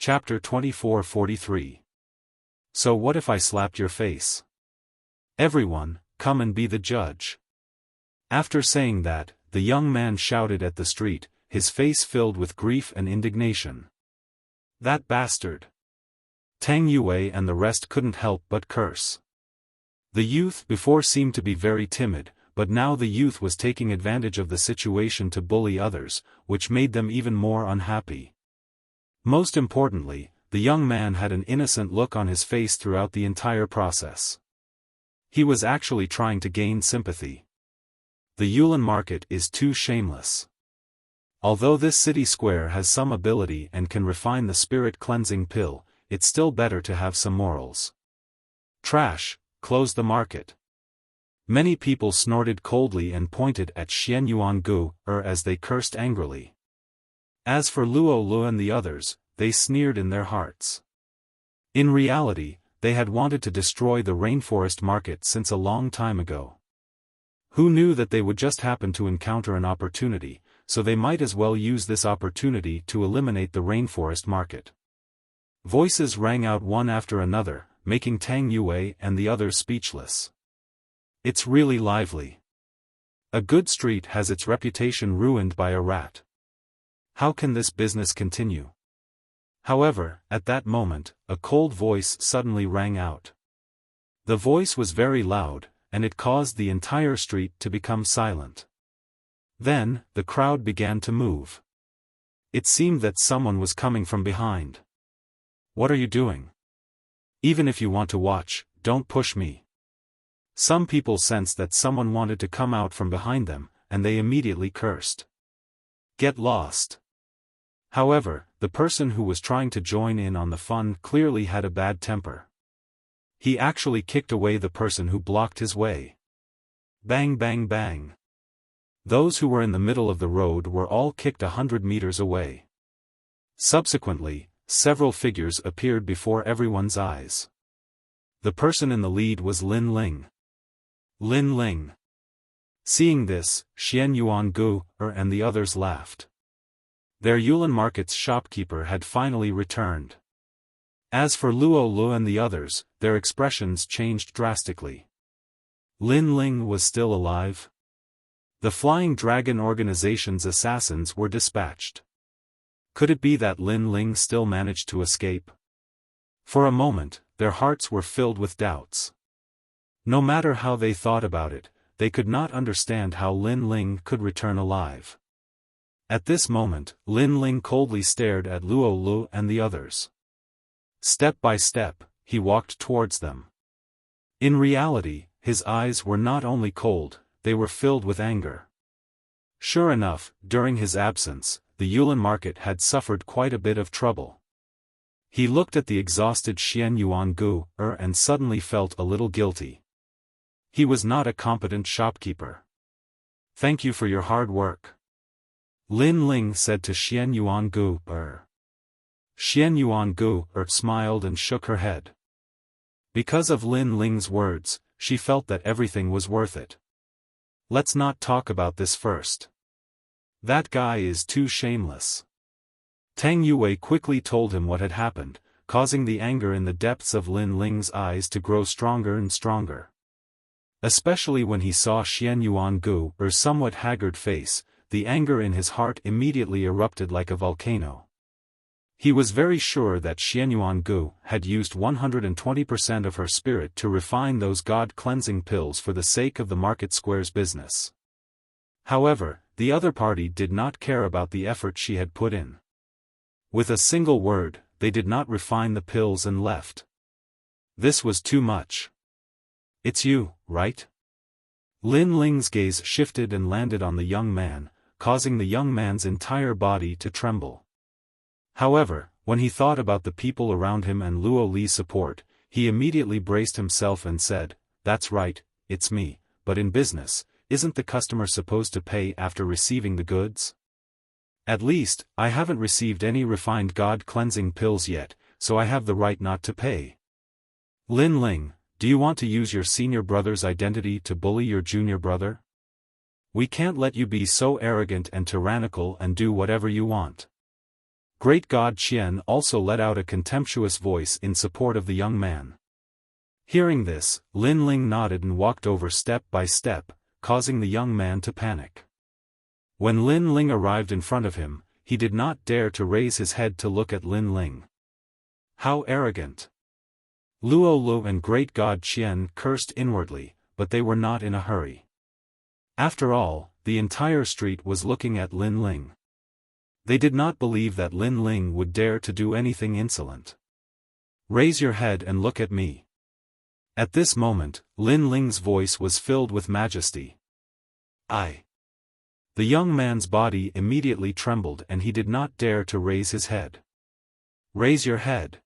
Chapter 2443. So what if I slapped your face? Everyone, come and be the judge. After saying that, the young man shouted at the street, his face filled with grief and indignation. That bastard! Tang Yue and the rest couldn't help but curse. The youth before seemed to be very timid, but now the youth was taking advantage of the situation to bully others, which made them even more unhappy. Most importantly, the young man had an innocent look on his face throughout the entire process. He was actually trying to gain sympathy. The Yulin market is too shameless. Although this city square has some ability and can refine the spirit cleansing pill, it's still better to have some morals. Trash, close the market. Many people snorted coldly and pointed at Xian Yuangu, as they cursed angrily. As for Luo Lu and the others, they sneered in their hearts. In reality, they had wanted to destroy the rainforest market since a long time ago. Who knew that they would just happen to encounter an opportunity, so they might as well use this opportunity to eliminate the rainforest market. Voices rang out one after another, making Tang Yue and the others speechless. It's really lively. A good street has its reputation ruined by a rat. How can this business continue? However, at that moment, a cold voice suddenly rang out. The voice was very loud, and it caused the entire street to become silent. Then, the crowd began to move. It seemed that someone was coming from behind. What are you doing? Even if you want to watch, don't push me. Some people sensed that someone wanted to come out from behind them, and they immediately cursed. Get lost. However, the person who was trying to join in on the fun clearly had a bad temper. He actually kicked away the person who blocked his way. Bang bang bang. Those who were in the middle of the road were all kicked 100 meters away. Subsequently, several figures appeared before everyone's eyes. The person in the lead was Lin Ling. Lin Ling. Seeing this, Xian Yuangu, and the others laughed. Their Yulin Market's shopkeeper had finally returned. As for Luo Lu and the others, their expressions changed drastically. Lin Ling was still alive? The Flying Dragon Organization's assassins were dispatched. Could it be that Lin Ling still managed to escape? For a moment, their hearts were filled with doubts. No matter how they thought about it, they could not understand how Lin Ling could return alive. At this moment, Lin Ling coldly stared at Luo Lu and the others. Step by step, he walked towards them. In reality, his eyes were not only cold, they were filled with anger. Sure enough, during his absence, the Yulin market had suffered quite a bit of trouble. He looked at the exhausted Xian Yuangu, and suddenly felt a little guilty. He was not a competent shopkeeper. Thank you for your hard work. Lin Ling said to Xian Yuangu, Xian Yuangu, smiled and shook her head. Because of Lin Ling's words, she felt that everything was worth it. Let's not talk about this first. That guy is too shameless. Tang Yue quickly told him what had happened, causing the anger in the depths of Lin Ling's eyes to grow stronger and stronger. Especially when he saw Xian Yuangu's somewhat haggard face, the anger in his heart immediately erupted like a volcano. He was very sure that Xian Yuangu had used 120% of her spirit to refine those god-cleansing pills for the sake of the market square's business. However, the other party did not care about the effort she had put in. With a single word, they did not refine the pills and left. This was too much. It's you, right? Lin Ling's gaze shifted and landed on the young man, causing the young man's entire body to tremble. However, when he thought about the people around him and Luo Li's support, he immediately braced himself and said, "That's right, it's me, but in business, isn't the customer supposed to pay after receiving the goods? At least, I haven't received any refined god-cleansing pills yet, so I have the right not to pay." Lin Ling, do you want to use your senior brother's identity to bully your junior brother? We can't let you be so arrogant and tyrannical and do whatever you want. Great God Qian also let out a contemptuous voice in support of the young man. Hearing this, Lin Ling nodded and walked over step by step, causing the young man to panic. When Lin Ling arrived in front of him, he did not dare to raise his head to look at Lin Ling. How arrogant! Luo Lu and Great God Qian cursed inwardly, but they were not in a hurry. After all, the entire street was looking at Lin Ling. They did not believe that Lin Ling would dare to do anything insolent. Raise your head and look at me. At this moment, Lin Ling's voice was filled with majesty. I. The young man's body immediately trembled and he did not dare to raise his head. Raise your head.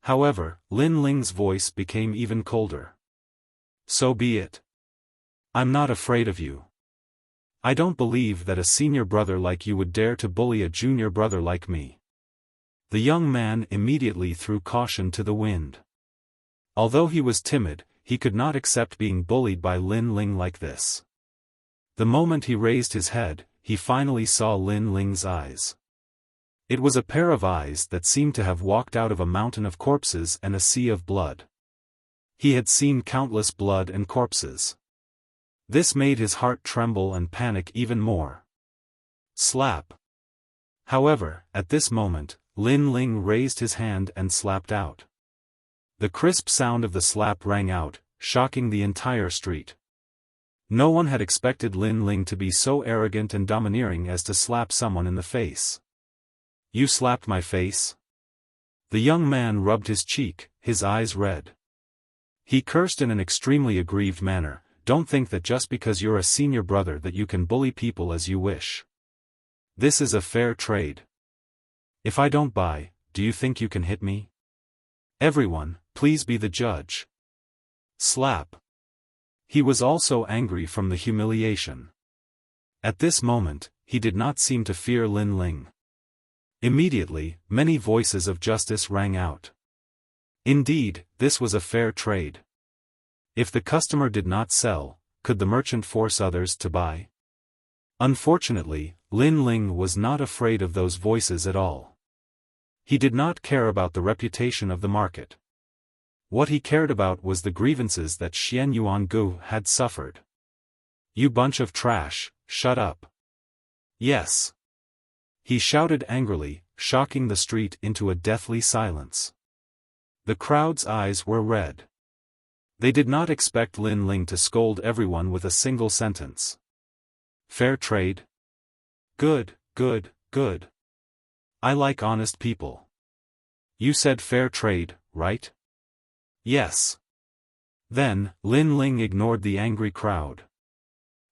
However, Lin Ling's voice became even colder. So be it. I'm not afraid of you. I don't believe that a senior brother like you would dare to bully a junior brother like me. The young man immediately threw caution to the wind. Although he was timid, he could not accept being bullied by Lin Ling like this. The moment he raised his head, he finally saw Lin Ling's eyes. It was a pair of eyes that seemed to have walked out of a mountain of corpses and a sea of blood. He had seen countless blood and corpses. This made his heart tremble and panic even more. Slap. However, at this moment, Lin Ling raised his hand and slapped out. The crisp sound of the slap rang out, shocking the entire street. No one had expected Lin Ling to be so arrogant and domineering as to slap someone in the face. You slapped my face? The young man rubbed his cheek, his eyes red. He cursed in an extremely aggrieved manner. Don't think that just because you're a senior brother that you can bully people as you wish. This is a fair trade. If I don't buy, do you think you can hit me? Everyone, please be the judge. Slap. He was also angry from the humiliation. At this moment, he did not seem to fear Lin Ling. Immediately, many voices of justice rang out. Indeed, this was a fair trade. If the customer did not sell, could the merchant force others to buy? Unfortunately, Lin Ling was not afraid of those voices at all. He did not care about the reputation of the market. What he cared about was the grievances that Xian Yuangu had suffered. You bunch of trash, shut up. Yes. He shouted angrily, shocking the street into a deathly silence. The crowd's eyes were red. They did not expect Lin Ling to scold everyone with a single sentence. Fair trade? Good, good, good. I like honest people. You said fair trade, right? Yes. Then, Lin Ling ignored the angry crowd.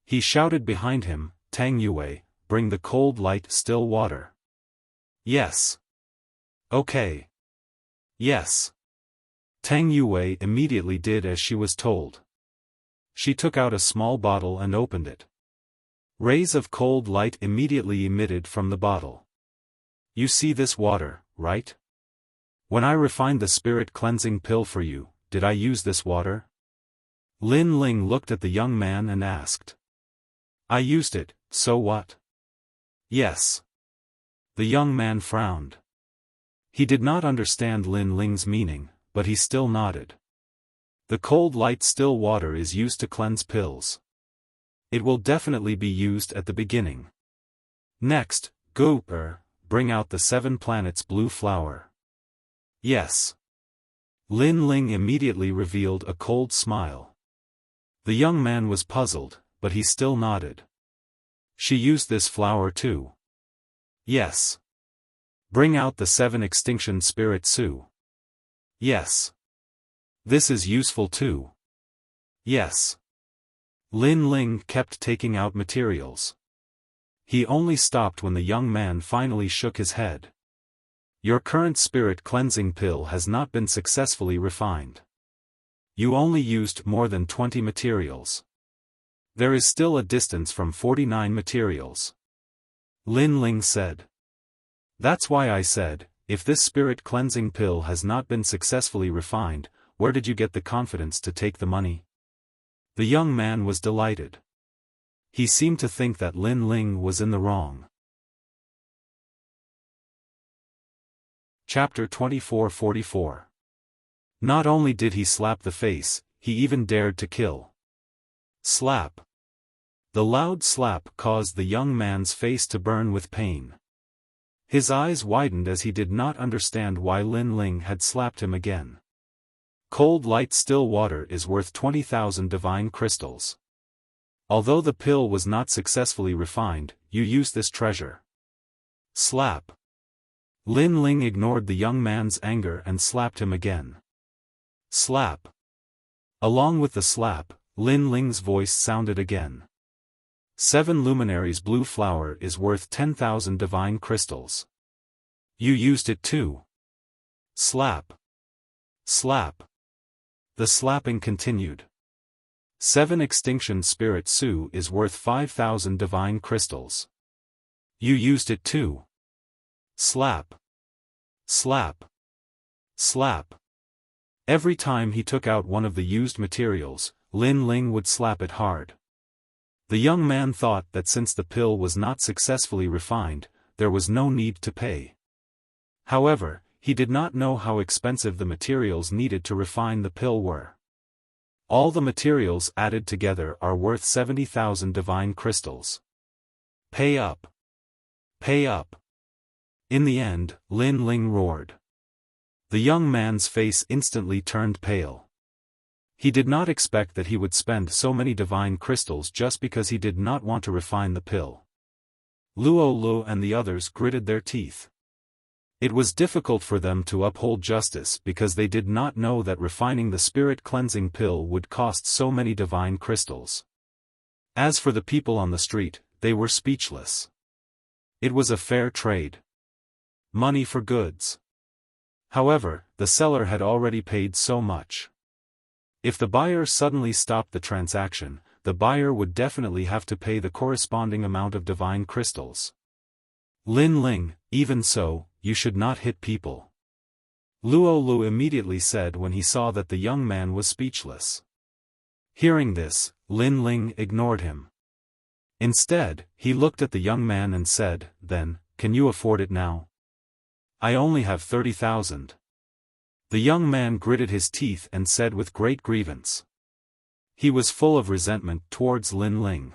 He shouted behind him, Tang Yue, bring the cold light still water. Yes. Okay. Yes. Tang Yue immediately did as she was told. She took out a small bottle and opened it. Rays of cold light immediately emitted from the bottle. You see this water, right? When I refined the spirit cleansing pill for you, did I use this water? Lin Ling looked at the young man and asked. I used it, so what? Yes. The young man frowned. He did not understand Lin Ling's meaning, but he still nodded. The cold light still water is used to cleanse pills. It will definitely be used at the beginning. Next, go, bring out the 7 planets blue flower. Yes. Lin Ling immediately revealed a cold smile. The young man was puzzled, but he still nodded. She used this flower too. Yes. Bring out the 7 extinction spirit Su. Yes. This is useful too. Yes. Lin Ling kept taking out materials. He only stopped when the young man finally shook his head. Your current spirit cleansing pill has not been successfully refined. You only used more than 20 materials. There is still a distance from 49 materials. Lin Ling said. That's why I said, if this spirit cleansing pill has not been successfully refined, where did you get the confidence to take the money? The young man was delighted. He seemed to think that Lin Ling was in the wrong. Chapter 24-44. Not only did he slap the face, he even dared to kill. Slap. The loud slap caused the young man's face to burn with pain. His eyes widened as he did not understand why Lin Ling had slapped him again. Cold light still water is worth 20,000 divine crystals. Although the pill was not successfully refined, you use this treasure. Slap. Lin Ling ignored the young man's anger and slapped him again. Slap. Along with the slap, Lin Ling's voice sounded again. 7 luminaries blue flower is worth 10,000 divine crystals. You used it too. Slap. Slap. The slapping continued. 7 extinction spirit Su is worth 5,000 divine crystals. You used it too. Slap. Slap. Slap. Every time he took out one of the used materials, Lin Ling would slap it hard. The young man thought that since the pill was not successfully refined, there was no need to pay. However, he did not know how expensive the materials needed to refine the pill were. All the materials added together are worth 70,000 divine crystals. Pay up. Pay up. In the end, Lin Ling roared. The young man's face instantly turned pale. He did not expect that he would spend so many divine crystals just because he did not want to refine the pill. Luo Lu and the others gritted their teeth. It was difficult for them to uphold justice because they did not know that refining the spirit cleansing pill would cost so many divine crystals. As for the people on the street, they were speechless. It was a fair trade. Money for goods. However, the seller had already paid so much. If the buyer suddenly stopped the transaction, the buyer would definitely have to pay the corresponding amount of divine crystals. Lin Ling, even so, you should not hit people. Luo Lu immediately said when he saw that the young man was speechless. Hearing this, Lin Ling ignored him. Instead, he looked at the young man and said, "Then, can you afford it now?" "I only have 30,000. The young man gritted his teeth and said with great grievance. He was full of resentment towards Lin Ling.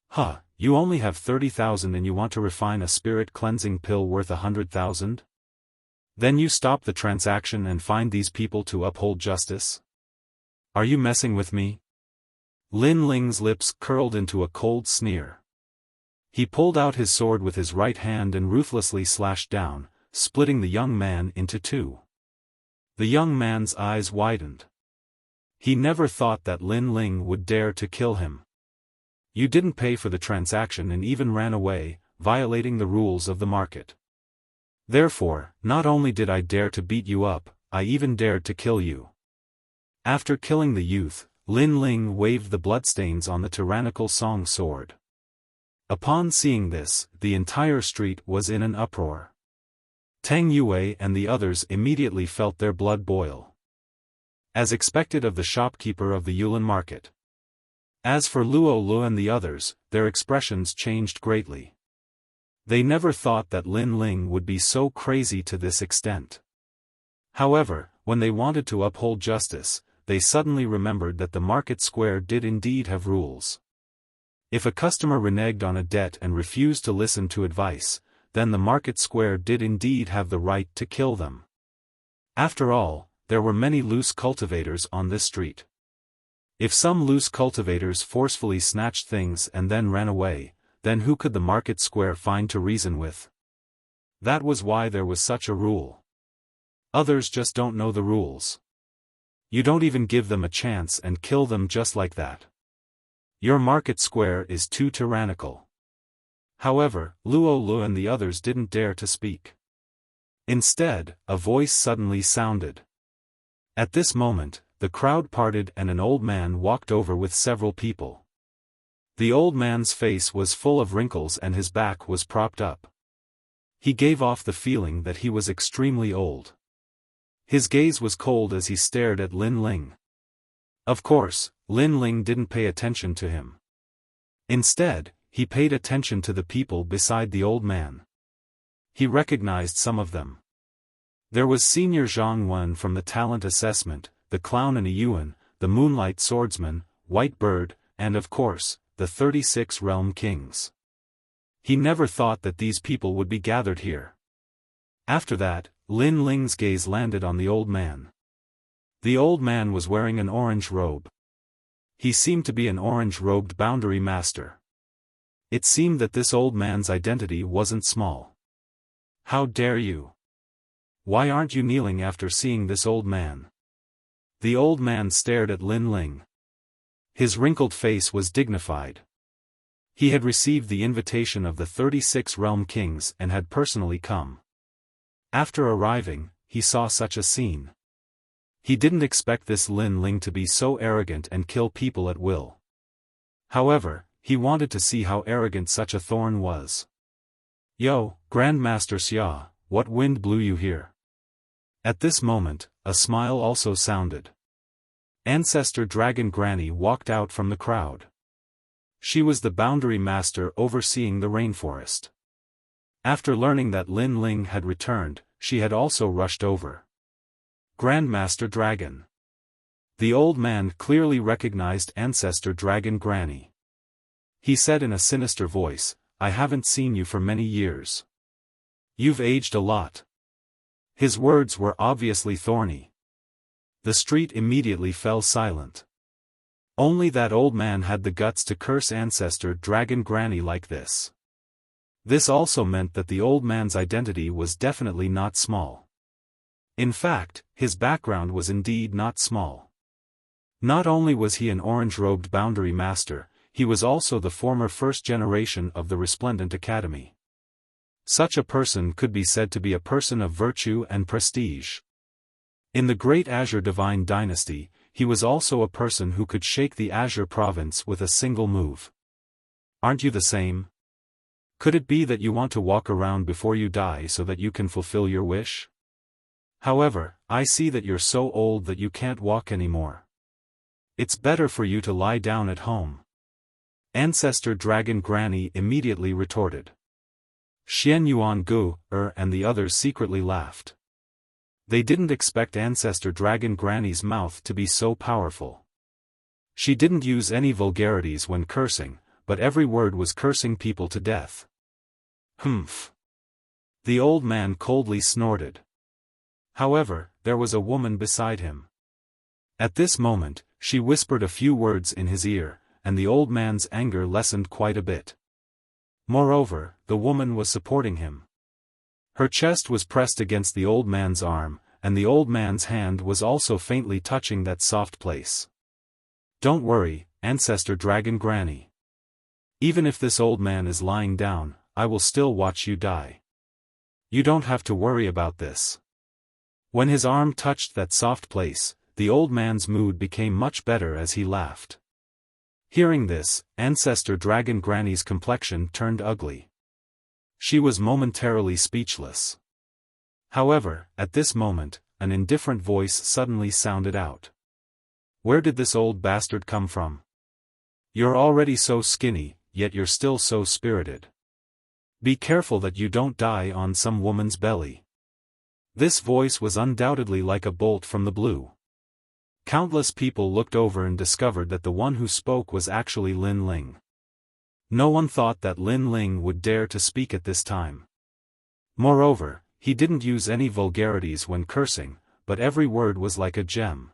"Huh, you only have 30,000 and you want to refine a spirit cleansing pill worth 100,000? Then you stop the transaction and find these people to uphold justice? Are you messing with me?" Lin Ling's lips curled into a cold sneer. He pulled out his sword with his right hand and ruthlessly slashed down, splitting the young man into 2. The young man's eyes widened. He never thought that Lin Ling would dare to kill him. You didn't pay for the transaction and even ran away, violating the rules of the market. Therefore, not only did I dare to beat you up, I even dared to kill you. After killing the youth, Lin Ling waved the bloodstains on the tyrannical song sword. Upon seeing this, the entire street was in an uproar. Tang Yue and the others immediately felt their blood boil. As expected of the shopkeeper of the Yulin market. As for Luo Lu and the others, their expressions changed greatly. They never thought that Lin Ling would be so crazy to this extent. However, when they wanted to uphold justice, they suddenly remembered that the market square did indeed have rules. If a customer reneged on a debt and refused to listen to advice, then the market square did indeed have the right to kill them. After all, there were many loose cultivators on this street. If some loose cultivators forcefully snatched things and then ran away, then who could the market square find to reason with? That was why there was such a rule. Others just don't know the rules. You don't even give them a chance and kill them just like that. Your market square is too tyrannical. However, Luo Lu and the others didn't dare to speak. Instead, a voice suddenly sounded. At this moment, the crowd parted and an old man walked over with several people. The old man's face was full of wrinkles and his back was propped up. He gave off the feeling that he was extremely old. His gaze was cold as he stared at Lin Ling. Of course, Lin Ling didn't pay attention to him. Instead, he paid attention to the people beside the old man. He recognized some of them. There was Senior Zhang Wen from the talent assessment, the clown and a Yuan, the moonlight swordsman, White Bird, and of course, the 36 realm kings. He never thought that these people would be gathered here. After that, Lin Ling's gaze landed on the old man. The old man was wearing an orange robe. He seemed to be an orange-robed boundary master. It seemed that this old man's identity wasn't small. How dare you? Why aren't you kneeling after seeing this old man? The old man stared at Lin Ling. His wrinkled face was dignified. He had received the invitation of the 36 realm kings and had personally come. After arriving, he saw such a scene. He didn't expect this Lin Ling to be so arrogant and kill people at will. However, he wanted to see how arrogant such a thorn was. Yo, Grandmaster Xia, what wind blew you here? At this moment, a smile also sounded. Ancestor Dragon Granny walked out from the crowd. She was the boundary master overseeing the rainforest. After learning that Lin Ling had returned, she had also rushed over. Grandmaster Dragon. The old man clearly recognized Ancestor Dragon Granny. He said in a sinister voice, I haven't seen you for many years. You've aged a lot. His words were obviously thorny. The street immediately fell silent. Only that old man had the guts to curse Ancestor Dragon Granny like this. This also meant that the old man's identity was definitely not small. In fact, his background was indeed not small. Not only was he an orange-robed boundary master, he was also the former first generation of the Resplendent Academy. Such a person could be said to be a person of virtue and prestige. In the Great Azure Divine Dynasty, he was also a person who could shake the Azure province with a single move. Aren't you the same? Could it be that you want to walk around before you die so that you can fulfill your wish? However, I see that you're so old that you can't walk anymore. It's better for you to lie down at home. Ancestor Dragon Granny immediately retorted. Xian Yuan Gu, and the others secretly laughed. They didn't expect Ancestor Dragon Granny's mouth to be so powerful. She didn't use any vulgarities when cursing, but every word was cursing people to death. Humph. The old man coldly snorted. However, there was a woman beside him. At this moment, she whispered a few words in his ear, and the old man's anger lessened quite a bit. Moreover, the woman was supporting him. Her chest was pressed against the old man's arm, and the old man's hand was also faintly touching that soft place. Don't worry, Ancestor Dragon Granny. Even if this old man is lying down, I will still watch you die. You don't have to worry about this. When his arm touched that soft place, the old man's mood became much better as he laughed. Hearing this, Ancestor Dragon Granny's complexion turned ugly. She was momentarily speechless. However, at this moment, an indifferent voice suddenly sounded out. Where did this old bastard come from? You're already so skinny, yet you're still so spirited. Be careful that you don't die on some woman's belly. This voice was undoubtedly like a bolt from the blue. Countless people looked over and discovered that the one who spoke was actually Lin Ling. No one thought that Lin Ling would dare to speak at this time. Moreover, he didn't use any vulgarities when cursing, but every word was like a gem.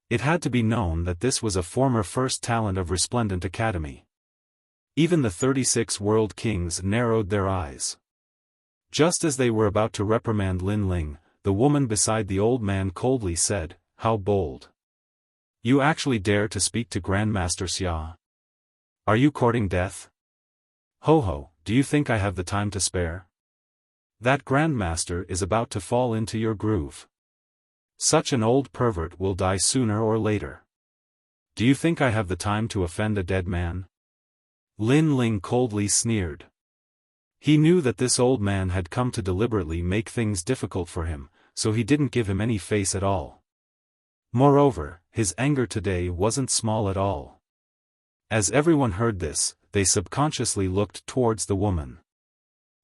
It had to be known that this was a former first talent of Resplendent Academy. Even the 36 world kings narrowed their eyes. Just as they were about to reprimand Lin Ling, the woman beside the old man coldly said, How bold. You actually dare to speak to Grandmaster Xia? Are you courting death? Ho ho, do you think I have the time to spare? That Grandmaster is about to fall into your groove. Such an old pervert will die sooner or later. Do you think I have the time to offend a dead man? Lin Ling coldly sneered. He knew that this old man had come to deliberately make things difficult for him, so he didn't give him any face at all. Moreover, his anger today wasn't small at all. As everyone heard this, they subconsciously looked towards the woman.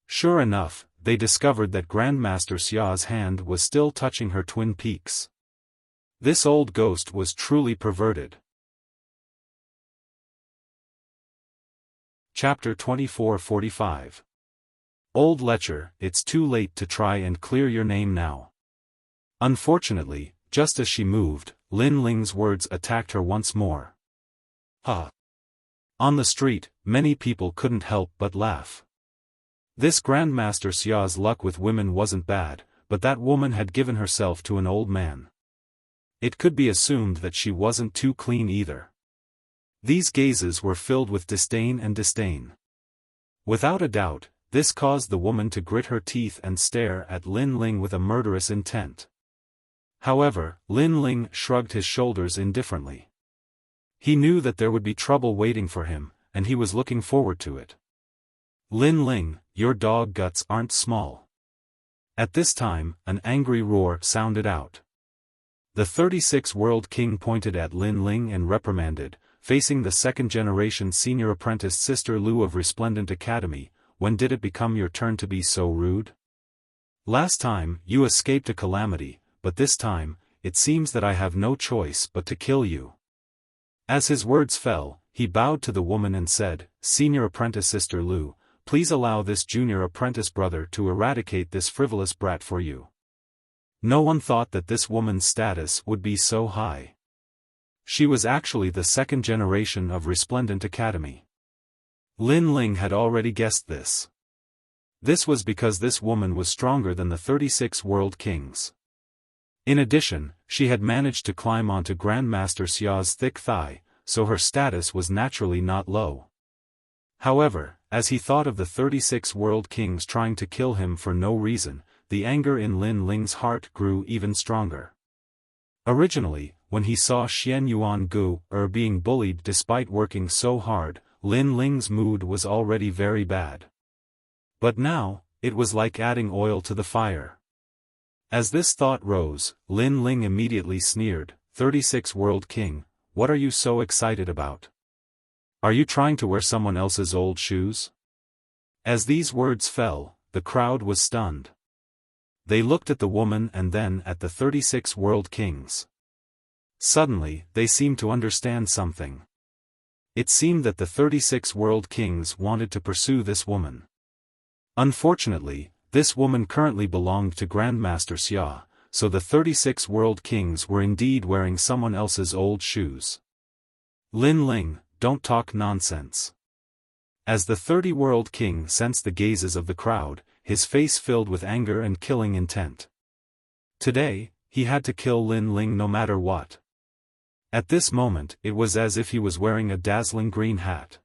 Sure enough, they discovered that Grandmaster Xia's hand was still touching her twin peaks. This old ghost was truly perverted. Chapter 2445. Old lecher, it's too late to try and clear your name now. Unfortunately, just as she moved, Lin Ling's words attacked her once more. Ha! On the street, many people couldn't help but laugh. This Grandmaster Xia's luck with women wasn't bad, but that woman had given herself to an old man. It could be assumed that she wasn't too clean either. These gazes were filled with disdain and disdain. Without a doubt, this caused the woman to grit her teeth and stare at Lin Ling with a murderous intent. However, Lin Ling shrugged his shoulders indifferently. He knew that there would be trouble waiting for him, and he was looking forward to it. Lin Ling, your dog guts aren't small. At this time, an angry roar sounded out. The 36 World King pointed at Lin Ling and reprimanded, facing the second-generation senior apprentice Sister Lu of Resplendent Academy. When did it become your turn to be so rude? Last time, you escaped a calamity, but this time, it seems that I have no choice but to kill you. As his words fell, he bowed to the woman and said, Senior Apprentice Sister Lu, please allow this junior apprentice brother to eradicate this frivolous brat for you. No one thought that this woman's status would be so high. She was actually the second generation of Resplendent Academy. Lin Ling had already guessed this. This was because this woman was stronger than the 36 World Kings. In addition, she had managed to climb onto Grandmaster Xia's thick thigh, so her status was naturally not low. However, as he thought of the 36 World Kings trying to kill him for no reason, the anger in Lin Ling's heart grew even stronger. Originally, when he saw Xian Yuan Gu being bullied despite working so hard, Lin Ling's mood was already very bad. But now, it was like adding oil to the fire. As this thought rose, Lin Ling immediately sneered, 36 World King, what are you so excited about? Are you trying to wear someone else's old shoes? As these words fell, the crowd was stunned. They looked at the woman and then at the 36 World Kings. Suddenly, they seemed to understand something. It seemed that the 36 World Kings wanted to pursue this woman. Unfortunately, this woman currently belonged to Grandmaster Xia, so the 36 World Kings were indeed wearing someone else's old shoes. Lin Ling, don't talk nonsense. As the 30 World King sensed the gazes of the crowd, his face filled with anger and killing intent. Today, he had to kill Lin Ling no matter what. At this moment, it was as if he was wearing a dazzling green hat.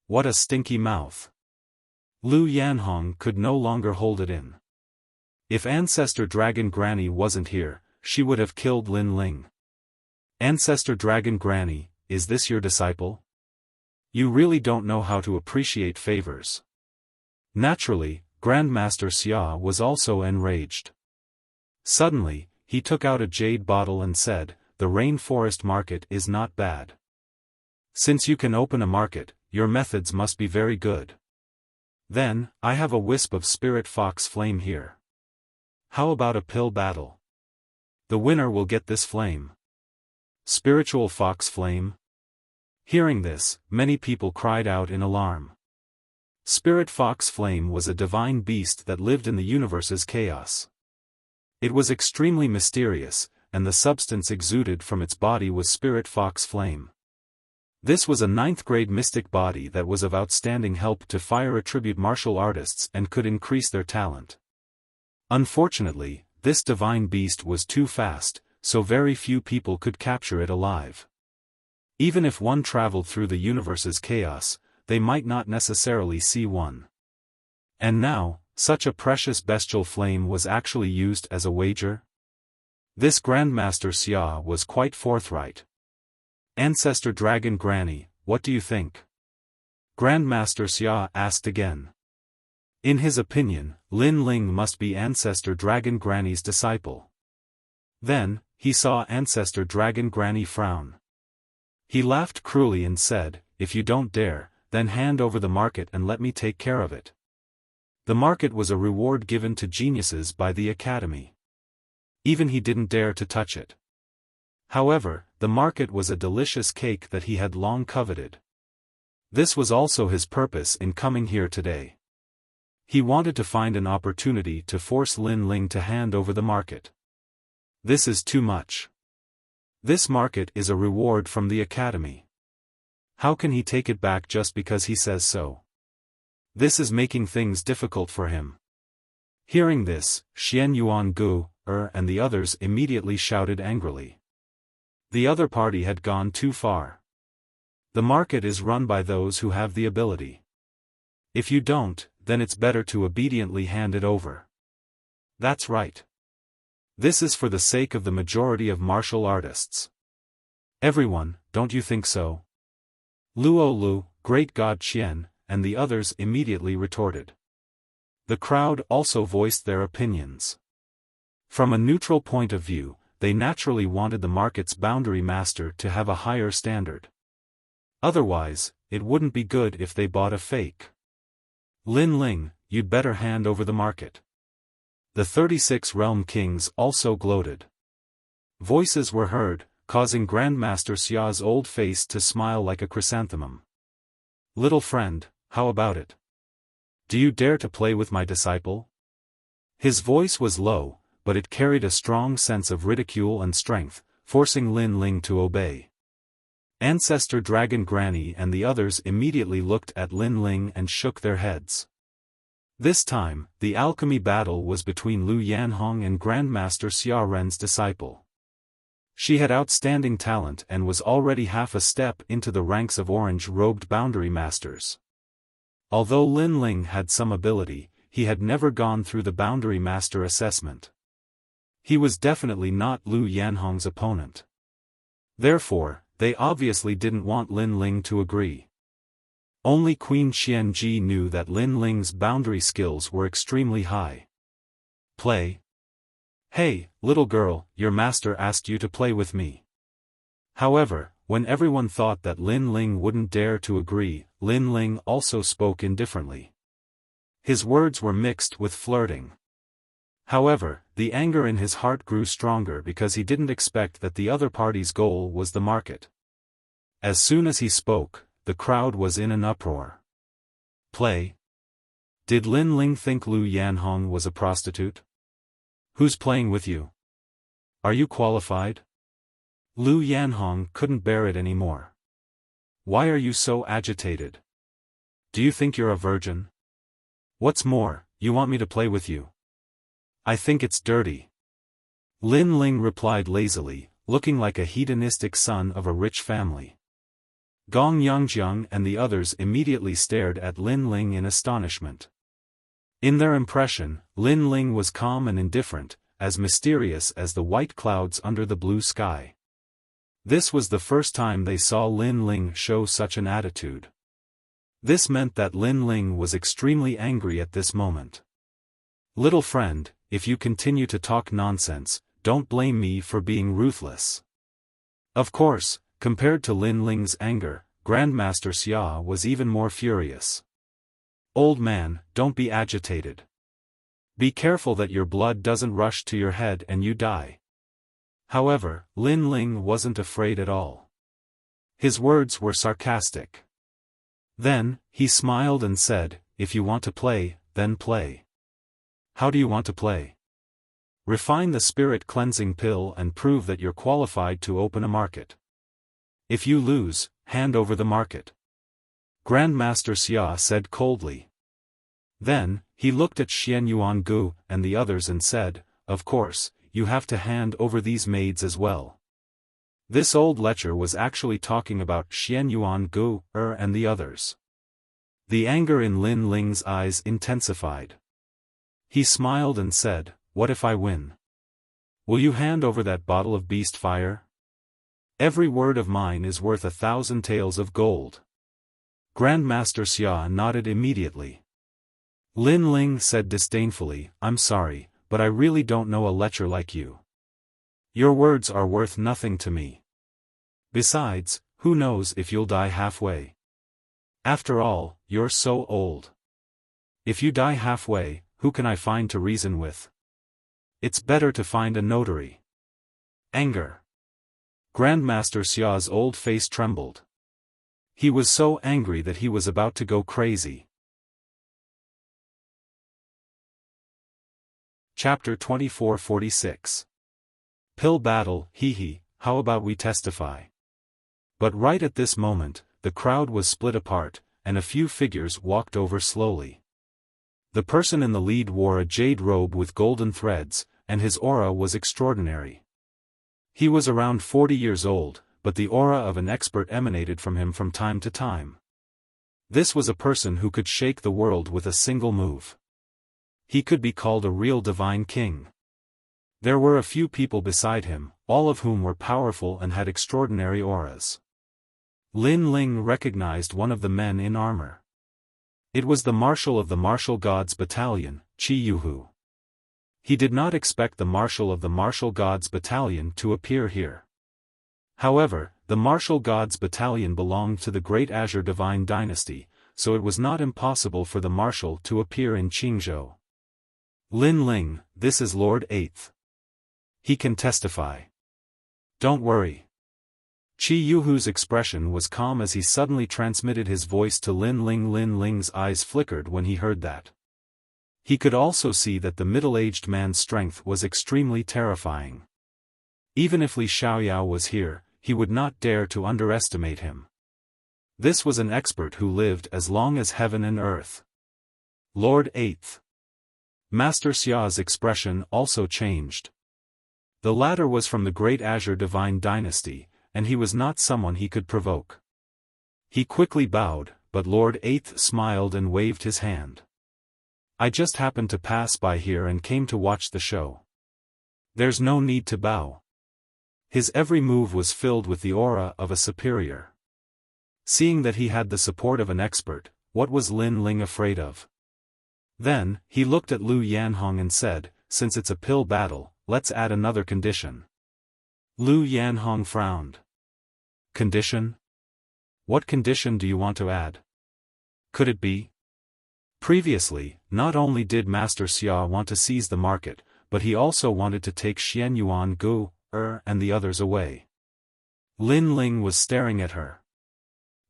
What a stinky mouth. Lu Yanhong could no longer hold it in. If Ancestor Dragon Granny wasn't here, she would have killed Lin Ling. Ancestor Dragon Granny, is this your disciple? You really don't know how to appreciate favors. Naturally, Grandmaster Xia was also enraged. Suddenly, he took out a jade bottle and said, the rainforest market is not bad. Since you can open a market, your methods must be very good. Then, I have a wisp of spirit fox flame here. How about a pill battle? The winner will get this flame. Spiritual fox flame? Hearing this, many people cried out in alarm. Spirit fox flame was a divine beast that lived in the universe's chaos. It was extremely mysterious, and the substance exuded from its body was spirit fox flame. This was a 9th-grade mystic body that was of outstanding help to fire attribute martial artists and could increase their talent. Unfortunately, this divine beast was too fast, so very few people could capture it alive. Even if one traveled through the universe's chaos, they might not necessarily see one. And now, such a precious bestial flame was actually used as a wager? This Grandmaster Xia was quite forthright. Ancestor Dragon Granny, what do you think? Grandmaster Xia asked again. In his opinion, Lin Ling must be Ancestor Dragon Granny's disciple. Then, he saw Ancestor Dragon Granny frown. He laughed cruelly and said, if you don't dare, then hand over the market and let me take care of it. The market was a reward given to geniuses by the academy. Even he didn't dare to touch it. However, the market was a delicious cake that he had long coveted. This was also his purpose in coming here today. He wanted to find an opportunity to force Lin Ling to hand over the market. This is too much. This market is a reward from the academy. How can he take it back just because he says so? This is making things difficult for him. Hearing this, Xian Yuan Gu, and the others immediately shouted angrily. The other party had gone too far. The market is run by those who have the ability. If you don't, then it's better to obediently hand it over. That's right. This is for the sake of the majority of martial artists. Everyone, don't you think so? Luo Lu, Great God Qian, and the others immediately retorted. The crowd also voiced their opinions. From a neutral point of view, they naturally wanted the market's boundary master to have a higher standard. Otherwise, it wouldn't be good if they bought a fake. Lin Ling, you'd better hand over the market. The 36 realm kings also gloated. Voices were heard, causing Grandmaster Xia's old face to smile like a chrysanthemum. Little friend, how about it? Do you dare to play with my disciple? His voice was low, but it carried a strong sense of ridicule and strength, forcing Lin Ling to obey. Ancestor Dragon Granny and the others immediately looked at Lin Ling and shook their heads. This time, the alchemy battle was between Lu Yanhong and Grandmaster Xia Ren's disciple. She had outstanding talent and was already half a step into the ranks of orange-robed boundary masters. Although Lin Ling had some ability, he had never gone through the boundary master assessment. He was definitely not Lu Yanhong's opponent. Therefore, they obviously didn't want Lin Ling to agree. Only Queen Qianji knew that Lin Ling's boundary skills were extremely high. Play? Hey, little girl, your master asked you to play with me. However, when everyone thought that Lin Ling wouldn't dare to agree, Lin Ling also spoke indifferently. His words were mixed with flirting. However, the anger in his heart grew stronger because he didn't expect that the other party's goal was the market. As soon as he spoke, the crowd was in an uproar. Play? Did Lin Ling think Lu Yanhong was a prostitute? Who's playing with you? Are you qualified? Lu Yanhong couldn't bear it anymore. Why are you so agitated? Do you think you're a virgin? What's more, you want me to play with you? I think it's dirty. Lin Ling replied lazily, looking like a hedonistic son of a rich family. Gong Yangjiang and the others immediately stared at Lin Ling in astonishment. In their impression, Lin Ling was calm and indifferent, as mysterious as the white clouds under the blue sky. This was the first time they saw Lin Ling show such an attitude. This meant that Lin Ling was extremely angry at this moment. Little friend, if you continue to talk nonsense, don't blame me for being ruthless. Of course, compared to Lin Ling's anger, Grandmaster Xia was even more furious. Old man, don't be agitated. Be careful that your blood doesn't rush to your head and you die. However, Lin Ling wasn't afraid at all. His words were sarcastic. Then, he smiled and said, if you want to play, then play. How do you want to play? Refine the spirit cleansing pill and prove that you're qualified to open a market. If you lose, hand over the market. Grandmaster Xia said coldly. Then, he looked at Xian Yuan Gu and the others and said, of course, you have to hand over these maids as well. This old lecher was actually talking about Xian Yuan Gu, and the others. The anger in Lin Ling's eyes intensified. He smiled and said, what if I win? Will you hand over that bottle of beast fire? Every word of mine is worth 1,000 taels of gold. Grandmaster Xia nodded immediately. Lin Ling said disdainfully, I'm sorry, but I really don't know a lecher like you. Your words are worth nothing to me. Besides, who knows if you'll die halfway? After all, you're so old. If you die halfway, who can I find to reason with? It's better to find a notary. Anger. Grandmaster Xia's old face trembled. He was so angry that he was about to go crazy. Chapter 2446. Pill battle, hee, how about we testify? But right at this moment, the crowd was split apart, and a few figures walked over slowly. The person in the lead wore a jade robe with golden threads, and his aura was extraordinary. He was around 40 years old, but the aura of an expert emanated from him from time to time. This was a person who could shake the world with a single move. He could be called a real divine king. There were a few people beside him, all of whom were powerful and had extraordinary auras. Lin Ling recognized one of the men in armor. It was the marshal of the Martial Gods Battalion, Qi Yuhu. He did not expect the marshal of the Martial Gods Battalion to appear here. However, the Martial Gods Battalion belonged to the Great Azure Divine Dynasty, so it was not impossible for the marshal to appear in Qingzhou. Lin Ling, this is Lord 8th. He can testify. Don't worry. Qi Yuhu's expression was calm as he suddenly transmitted his voice to Lin Ling. Lin Ling's eyes flickered when he heard that. He could also see that the middle-aged man's strength was extremely terrifying. Even if Li Xiaoyao was here, he would not dare to underestimate him. This was an expert who lived as long as heaven and earth. Lord 8th. Master Xia's expression also changed. The latter was from the Great Azure Divine Dynasty, and he was not someone he could provoke. He quickly bowed, but Lord 8th smiled and waved his hand. I just happened to pass by here and came to watch the show. There's no need to bow. His every move was filled with the aura of a superior. Seeing that he had the support of an expert, what was Lin Ling afraid of? Then, he looked at Lu Yanhong and said, since it's a pill battle, let's add another condition. Lu Yanhong frowned. Condition? What condition do you want to add? Could it be? Previously, not only did Master Xia want to seize the market, but he also wanted to take Xian Yuan Gu, and the others away. Lin Ling was staring at her.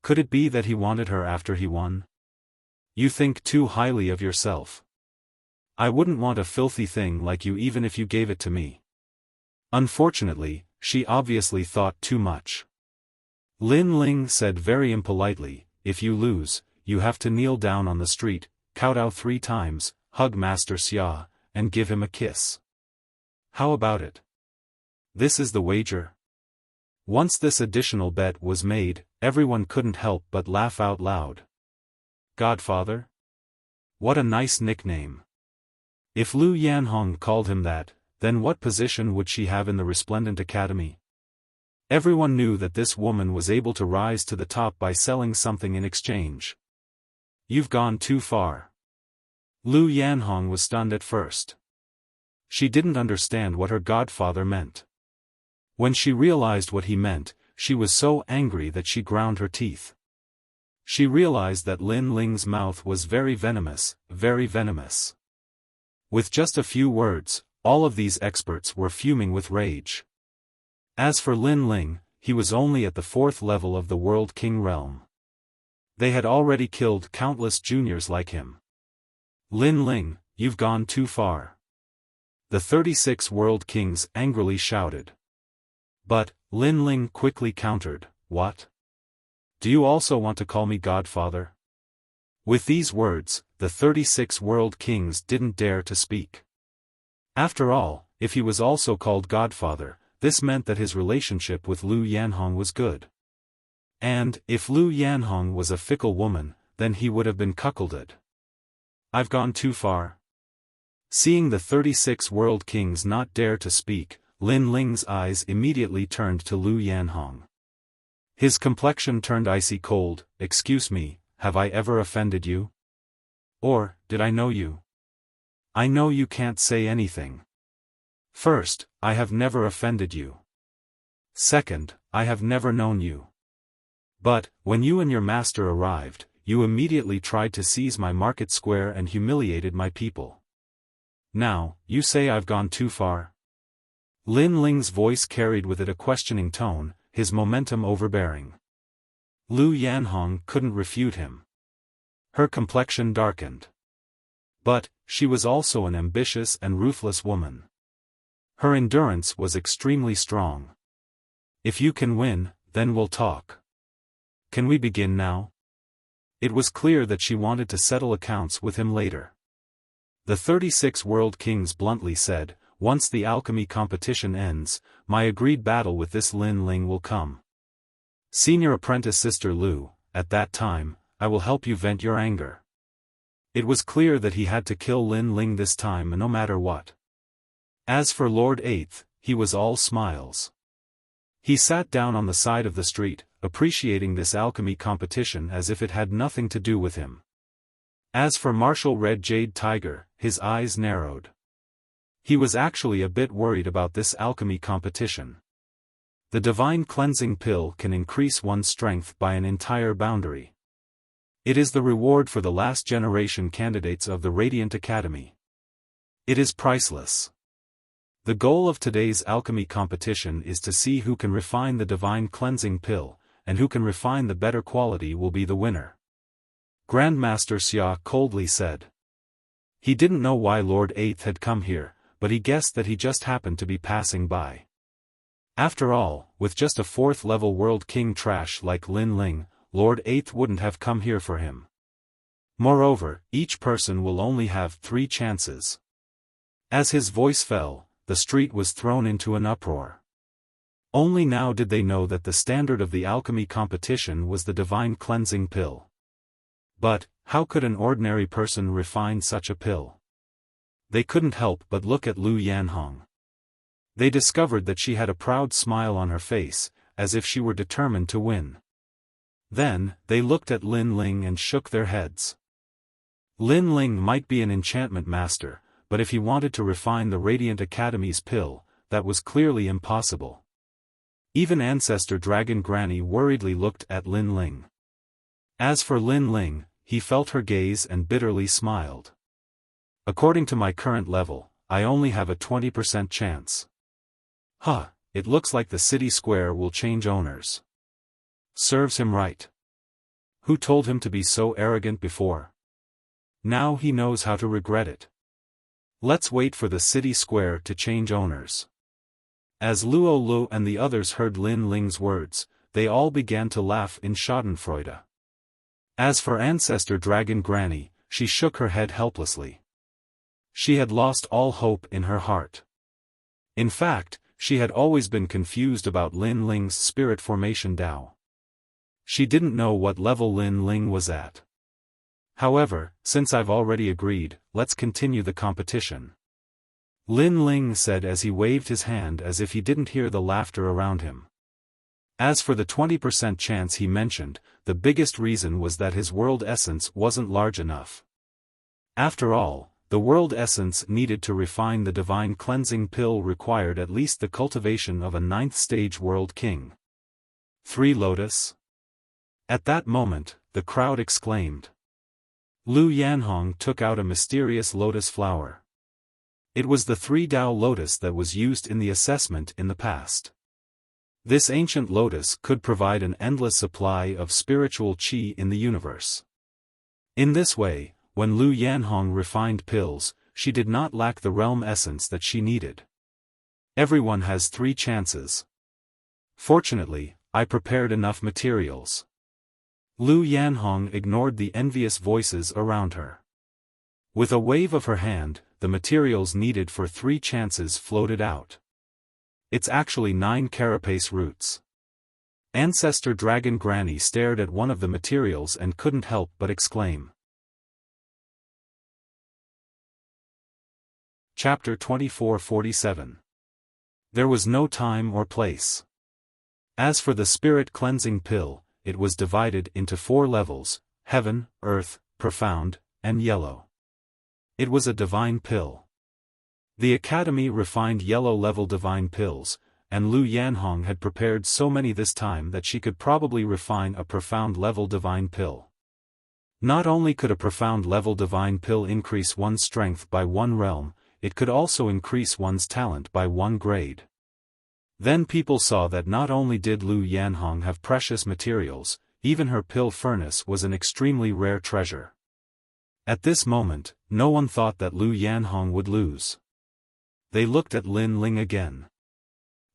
Could it be that he wanted her after he won? You think too highly of yourself. I wouldn't want a filthy thing like you even if you gave it to me. Unfortunately, she obviously thought too much. Lin Ling said very impolitely, if you lose, you have to kneel down on the street, kowtow 3 times, hug Master Xia, and give him a kiss. How about it? This is the wager. Once this additional bet was made, everyone couldn't help but laugh out loud. Godfather? What a nice nickname. If Lu Yanhong called him that, then what position would she have in the Resplendent Academy? Everyone knew that this woman was able to rise to the top by selling something in exchange. You've gone too far. Lu Yanhong was stunned at first. She didn't understand what her godfather meant. When she realized what he meant, she was so angry that she ground her teeth. She realized that Lin Ling's mouth was very venomous, very venomous. With just a few words, all of these experts were fuming with rage. As for Lin Ling, he was only at the 4th level of the World King realm. They had already killed countless juniors like him. Lin Ling, you've gone too far. The 36 World Kings angrily shouted. But, Lin Ling quickly countered, what? Do you also want to call me Godfather? With these words, the 36 World Kings didn't dare to speak. After all, if he was also called Godfather, this meant that his relationship with Lu Yanhong was good. And, if Lu Yanhong was a fickle woman, then he would have been cuckolded. I've gone too far. Seeing the 36 World Kings not dare to speak, Lin Ling's eyes immediately turned to Lu Yanhong. His complexion turned icy cold. Excuse me, have I ever offended you? Or, did I know you? I know you can't say anything. First, I have never offended you. Second, I have never known you. But, when you and your master arrived, you immediately tried to seize my market square and humiliated my people. Now, you say I've gone too far? Lin Ling's voice carried with it a questioning tone, his momentum overbearing. Lu Yanhong couldn't refute him. Her complexion darkened. But, she was also an ambitious and ruthless woman. Her endurance was extremely strong. If you can win, then we'll talk. Can we begin now? It was clear that she wanted to settle accounts with him later. The 36 World Kings bluntly said, once the alchemy competition ends, my agreed battle with this Lin Ling will come. Senior apprentice Sister Lu, at that time, I will help you vent your anger. It was clear that he had to kill Lin Ling this time no matter what. As for Lord Eighth, he was all smiles. He sat down on the side of the street, appreciating this alchemy competition as if it had nothing to do with him. As for Marshal Red Jade Tiger, his eyes narrowed. He was actually a bit worried about this alchemy competition. The divine cleansing pill can increase one's strength by an entire boundary. It is the reward for the last generation candidates of the Radiant Academy. It is priceless. The goal of today's alchemy competition is to see who can refine the divine cleansing pill, and who can refine the better quality will be the winner. Grandmaster Xia coldly said. He didn't know why Lord Eighth had come here, but he guessed that he just happened to be passing by. After all, with just a 4th-level World King trash like Lin Ling, Lord Eighth wouldn't have come here for him. Moreover, each person will only have 3 chances. As his voice fell, the street was thrown into an uproar. Only now did they know that the standard of the alchemy competition was the divine cleansing pill. But, how could an ordinary person refine such a pill? They couldn't help but look at Lu Yanhong. They discovered that she had a proud smile on her face, as if she were determined to win. Then, they looked at Lin Ling and shook their heads. Lin Ling might be an enchantment master, but if he wanted to refine the Radiant Academy's pill, that was clearly impossible. Even Ancestor Dragon Granny worriedly looked at Lin Ling. As for Lin Ling, he felt her gaze and bitterly smiled. According to my current level, I only have a 20% chance. Huh, it looks like the city square will change owners. Serves him right. Who told him to be so arrogant before? Now he knows how to regret it. Let's wait for the city square to change owners. As Luo Lu and the others heard Lin Ling's words, they all began to laugh in schadenfreude. As for Ancestor Dragon Granny, she shook her head helplessly. She had lost all hope in her heart. In fact, she had always been confused about Lin Ling's spirit formation Dao. She didn't know what level Lin Ling was at. However, since I've already agreed, let's continue the competition. Lin Ling said as he waved his hand as if he didn't hear the laughter around him. As for the 20% chance he mentioned, the biggest reason was that his world essence wasn't large enough. After all, the world essence needed to refine the divine cleansing pill required at least the cultivation of a 9th stage World King. 3 Lotus? At that moment, the crowd exclaimed. Lu Yanhong took out a mysterious lotus flower. It was the 3 Dao lotus that was used in the assessment in the past. This ancient lotus could provide an endless supply of spiritual qi in the universe. In this way, when Lu Yanhong refined pills, she did not lack the realm essence that she needed. Everyone has 3 chances. Fortunately, I prepared enough materials. Lu Yanhong ignored the envious voices around her. With a wave of her hand, the materials needed for 3 chances floated out. It's actually 9 carapace roots. Ancestor Dragon Granny stared at one of the materials and couldn't help but exclaim. Chapter 2447. There was no time or place. As for the spirit cleansing pill, it was divided into 4 levels: heaven, earth, profound, and yellow. It was a divine pill. The Academy refined yellow-level divine pills, and Lu Yanhong had prepared so many this time that she could probably refine a profound-level divine pill. Not only could a profound level divine pill increase one's strength by 1 realm, it could also increase one's talent by 1 grade. Then people saw that not only did Lu Yanhong have precious materials, even her pill furnace was an extremely rare treasure. At this moment, no one thought that Lu Yanhong would lose. They looked at Lin Ling again.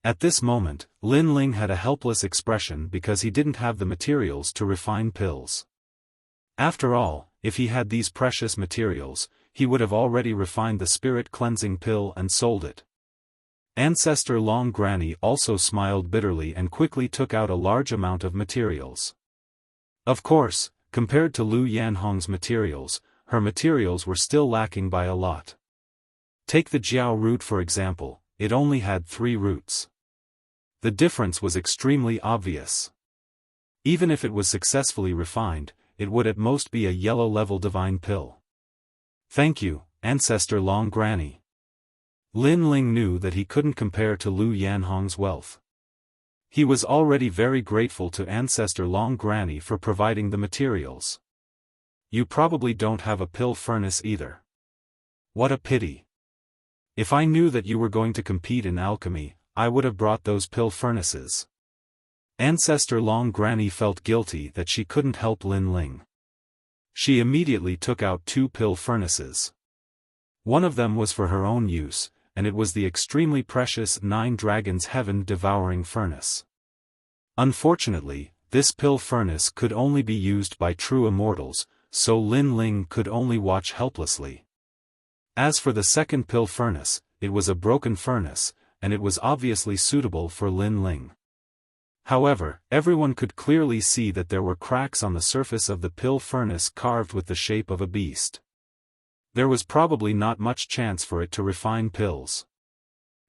At this moment, Lin Ling had a helpless expression because he didn't have the materials to refine pills. After all, if he had these precious materials, he would have already refined the spirit cleansing pill and sold it. Ancestor Long Granny also smiled bitterly and quickly took out a large amount of materials. Of course, compared to Lu Yanhong's materials, her materials were still lacking by a lot. Take the Jiao root for example, it only had 3 roots. The difference was extremely obvious. Even if it was successfully refined, it would at most be a yellow-level divine pill. Thank you, Ancestor Long Granny. Lin Ling knew that he couldn't compare to Lu Yanhong's wealth. He was already very grateful to Ancestor Long Granny for providing the materials. You probably don't have a pill furnace either. What a pity. If I knew that you were going to compete in alchemy, I would have brought those pill furnaces. Ancestor Long Granny felt guilty that she couldn't help Lin Ling. She immediately took out 2 pill furnaces. One of them was for her own use, and it was the extremely precious 9 Dragons Heaven devouring furnace. Unfortunately, this pill furnace could only be used by true immortals, so Lin Ling could only watch helplessly. As for the second pill furnace, it was a broken furnace, and it was obviously suitable for Lin Ling. However, everyone could clearly see that there were cracks on the surface of the pill furnace carved with the shape of a beast. There was probably not much chance for it to refine pills.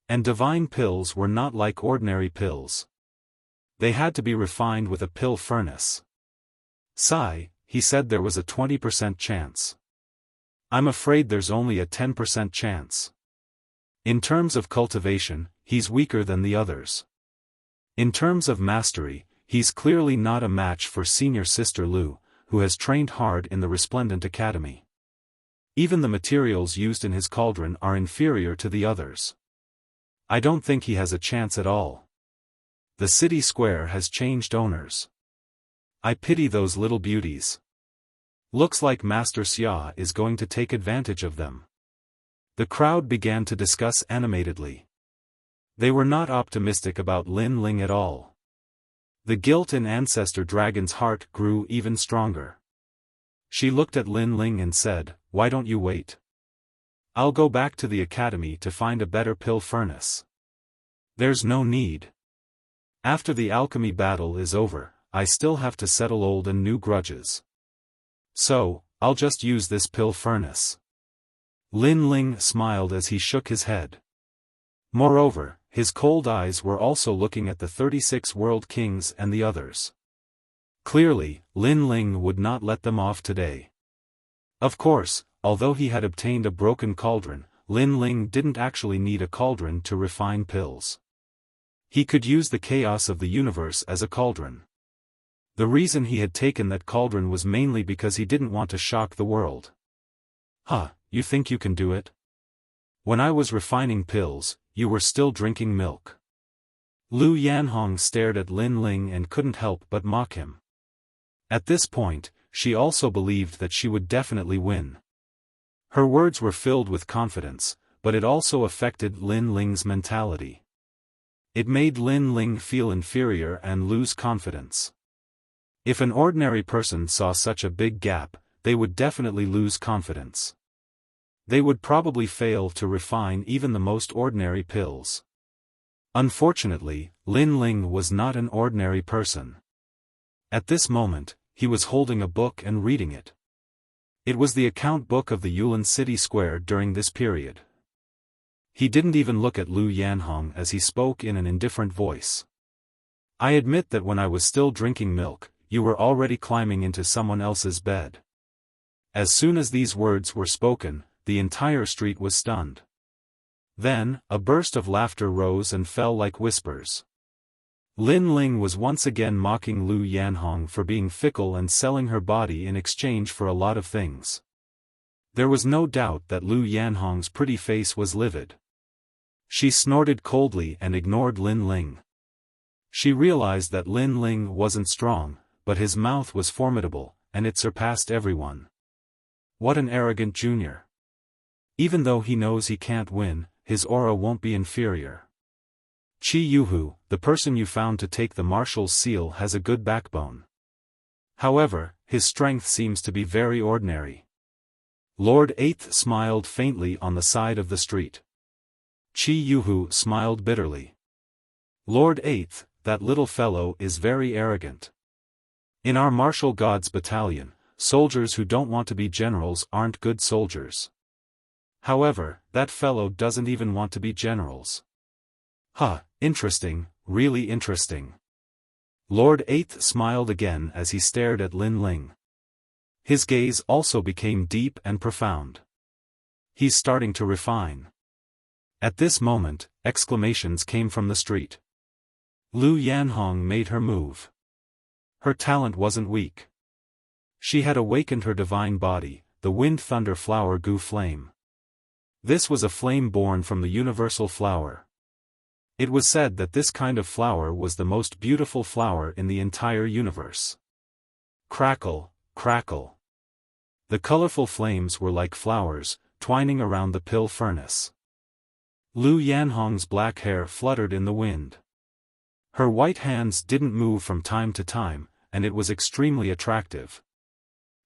And divine pills were not like ordinary pills. They had to be refined with a pill furnace. Sigh, he said there was a 20% chance. I'm afraid there's only a 10% chance. In terms of cultivation, he's weaker than the others. In terms of mastery, he's clearly not a match for senior sister Lu, who has trained hard in the Resplendent Academy. Even the materials used in his cauldron are inferior to the others. I don't think he has a chance at all. The city square has changed owners. I pity those little beauties. Looks like Master Xia is going to take advantage of them. The crowd began to discuss animatedly. They were not optimistic about Lin Ling at all. The guilt in Ancestor Dragon's heart grew even stronger. She looked at Lin Ling and said, "Why don't you wait? I'll go back to the academy to find a better pill furnace. There's no need. After the alchemy battle is over, I still have to settle old and new grudges. So, I'll just use this pill furnace." Lin Ling smiled as he shook his head. Moreover, his cold eyes were also looking at the 36 world kings and the others. Clearly, Lin Ling would not let them off today. Of course, although he had obtained a broken cauldron, Lin Ling didn't actually need a cauldron to refine pills. He could use the chaos of the universe as a cauldron. The reason he had taken that cauldron was mainly because he didn't want to shock the world. Huh, you think you can do it? When I was refining pills, you were still drinking milk. Lu Yanhong stared at Lin Ling and couldn't help but mock him. At this point, she also believed that she would definitely win. Her words were filled with confidence, but it also affected Lin Ling's mentality. It made Lin Ling feel inferior and lose confidence. If an ordinary person saw such a big gap, they would definitely lose confidence. They would probably fail to refine even the most ordinary pills. Unfortunately, Lin Ling was not an ordinary person. At this moment, he was holding a book and reading it. It was the account book of the Yulin City Square during this period. He didn't even look at Lu Yanhong as he spoke in an indifferent voice. "I admit that when I was still drinking milk, you were already climbing into someone else's bed." As soon as these words were spoken, the entire street was stunned. Then, a burst of laughter rose and fell like whispers. Lin Ling was once again mocking Lu Yanhong for being fickle and selling her body in exchange for a lot of things. There was no doubt that Lu Yanhong's pretty face was livid. She snorted coldly and ignored Lin Ling. She realized that Lin Ling wasn't strong, but his mouth was formidable, and it surpassed everyone. What an arrogant junior. Even though he knows he can't win, his aura won't be inferior. Chi Yuhu, the person you found to take the marshal's seal, has a good backbone. However, his strength seems to be very ordinary. Lord Eighth smiled faintly on the side of the street. Chi Yuhu smiled bitterly. Lord Eighth, that little fellow is very arrogant. In our martial gods battalion, soldiers who don't want to be generals aren't good soldiers. However, that fellow doesn't even want to be generals. Huh, interesting, really interesting. Lord Eighth smiled again as he stared at Lin Ling. His gaze also became deep and profound. He's starting to refine. At this moment, exclamations came from the street. Lu Yanhong made her move. Her talent wasn't weak. She had awakened her divine body, the wind thunder flower Gu flame. This was a flame born from the universal flower. It was said that this kind of flower was the most beautiful flower in the entire universe. Crackle, crackle. The colorful flames were like flowers, twining around the pill furnace. Lu Yanhong's black hair fluttered in the wind. Her white hands didn't move from time to time, and it was extremely attractive.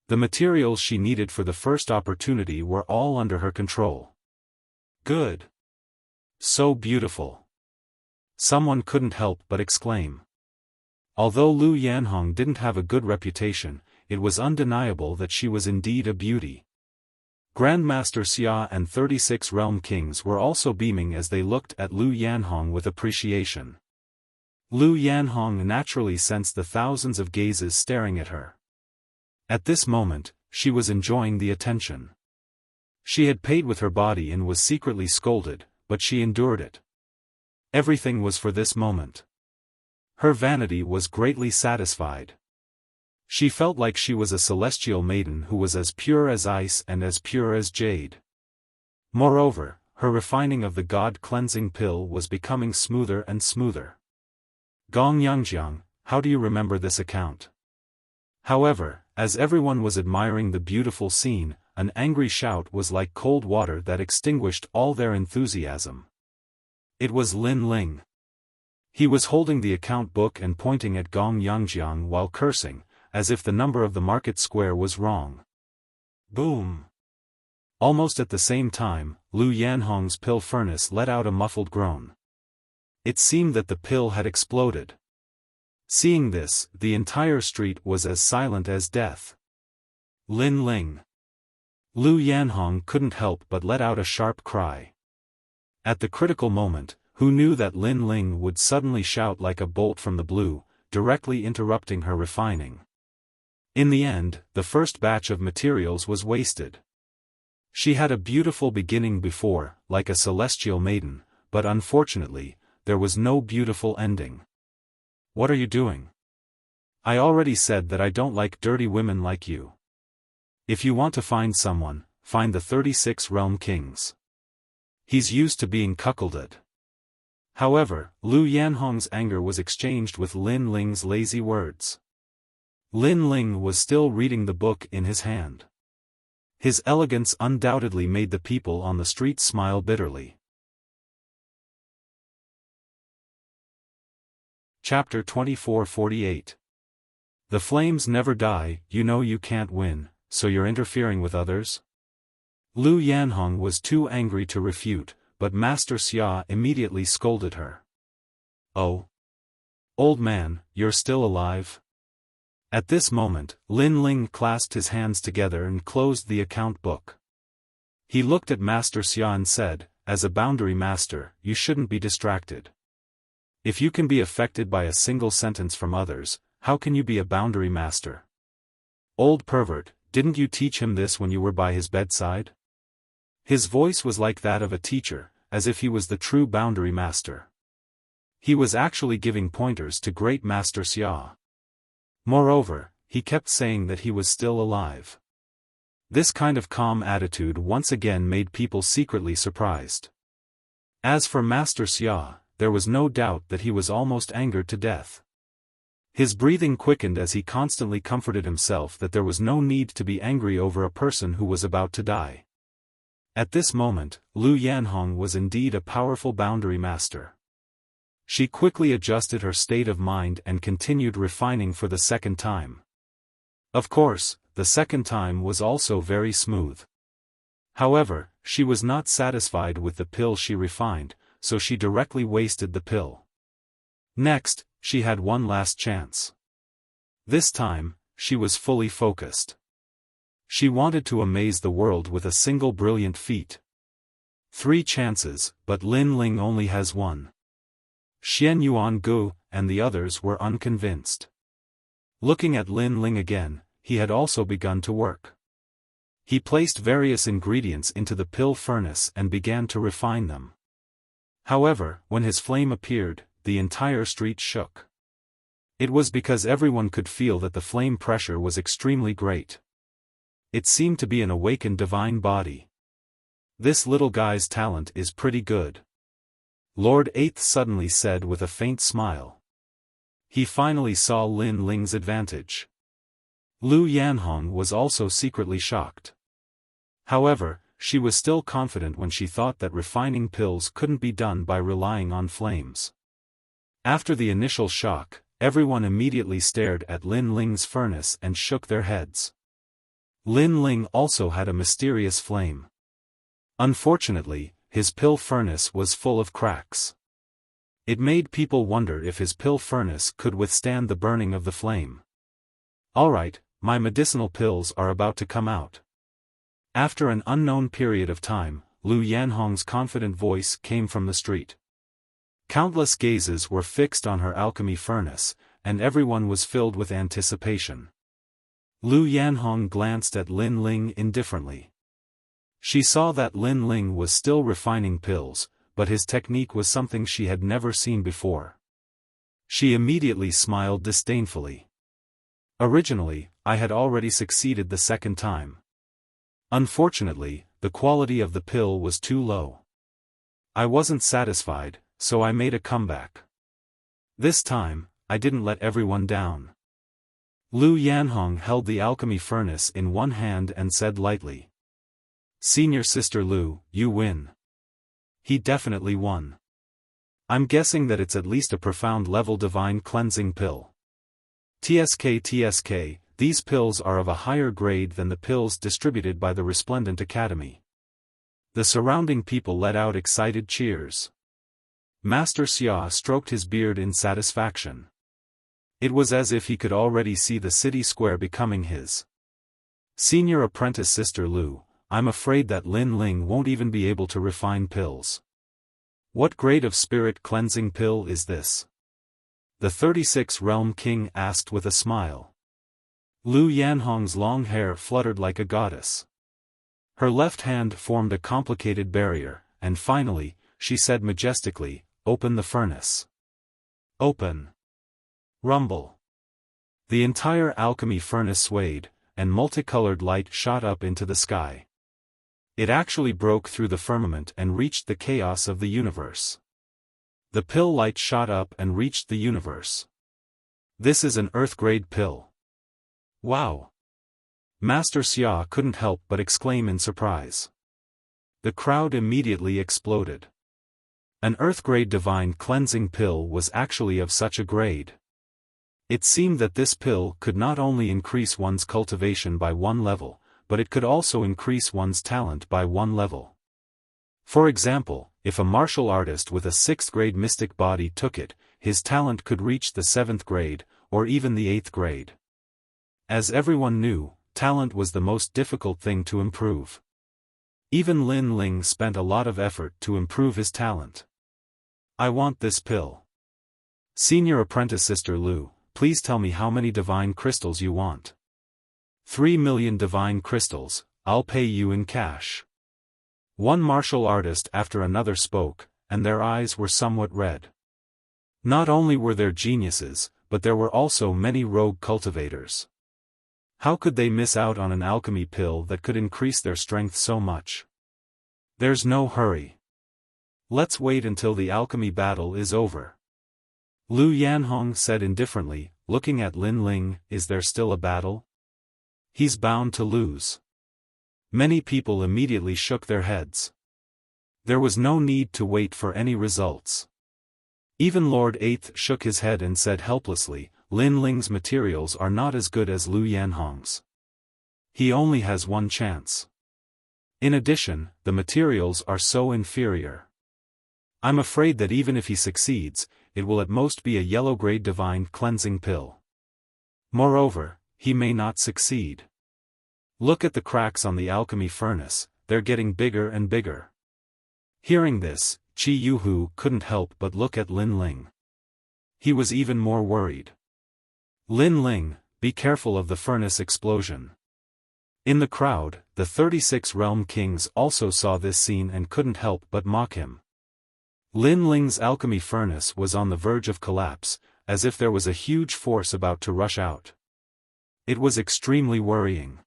The materials she needed for the first opportunity were all under her control. Good. So beautiful. Someone couldn't help but exclaim. Although Lu Yanhong didn't have a good reputation, it was undeniable that she was indeed a beauty. Grandmaster Xia and 36 realm kings were also beaming as they looked at Lu Yanhong with appreciation. Lu Yanhong naturally sensed the thousands of gazes staring at her. At this moment, she was enjoying the attention. She had paid with her body and was secretly scolded, but she endured it. Everything was for this moment. Her vanity was greatly satisfied. She felt like she was a celestial maiden who was as pure as ice and as pure as jade. Moreover, her refining of the god-cleansing pill was becoming smoother and smoother. Gong Yangjiang, how do you remember this account? However, as everyone was admiring the beautiful scene, an angry shout was like cold water that extinguished all their enthusiasm. It was Lin Ling. He was holding the account book and pointing at Gong Yangjiang while cursing, as if the number of the market square was wrong. Boom! Almost at the same time, Lu Yanhong's pill furnace let out a muffled groan. It seemed that the pill had exploded. Seeing this, the entire street was as silent as death. Lin Ling. Lu Yanhong couldn't help but let out a sharp cry. At the critical moment, who knew that Lin Ling would suddenly shout like a bolt from the blue, directly interrupting her refining. In the end, the first batch of materials was wasted. She had a beautiful beginning before, like a celestial maiden, but unfortunately, there was no beautiful ending. What are you doing? I already said that I don't like dirty women like you. If you want to find someone, find the 36 realm kings. He's used to being cuckolded. However, Lu Yanhong's anger was exchanged with Lin Ling's lazy words. Lin Ling was still reading the book in his hand. His elegance undoubtedly made the people on the street smile bitterly. Chapter 2448. The flames never die. You know you can't win, so you're interfering with others? Lu Yanhong was too angry to refute, but Master Xia immediately scolded her. Oh! Old man, you're still alive? At this moment, Lin Ling clasped his hands together and closed the account book. He looked at Master Xia and said, as a boundary master, you shouldn't be distracted. If you can be affected by a single sentence from others, how can you be a boundary master? Old pervert, didn't you teach him this when you were by his bedside? His voice was like that of a teacher, as if he was the true boundary master. He was actually giving pointers to Great Master Xia. Moreover, he kept saying that he was still alive. This kind of calm attitude once again made people secretly surprised. As for Master Xia, there was no doubt that he was almost angered to death. His breathing quickened as he constantly comforted himself that there was no need to be angry over a person who was about to die. At this moment, Lu Yanhong was indeed a powerful boundary master. She quickly adjusted her state of mind and continued refining for the second time. Of course, the second time was also very smooth. However, she was not satisfied with the pill she refined, so she directly wasted the pill. Next, she had one last chance. This time, she was fully focused. She wanted to amaze the world with a single brilliant feat. 3 chances, but Lin Ling only has 1. Xian Yuan Gu and the others were unconvinced. Looking at Lin Ling again, he had also begun to work. He placed various ingredients into the pill furnace and began to refine them. However, when his flame appeared, the entire street shook. It was because everyone could feel that the flame pressure was extremely great. It seemed to be an awakened divine body. This little guy's talent is pretty good. Lord Eighth suddenly said with a faint smile. He finally saw Lin Ling's advantage. Lu Yanhong was also secretly shocked. However, she was still confident when she thought that refining pills couldn't be done by relying on flames. After the initial shock, everyone immediately stared at Lin Ling's furnace and shook their heads. Lin Ling also had a mysterious flame. Unfortunately, his pill furnace was full of cracks. It made people wonder if his pill furnace could withstand the burning of the flame. Alright, my medicinal pills are about to come out. After an unknown period of time, Lu Yanhong's confident voice came from the street. Countless gazes were fixed on her alchemy furnace, and everyone was filled with anticipation. Lu Yanhong glanced at Lin Ling indifferently. She saw that Lin Ling was still refining pills, but his technique was something she had never seen before. She immediately smiled disdainfully. Originally, I had already succeeded the second time. Unfortunately, the quality of the pill was too low. I wasn't satisfied, so I made a comeback. This time, I didn't let everyone down. Lu Yanhong held the alchemy furnace in one hand and said lightly. Senior Sister Lu, you win. He definitely won. I'm guessing that it's at least a profound level divine cleansing pill. TSK, these pills are of a higher grade than the pills distributed by the Resplendent Academy. The surrounding people let out excited cheers. Master Xia stroked his beard in satisfaction. It was as if he could already see the city square becoming his. Senior Apprentice Sister Lu, I'm afraid that Lin Ling won't even be able to refine pills. What grade of spirit cleansing pill is this? The 36 Realm King asked with a smile. Lu Yanhong's long hair fluttered like a goddess. Her left hand formed a complicated barrier, and finally, she said majestically, open the furnace. Open. Rumble. The entire alchemy furnace swayed, and multicolored light shot up into the sky. It actually broke through the firmament and reached the chaos of the universe. The pill light shot up and reached the universe. This is an Earth-grade pill. Wow! Master Xia couldn't help but exclaim in surprise. The crowd immediately exploded. An Earth-grade divine cleansing pill was actually of such a grade. It seemed that this pill could not only increase one's cultivation by 1 level, but it could also increase one's talent by 1 level. For example, if a martial artist with a 6th grade mystic body took it, his talent could reach the 7th grade, or even the 8th grade. As everyone knew, talent was the most difficult thing to improve. Even Lin Ling spent a lot of effort to improve his talent. I want this pill. Senior Apprentice Sister Lu, please tell me how many divine crystals you want. 3 million divine crystals, I'll pay you in cash. One martial artist after another spoke, and their eyes were somewhat red. Not only were there geniuses, but there were also many rogue cultivators. How could they miss out on an alchemy pill that could increase their strength so much? There's no hurry. Let's wait until the alchemy battle is over. Lu Yanhong said indifferently, looking at Lin Ling. Is there still a battle? He's bound to lose. Many people immediately shook their heads. There was no need to wait for any results. Even Lord Eighth shook his head and said helplessly, Lin Ling's materials are not as good as Lu Yanhong's. He only has one chance. In addition, the materials are so inferior. I'm afraid that even if he succeeds, it will at most be a yellow-grade divine cleansing pill. Moreover, he may not succeed. Look at the cracks on the alchemy furnace, they're getting bigger and bigger. Hearing this, Qi Yuhu couldn't help but look at Lin Ling. He was even more worried. Lin Ling, be careful of the furnace explosion. In the crowd, the 36 realm kings also saw this scene and couldn't help but mock him. Lin Ling's alchemy furnace was on the verge of collapse, as if there was a huge force about to rush out. It was extremely worrying.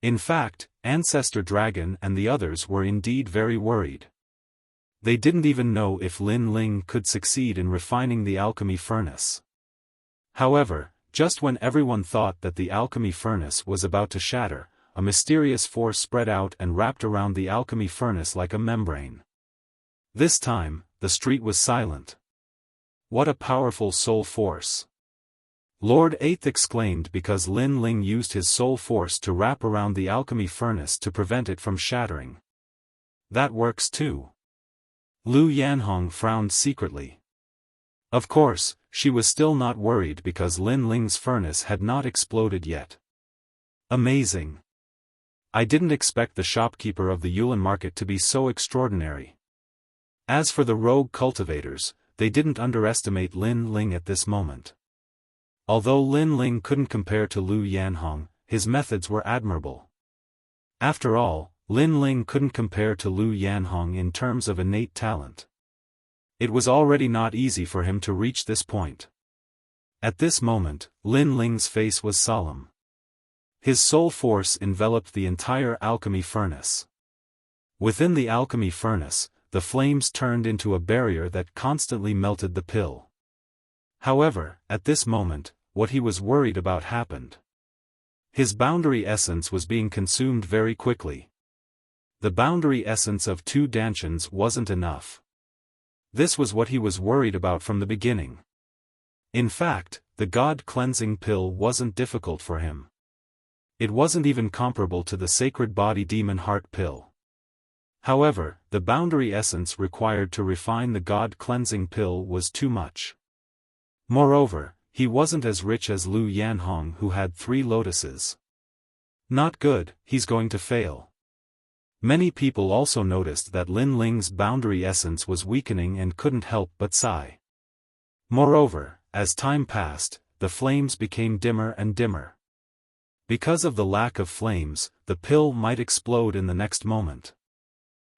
In fact, Ancestor Dragon and the others were indeed very worried. They didn't even know if Lin Ling could succeed in refining the alchemy furnace. However, just when everyone thought that the alchemy furnace was about to shatter, a mysterious force spread out and wrapped around the alchemy furnace like a membrane. This time, the street was silent. What a powerful soul force! Lord Eighth exclaimed because Lin Ling used his soul force to wrap around the alchemy furnace to prevent it from shattering. That works too. Lu Yanhong frowned secretly. Of course, she was still not worried because Lin Ling's furnace had not exploded yet. Amazing. I didn't expect the shopkeeper of the Yulin market to be so extraordinary. As for the rogue cultivators, they didn't underestimate Lin Ling at this moment. Although Lin Ling couldn't compare to Lu Yanhong, his methods were admirable. After all, Lin Ling couldn't compare to Lu Yanhong in terms of innate talent. It was already not easy for him to reach this point. At this moment, Lin Ling's face was solemn. His soul force enveloped the entire alchemy furnace. Within the alchemy furnace, the flames turned into a barrier that constantly melted the pill. However, at this moment, what he was worried about happened. His boundary essence was being consumed very quickly. The boundary essence of 2 dantians wasn't enough. This was what he was worried about from the beginning. In fact, the God cleansing pill wasn't difficult for him. It wasn't even comparable to the sacred body demon heart pill. However, the boundary essence required to refine the God cleansing pill was too much. Moreover, he wasn't as rich as Lu Yanhong, who had 3 lotuses. Not good, he's going to fail. Many people also noticed that Lin Ling's boundary essence was weakening and couldn't help but sigh. Moreover, as time passed, the flames became dimmer and dimmer. Because of the lack of flames, the pill might explode in the next moment.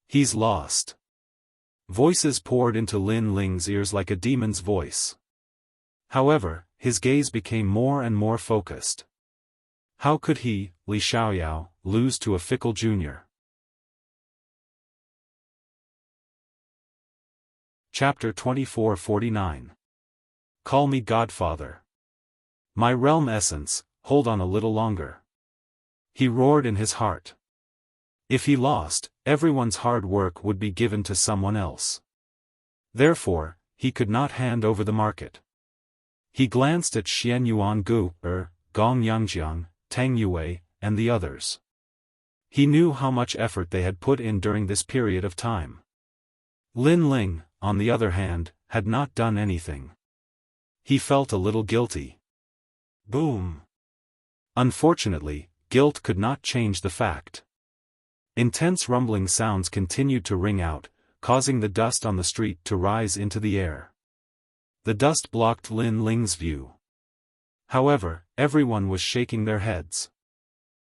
He's lost. Voices poured into Lin Ling's ears like a demon's voice. However, his gaze became more and more focused. How could he, Li Xiaoyao, lose to a fickle junior? Chapter 2449. Call me Godfather. My realm essence, hold on a little longer. He roared in his heart. If he lost, everyone's hard work would be given to someone else. Therefore, he could not hand over the market. He glanced at Xian Yuan Gu, Gong Yangjiang, Tang Yue, and the others. He knew how much effort they had put in during this period of time. Lin Ling, on the other hand, had not done anything. He felt a little guilty. Boom. Unfortunately, guilt could not change the fact. Intense rumbling sounds continued to ring out, causing the dust on the street to rise into the air. The dust blocked Lin Ling's view. However, everyone was shaking their heads.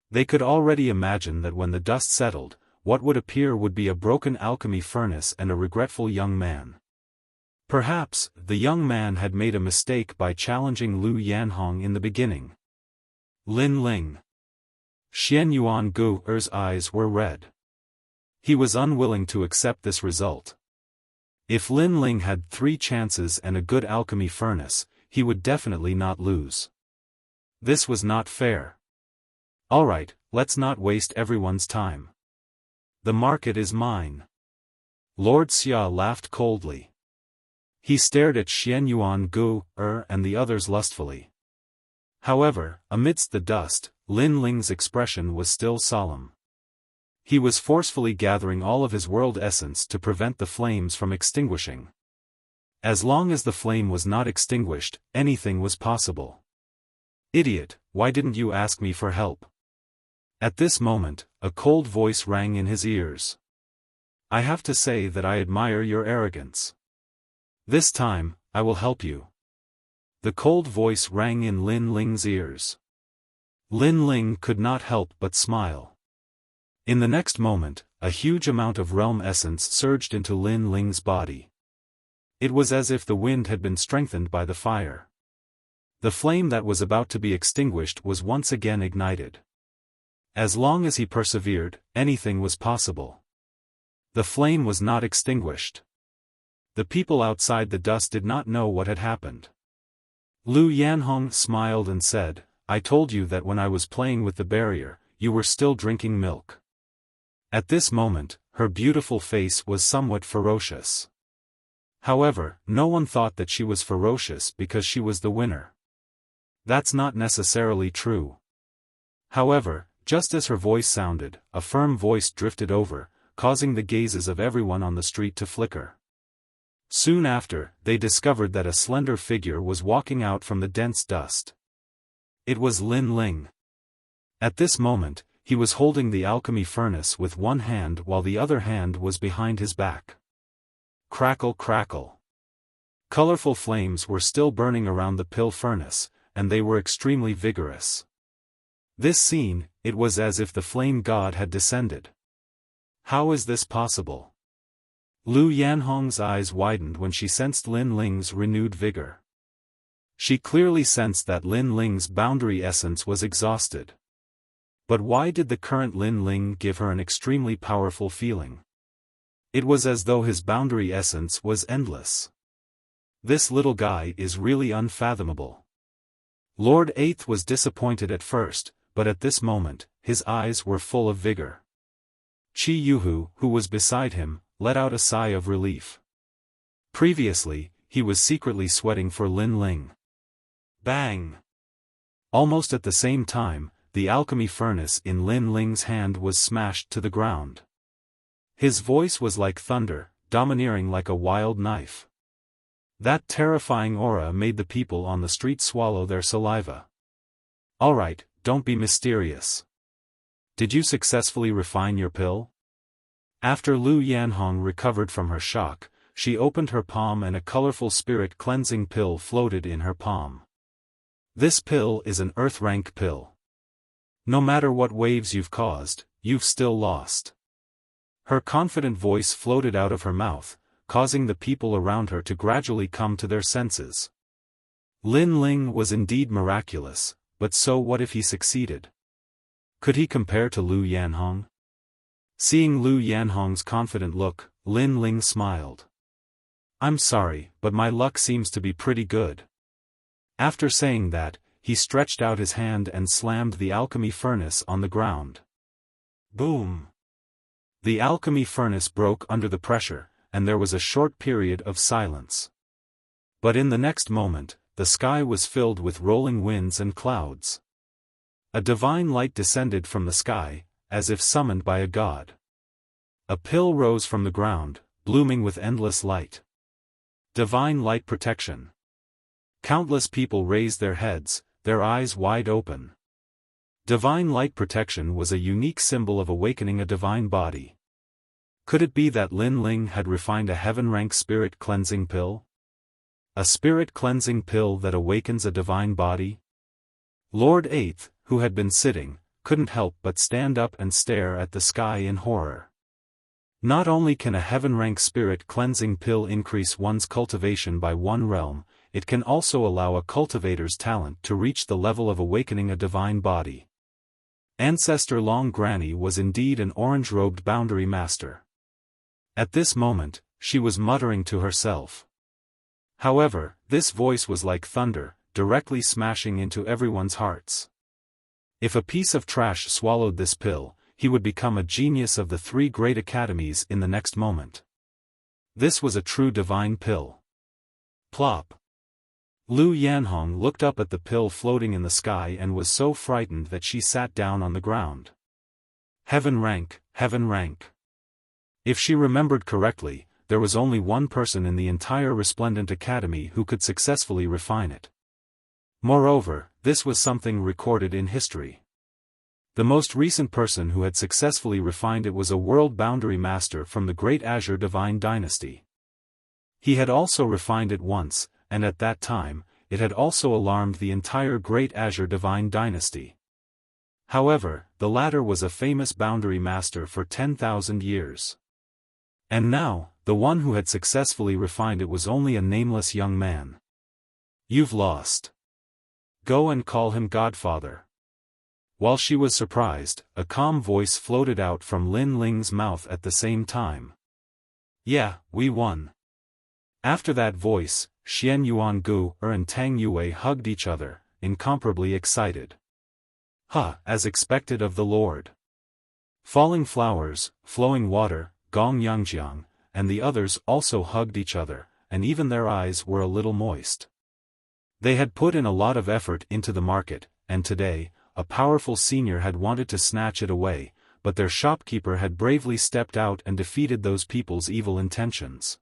They could already imagine that when the dust settled, what would appear would be a broken alchemy furnace and a regretful young man. Perhaps, the young man had made a mistake by challenging Lu Yanhong in the beginning. Lin Ling. Xian Yuan Gu's eyes were red. He was unwilling to accept this result. If Lin Ling had 3 chances and a good alchemy furnace, he would definitely not lose. This was not fair. Alright, let's not waste everyone's time. The market is mine. Lord Xia laughed coldly. He stared at Xian Yuan Gu and the others lustfully. However, amidst the dust, Lin Ling's expression was still solemn. He was forcefully gathering all of his world essence to prevent the flames from extinguishing. As long as the flame was not extinguished, anything was possible. Idiot, why didn't you ask me for help? At this moment, a cold voice rang in his ears. I have to say that I admire your arrogance. This time, I will help you. The cold voice rang in Lin Ling's ears. Lin Ling could not help but smile. In the next moment, a huge amount of realm essence surged into Lin Ling's body. It was as if the wind had been strengthened by the fire. The flame that was about to be extinguished was once again ignited. As long as he persevered, anything was possible. The flame was not extinguished. The people outside the dust did not know what had happened. Lu Yanhong smiled and said, I told you that when I was playing with the barrier, you were still drinking milk. At this moment, her beautiful face was somewhat ferocious. However, no one thought that she was ferocious because she was the winner. That's not necessarily true. However, just as her voice sounded, a firm voice drifted over, causing the gazes of everyone on the street to flicker. Soon after, they discovered that a slender figure was walking out from the dense dust. It was Lin Ling. At this moment, he was holding the alchemy furnace with one hand while the other hand was behind his back. Crackle crackle. Colorful flames were still burning around the pill furnace, and they were extremely vigorous. This scene, it was as if the flame god had descended. How is this possible? Lu Yanhong's eyes widened when she sensed Lin Ling's renewed vigor. She clearly sensed that Lin Ling's boundary essence was exhausted. But why did the current Lin Ling give her an extremely powerful feeling? It was as though his boundary essence was endless. This little guy is really unfathomable. Lord Eighth was disappointed at first, but at this moment, his eyes were full of vigor. Qi Yuhu, who was beside him, let out a sigh of relief. Previously, he was secretly sweating for Lin Ling. Bang! Almost at the same time, the alchemy furnace in Lin Ling's hand was smashed to the ground. His voice was like thunder, domineering like a wild knife. That terrifying aura made the people on the street swallow their saliva. Alright, don't be mysterious. Did you successfully refine your pill? After Lu Yanhong recovered from her shock, she opened her palm and a colorful spirit cleansing pill floated in her palm. This pill is an earth rank pill. No matter what waves you've caused, you've still lost. Her confident voice floated out of her mouth, causing the people around her to gradually come to their senses. Lin Ling was indeed miraculous, but so what if he succeeded? Could he compare to Lu Yanhong? Seeing Lu Yanhong's confident look, Lin Ling smiled. I'm sorry, but my luck seems to be pretty good. After saying that, he stretched out his hand and slammed the alchemy furnace on the ground. Boom! The alchemy furnace broke under the pressure, and there was a short period of silence. But in the next moment, the sky was filled with rolling winds and clouds. A divine light descended from the sky, as if summoned by a god. A pill rose from the ground, blooming with endless light. Divine light protection. Countless people raised their heads, their eyes wide open. Divine light protection was a unique symbol of awakening a divine body. Could it be that Lin Ling had refined a heaven-rank spirit cleansing pill? A spirit cleansing pill that awakens a divine body? Lord Eighth, who had been sitting, couldn't help but stand up and stare at the sky in horror. Not only can a heaven-rank spirit cleansing pill increase one's cultivation by 1 realm, it can also allow a cultivator's talent to reach the level of awakening a divine body. Ancestor Long Granny was indeed an orange-robed boundary master. At this moment, she was muttering to herself. However, this voice was like thunder, directly smashing into everyone's hearts. If a piece of trash swallowed this pill, he would become a genius of the 3 great academies in the next moment. This was a true divine pill. Plop. Lu Yanhong looked up at the pill floating in the sky and was so frightened that she sat down on the ground. Heaven rank, heaven rank. If she remembered correctly, there was only one person in the entire Resplendent Academy who could successfully refine it. Moreover, this was something recorded in history. The most recent person who had successfully refined it was a world boundary master from the Great Azure Divine Dynasty. He had also refined it once, and at that time, it had also alarmed the entire Great Azure Divine Dynasty. However, the latter was a famous boundary master for 10,000 years. And now, the one who had successfully refined it was only a nameless young man. You've lost. Go and call him Godfather. While she was surprised, a calm voice floated out from Lin Ling's mouth at the same time. Yeah, we won. After that voice, Xian Yuangu and Tang Yue hugged each other, incomparably excited. As expected of the Lord. Falling Flowers, Flowing Water, Gong Yangjiang, and the others also hugged each other, and even their eyes were a little moist. They had put in a lot of effort into the market, and today, a powerful senior had wanted to snatch it away, but their shopkeeper had bravely stepped out and defeated those people's evil intentions.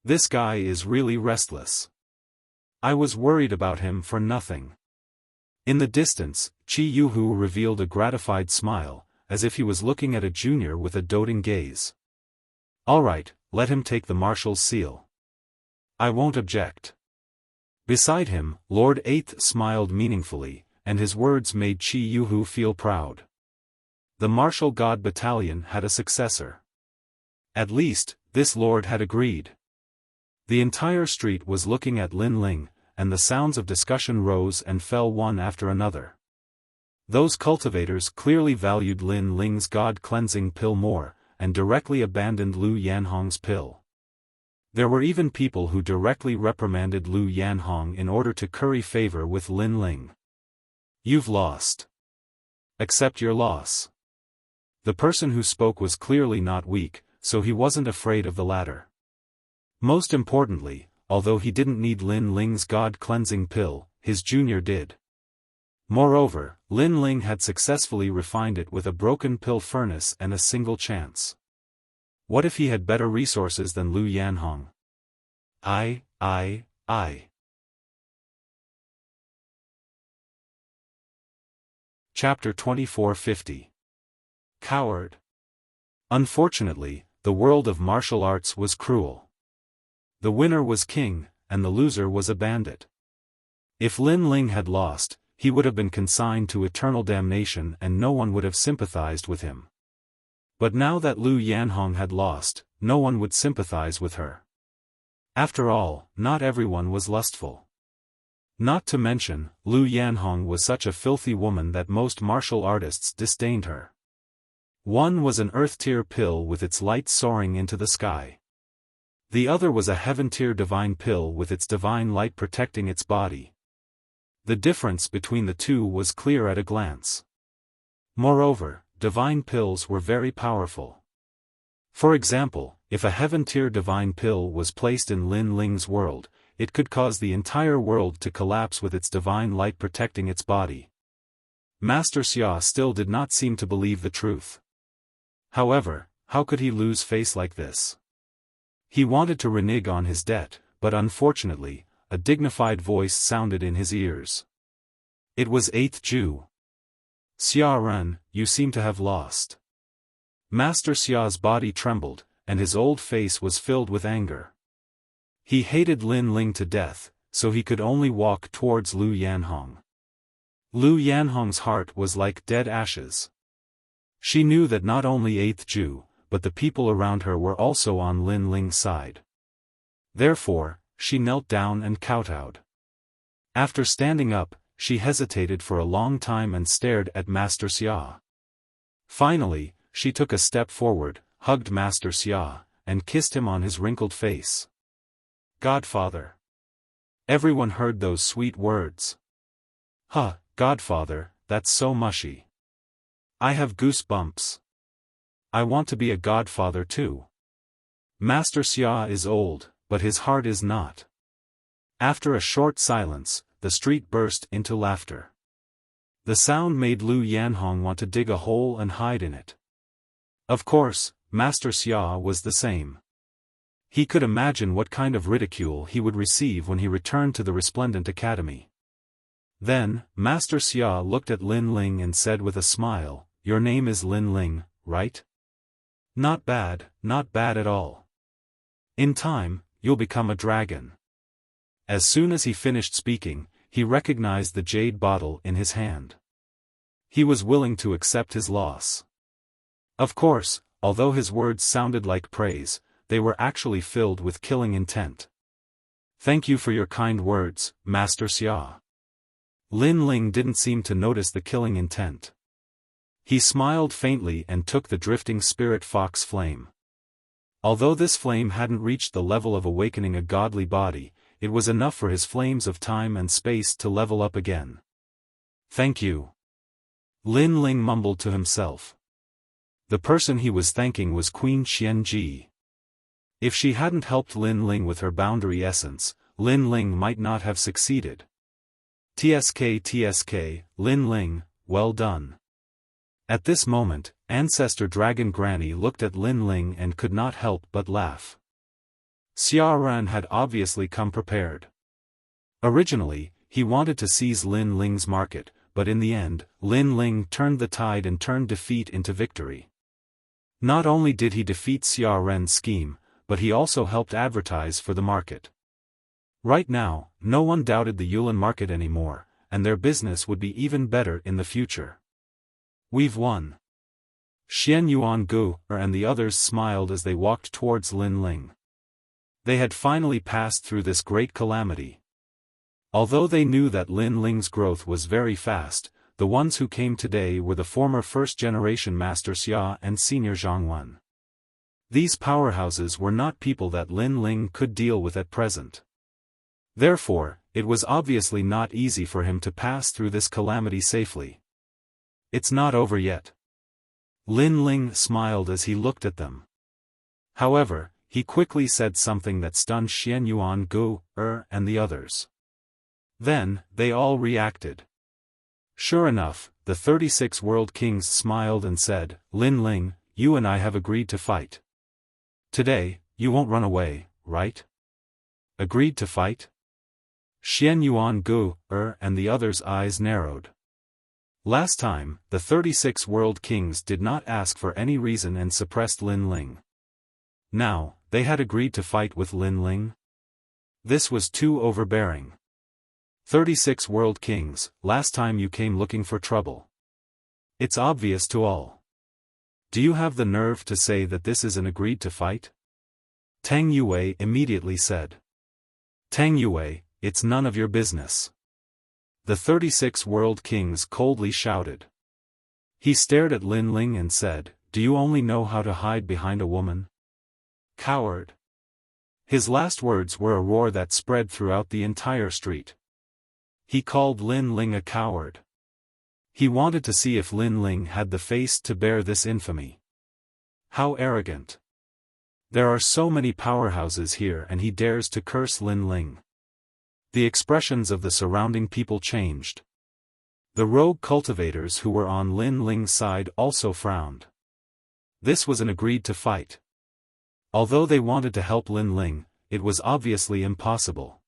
This guy is really restless. I was worried about him for nothing. In the distance, Chi Yuhu revealed a gratified smile, as if he was looking at a junior with a doting gaze. All right, let him take the marshal's seal. I won't object. Beside him, Lord Eighth smiled meaningfully, and his words made Chi Yuhu feel proud. The martial god battalion had a successor. At least, this lord had agreed. The entire street was looking at Lin Ling, and the sounds of discussion rose and fell one after another. Those cultivators clearly valued Lin Ling's god-cleansing pill more, and directly abandoned Lu Yanhong's pill. There were even people who directly reprimanded Lu Yanhong in order to curry favor with Lin Ling. You've lost. Accept your loss. The person who spoke was clearly not weak, so he wasn't afraid of the latter. Most importantly, although he didn't need Lin Ling's god-cleansing pill, his junior did. Moreover, Lin Ling had successfully refined it with a broken pill furnace and a single chance. What if he had better resources than Lu Yanhong? I. Chapter 2450. Coward. Unfortunately, the world of martial arts was cruel. The winner was king, and the loser was a bandit. If Lin Ling had lost, he would have been consigned to eternal damnation and no one would have sympathized with him. But now that Lu Yanhong had lost, no one would sympathize with her. After all, not everyone was lustful. Not to mention, Lu Yanhong was such a filthy woman that most martial artists disdained her. One was an earth-tier pill with its light soaring into the sky. The other was a heaven-tier divine pill with its divine light protecting its body. The difference between the two was clear at a glance. Moreover, divine pills were very powerful. For example, if a heaven-tier divine pill was placed in Lin Ling's world, it could cause the entire world to collapse with its divine light protecting its body. Master Xia still did not seem to believe the truth. However, how could he lose face like this? He wanted to renege on his debt, but unfortunately, a dignified voice sounded in his ears. It was 8th Ju. Xia Ren, you seem to have lost. Master Xia's body trembled, and his old face was filled with anger. He hated Lin Ling to death, so he could only walk towards Lu Yanhong. Lu Yanhong's heart was like dead ashes. She knew that not only 8th Ju, but the people around her were also on Lin Ling's side. Therefore, she knelt down and kowtowed. After standing up, she hesitated for a long time and stared at Master Xia. Finally, she took a step forward, hugged Master Xia, and kissed him on his wrinkled face. "Godfather." Everyone heard those sweet words. "Huh, Godfather, that's so mushy. I have goosebumps. I want to be a godfather too." Master Xia is old, but his heart is not. After a short silence, the street burst into laughter. The sound made Lu Yanhong want to dig a hole and hide in it. Of course, Master Xia was the same. He could imagine what kind of ridicule he would receive when he returned to the Resplendent Academy. Then, Master Xia looked at Lin Ling and said with a smile, "Your name is Lin Ling, right? Not bad at all. In time, you'll become a dragon." As soon as he finished speaking, he recognized the jade bottle in his hand. He was willing to accept his loss. Of course, although his words sounded like praise, they were actually filled with killing intent. "Thank you for your kind words, Master Xia." Lin Ling didn't seem to notice the killing intent. He smiled faintly and took the drifting spirit fox flame. Although this flame hadn't reached the level of awakening a godly body, it was enough for his flames of time and space to level up again. "Thank you." Lin Ling mumbled to himself. The person he was thanking was Queen Xianji. If she hadn't helped Lin Ling with her boundary essence, Lin Ling might not have succeeded. TSK, Lin Ling, well done. At this moment, Ancestor Dragon Granny looked at Lin Ling and could not help but laugh. Xiaofan had obviously come prepared. Originally, he wanted to seize Lin Ling's market, but in the end, Lin Ling turned the tide and turned defeat into victory. Not only did he defeat Xiaofan's scheme, but he also helped advertise for the market. Right now, no one doubted the Yulin market anymore, and their business would be even better in the future. "We've won." Xian Yuan Gu and the others smiled as they walked towards Lin Ling. They had finally passed through this great calamity. Although they knew that Lin Ling's growth was very fast, the ones who came today were the former first-generation Master Xia and Senior Zhangwan. These powerhouses were not people that Lin Ling could deal with at present. Therefore, it was obviously not easy for him to pass through this calamity safely. "It's not over yet." Lin Ling smiled as he looked at them. However, he quickly said something that stunned Xian Yuan Gu and the others. Then, they all reacted. Sure enough, the 36 World Kings smiled and said, "Lin Ling, you and I have agreed to fight. Today, you won't run away, right?" "Agreed to fight?" Xian Yuan Gu and the others' eyes narrowed. Last time, the 36 World Kings did not ask for any reason and suppressed Lin Ling. Now, they had agreed to fight with Lin Ling? This was too overbearing. 36 World Kings, last time you came looking for trouble. It's obvious to all. Do you have the nerve to say that this is an agreed to fight? Tang Yue immediately said. Tang Yue, it's none of your business. The 36 World Kings coldly shouted. He stared at Lin Ling and said, "Do you only know how to hide behind a woman? Coward." His last words were a roar that spread throughout the entire street. He called Lin Ling a coward. He wanted to see if Lin Ling had the face to bear this infamy. How arrogant. There are so many powerhouses here and he dares to curse Lin Ling. The expressions of the surrounding people changed. The rogue cultivators who were on Lin Ling's side also frowned. This was an agreed to fight. Although they wanted to help Lin Ling, it was obviously impossible.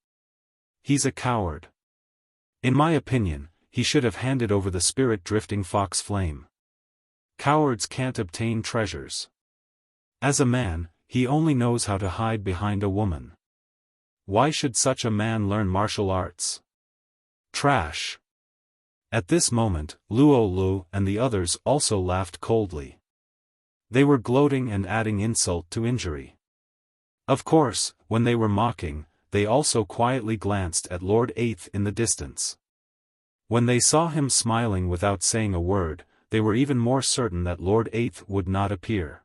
He's a coward. In my opinion, he should have handed over the spirit-drifting fox flame. Cowards can't obtain treasures. As a man, he only knows how to hide behind a woman. Why should such a man learn martial arts? Trash. At this moment, Luo Lu and the others also laughed coldly. They were gloating and adding insult to injury. Of course, when they were mocking, they also quietly glanced at Lord Eighth in the distance. When they saw him smiling without saying a word, they were even more certain that Lord Eighth would not appear.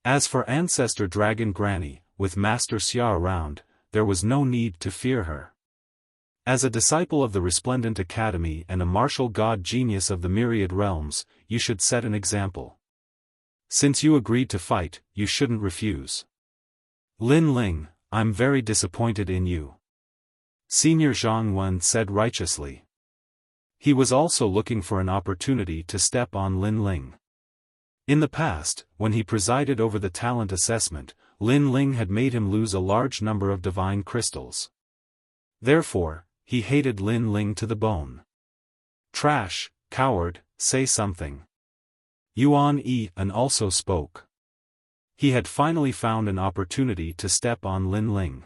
As for Ancestor Dragon Granny, with Master Xia around, there was no need to fear her. As a disciple of the Resplendent Academy and a martial god genius of the myriad realms, you should set an example. Since you agreed to fight, you shouldn't refuse. Lin Ling, I'm very disappointed in you. Senior Zhang Wen said righteously. He was also looking for an opportunity to step on Lin Ling. In the past, when he presided over the talent assessment, Lin Ling had made him lose a large number of divine crystals. Therefore, he hated Lin Ling to the bone. Trash, coward, say something. Yuan Yi-an also spoke. He had finally found an opportunity to step on Lin Ling.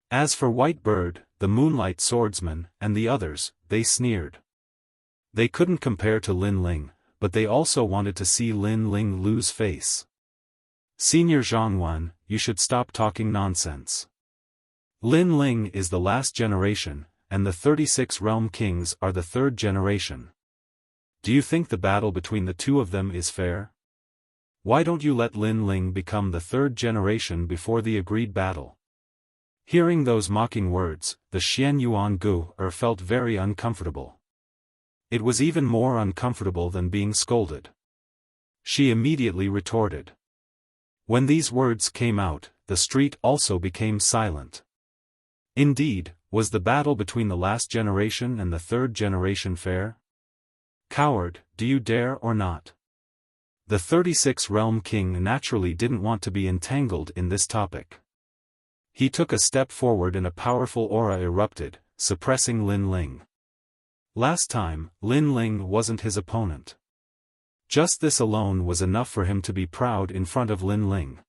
As for White Bird, the Moonlight Swordsman, and the others, they sneered. They couldn't compare to Lin Ling, but they also wanted to see Lin Ling lose face. Senior Zhang Wen, you should stop talking nonsense. Lin Ling is the last generation, and the 36 Realm Kings are the third generation. Do you think the battle between the two of them is fair? Why don't you let Lin Ling become the third generation before the agreed battle? Hearing those mocking words, the Xian Yuan Gu felt very uncomfortable. It was even more uncomfortable than being scolded. She immediately retorted. When these words came out, the street also became silent. Indeed, was the battle between the last generation and the third generation fair? Coward, do you dare or not? The 36 Realm King naturally didn't want to be entangled in this topic. He took a step forward and a powerful aura erupted, suppressing Lin Ling. Last time, Lin Ling wasn't his opponent. Just this alone was enough for him to be proud in front of Lin Ling.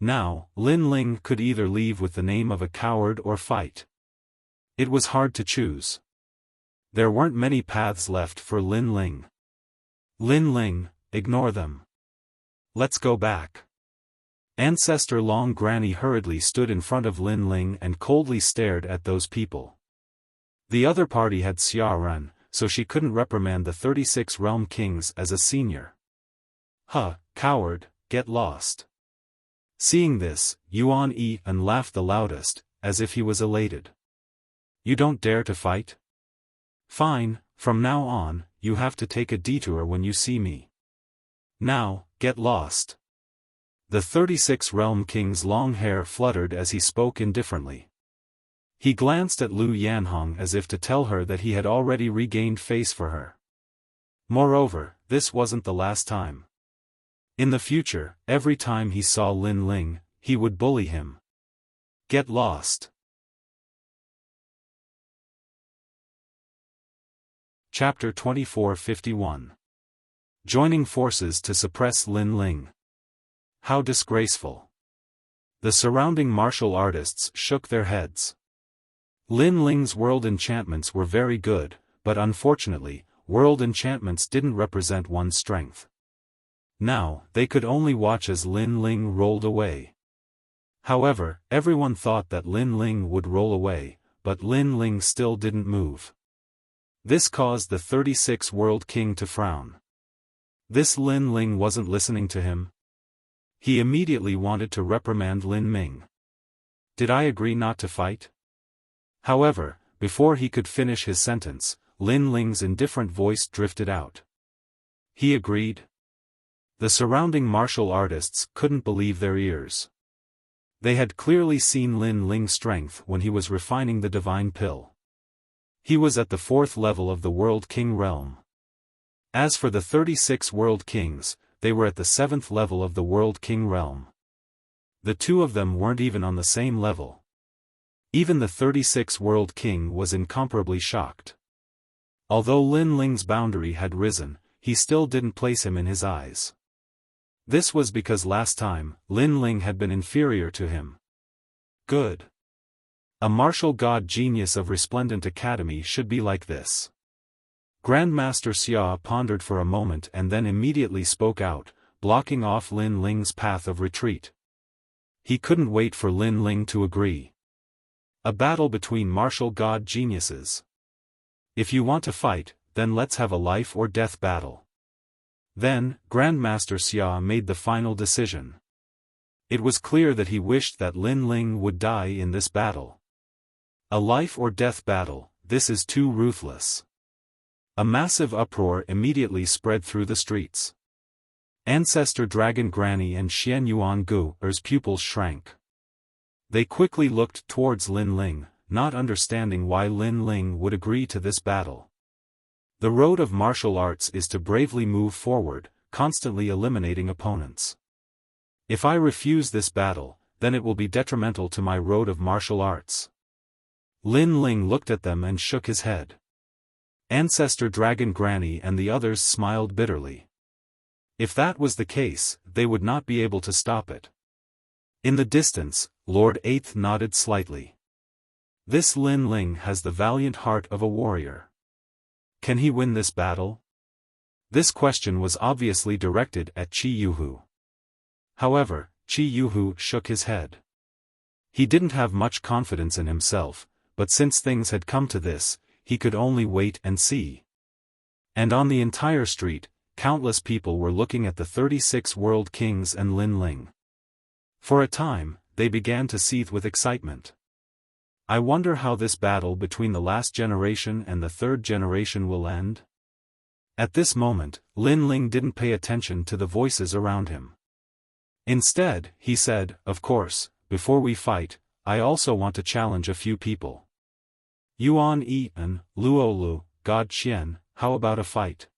Now, Lin Ling could either leave with the name of a coward or fight. It was hard to choose. There weren't many paths left for Lin Ling. Lin Ling, ignore them. Let's go back. Ancestor Long Granny hurriedly stood in front of Lin Ling and coldly stared at those people. The other party had Xiaofan, so she couldn't reprimand the 36 Realm Kings as a senior. Huh, coward, get lost. Seeing this, Yuan Yi-an laughed the loudest, as if he was elated. You don't dare to fight? Fine, from now on, you have to take a detour when you see me. Now, get lost. The 36 Realm King's long hair fluttered as he spoke indifferently. He glanced at Lu Yanhong as if to tell her that he had already regained face for her. Moreover, this wasn't the last time. In the future, every time he saw Lin Ling, he would bully him. Get lost. Chapter 2451. Joining forces to suppress Lin Ling. How disgraceful. The surrounding martial artists shook their heads. Lin Ling's world enchantments were very good, but unfortunately, world enchantments didn't represent one's strength. Now, they could only watch as Lin Ling rolled away. However, everyone thought that Lin Ling would roll away, but Lin Ling still didn't move. This caused the 36 World King to frown. This Lin Ling wasn't listening to him. He immediately wanted to reprimand Lin Ming. Did I agree not to fight? However, before he could finish his sentence, Lin Ling's indifferent voice drifted out. He agreed. The surrounding martial artists couldn't believe their ears. They had clearly seen Lin Ling's strength when he was refining the divine pill. He was at the 4th level of the World King realm. As for the 36 World Kings, they were at the 7th level of the World King realm. The two of them weren't even on the same level. Even the 36 World King was incomparably shocked. Although Lin Ling's boundary had risen, he still didn't place him in his eyes. This was because last time, Lin Ling had been inferior to him. Good. A martial god genius of Resplendent Academy should be like this. Grandmaster Xia pondered for a moment and then immediately spoke out, blocking off Lin Ling's path of retreat. He couldn't wait for Lin Ling to agree. A battle between martial god geniuses. If you want to fight, then let's have a life or death battle. Then, Grandmaster Xia made the final decision. It was clear that he wished that Lin Ling would die in this battle. A life or death battle, this is too ruthless. A massive uproar immediately spread through the streets. Ancestor Dragon Granny and Xian Yuan Gu's pupils shrank. They quickly looked towards Lin Ling, not understanding why Lin Ling would agree to this battle. The road of martial arts is to bravely move forward, constantly eliminating opponents. If I refuse this battle, then it will be detrimental to my road of martial arts. Lin Ling looked at them and shook his head. Ancestor Dragon Granny and the others smiled bitterly. If that was the case, they would not be able to stop it. In the distance, Lord Eighth nodded slightly. This Lin Ling has the valiant heart of a warrior. Can he win this battle? This question was obviously directed at Qi Yuhu. However, Qi Yuhu shook his head. He didn't have much confidence in himself, but since things had come to this, he could only wait and see. And on the entire street, countless people were looking at the 36 world kings and Lin Ling. For a time, they began to seethe with excitement. I wonder how this battle between the last generation and the third generation will end? At this moment, Lin Ling didn't pay attention to the voices around him. Instead, he said, "Of course, before we fight, I also want to challenge a few people. Yuan Yi and Luolu, God Qian, how about a fight?"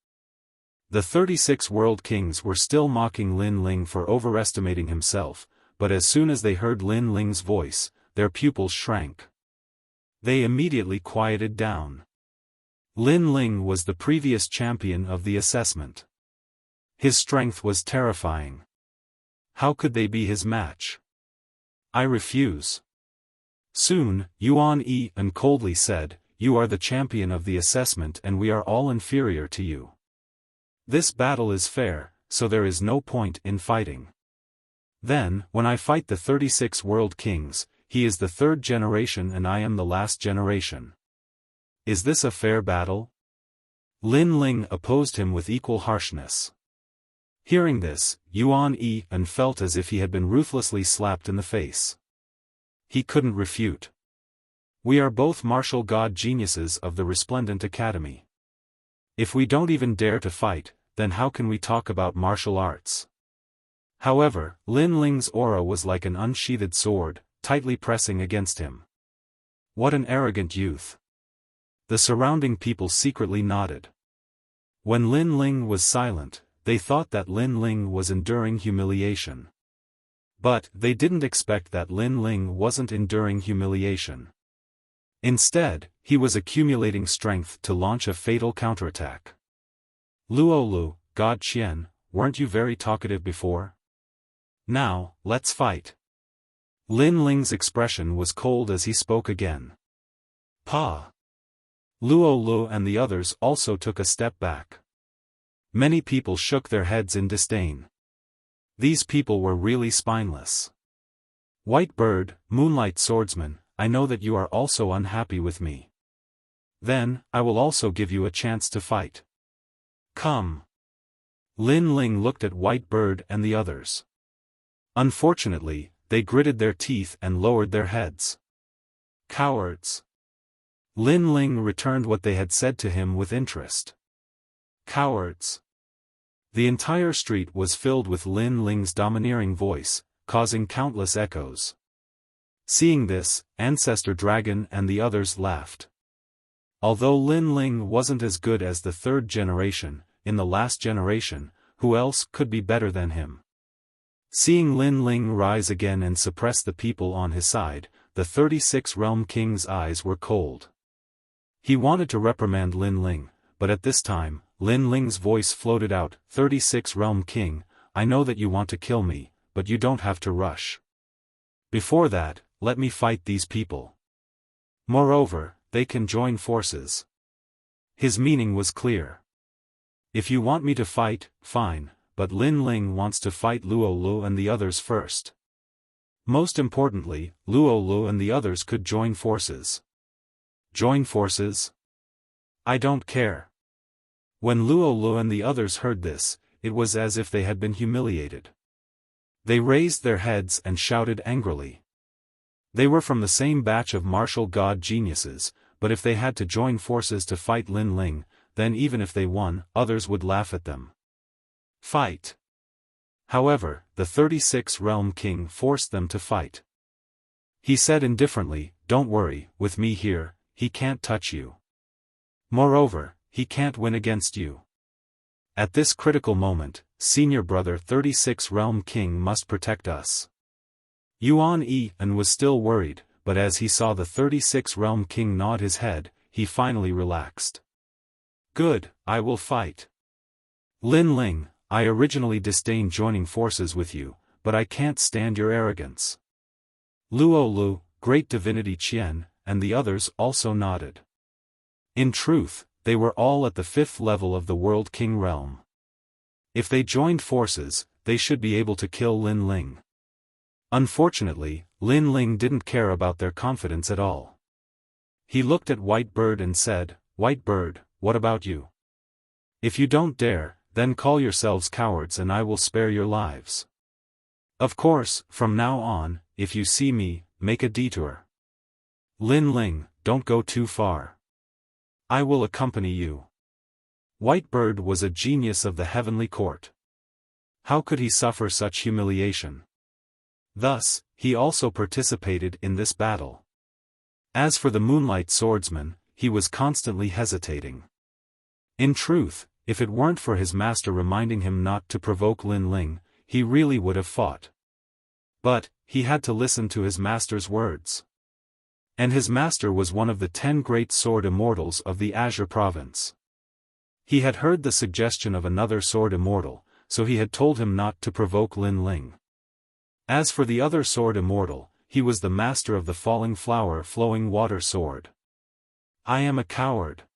The 36 world kings were still mocking Lin Ling for overestimating himself, but as soon as they heard Lin Ling's voice, their pupils shrank. They immediately quieted down. Lin Ling was the previous champion of the assessment. His strength was terrifying. How could they be his match? I refuse. Soon, Yuan Yi and coldly said, "You are the champion of the assessment and we are all inferior to you. This battle is fair, so there is no point in fighting. Then, when I fight the 36 world kings, he is the third generation and I am the last generation. Is this a fair battle?" Lin Ling opposed him with equal harshness. Hearing this, Yuan Yi felt as if he had been ruthlessly slapped in the face. He couldn't refute. We are both martial god geniuses of the Resplendent Academy. If we don't even dare to fight, then how can we talk about martial arts? However, Lin Ling's aura was like an unsheathed sword, tightly pressing against him. What an arrogant youth. The surrounding people secretly nodded. When Lin Ling was silent, they thought that Lin Ling was enduring humiliation. But they didn't expect that Lin Ling wasn't enduring humiliation. Instead, he was accumulating strength to launch a fatal counterattack. "Luolu, God Qian, weren't you very talkative before? Now, let's fight." Lin Ling's expression was cold as he spoke again. "Pa." Luolu and the others also took a step back. Many people shook their heads in disdain. These people were really spineless. "White Bird, Moonlight Swordsman, I know that you are also unhappy with me. Then, I will also give you a chance to fight. Come." Lin Ling looked at White Bird and the others. Unfortunately, they gritted their teeth and lowered their heads. "Cowards." Lin Ling returned what they had said to him with interest. "Cowards." The entire street was filled with Lin Ling's domineering voice, causing countless echoes. Seeing this, Ancestor Dragon and the others laughed. Although Lin Ling wasn't as good as the third generation, in the last generation, who else could be better than him? Seeing Lin Ling rise again and suppress the people on his side, the 36 Realm King's eyes were cold. He wanted to reprimand Lin Ling, but at this time, Lin Ling's voice floated out, 36 Realm King, I know that you want to kill me, but you don't have to rush. Before that, let me fight these people. Moreover, they can join forces. His meaning was clear. If you want me to fight, fine, but Lin Ling wants to fight Luo Lu and the others first. Most importantly, Luo Lu and the others could join forces. Join forces? I don't care. When Luo Lu and the others heard this, it was as if they had been humiliated. They raised their heads and shouted angrily. They were from the same batch of martial god geniuses, but if they had to join forces to fight Lin Ling, then even if they won, others would laugh at them. Fight! However, the 36 Realm King forced them to fight. He said indifferently, "Don't worry, with me here, he can't touch you. Moreover, he can't win against you. At this critical moment, senior brother 36 Realm King must protect us." Yuan Yi-an was still worried, but as he saw the 36 Realm King nod his head, he finally relaxed. "Good, I will fight. Lin Ling, I originally disdained joining forces with you, but I can't stand your arrogance." Luo Lu, Great Divinity Qian, and the others also nodded. In truth, they were all at the 5th level of the World King realm. If they joined forces, they should be able to kill Lin Ling. Unfortunately, Lin Ling didn't care about their confidence at all. He looked at White Bird and said, "White Bird, what about you? If you don't dare, then call yourselves cowards and I will spare your lives. Of course, from now on, if you see me, make a detour. Lin Ling, don't go too far. I will accompany you." White Bird was a genius of the heavenly court. How could he suffer such humiliation? Thus, he also participated in this battle. As for the Moonlight Swordsman, he was constantly hesitating. In truth, if it weren't for his master reminding him not to provoke Lin Ling, he really would have fought. But, he had to listen to his master's words. And his master was one of the 10 great sword immortals of the Azure province. He had heard the suggestion of another sword immortal, so he had told him not to provoke Lin Ling. As for the other sword immortal, he was the master of the Falling Flower Flowing Water Sword. "I am a coward."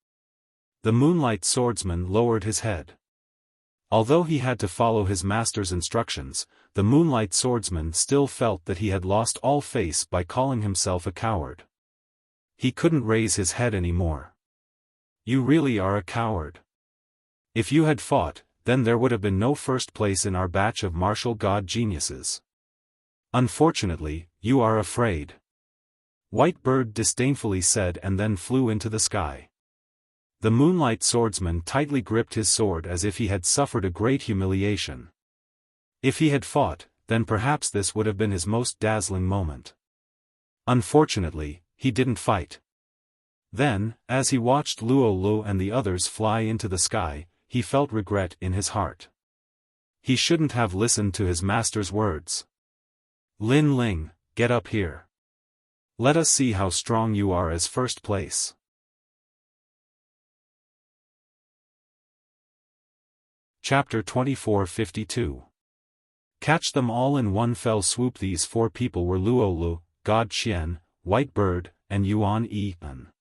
The Moonlight Swordsman lowered his head. Although he had to follow his master's instructions, the Moonlight Swordsman still felt that he had lost all face by calling himself a coward. He couldn't raise his head anymore. "You really are a coward. If you had fought, then there would have been no first place in our batch of martial god geniuses. Unfortunately, you are afraid." White Bird disdainfully said and then flew into the sky. The Moonlight Swordsman tightly gripped his sword as if he had suffered a great humiliation. If he had fought, then perhaps this would have been his most dazzling moment. Unfortunately, he didn't fight. Then, as he watched Luo Lu and the others fly into the sky, he felt regret in his heart. He shouldn't have listened to his master's words. "Lin Ling, get up here. Let us see how strong you are as first place." Chapter 2452. Catch them all in one fell swoop. These 4 people were Luo Lu, God Qian, White Bird, and Yuan Yi-an.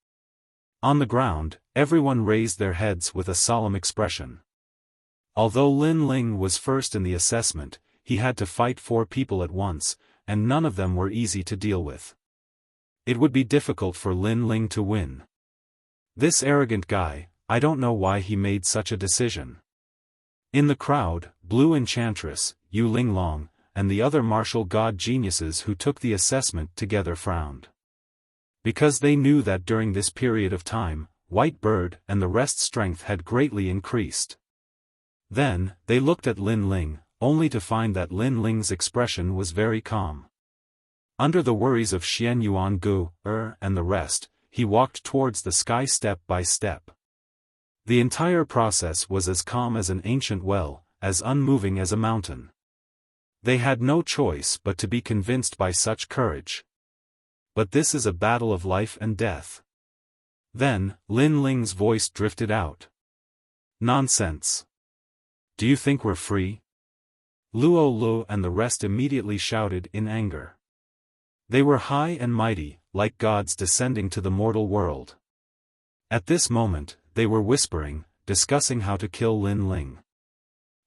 On the ground, everyone raised their heads with a solemn expression. Although Lin Ling was first in the assessment, he had to fight 4 people at once, and none of them were easy to deal with. It would be difficult for Lin Ling to win. This arrogant guy, I don't know why he made such a decision. In the crowd, Blue Enchantress, Yu Linglong, and the other martial god geniuses who took the assessment together frowned. Because they knew that during this period of time, White Bird and the rest's strength had greatly increased. Then, they looked at Lin Ling, only to find that Lin Ling's expression was very calm. Under the worries of Xian Yuan Gu, and the rest, he walked towards the sky step by step. The entire process was as calm as an ancient well, as unmoving as a mountain. They had no choice but to be convinced by such courage. But this is a battle of life and death. Then, Lin Ling's voice drifted out. "Nonsense. Do you think we're free?" Luo Lu and the rest immediately shouted in anger. They were high and mighty, like gods descending to the mortal world. At this moment, they were whispering, discussing how to kill Lin Ling.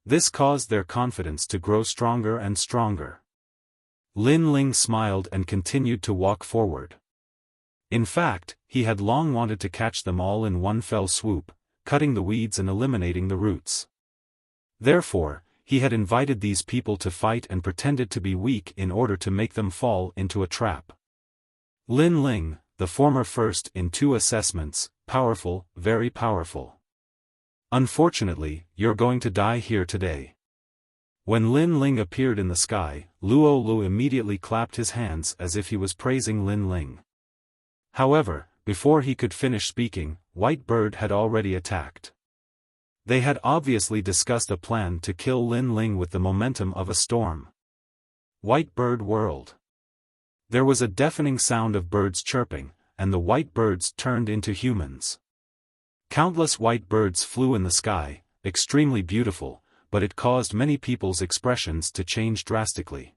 This caused their confidence to grow stronger and stronger. Lin Ling smiled and continued to walk forward. In fact, he had long wanted to catch them all in one fell swoop, cutting the weeds and eliminating the roots. Therefore, he had invited these people to fight and pretended to be weak in order to make them fall into a trap. Lin Ling, the former first in 2 assessments, powerful, very powerful. Unfortunately, you're going to die here today. When Lin Ling appeared in the sky, Luo Lu immediately clapped his hands as if he was praising Lin Ling. However, before he could finish speaking, White Bird had already attacked. They had obviously discussed a plan to kill Lin Ling with the momentum of a storm. White Bird whirled. There was a deafening sound of birds chirping, and the white birds turned into humans. Countless white birds flew in the sky, extremely beautiful, but it caused many people's expressions to change drastically.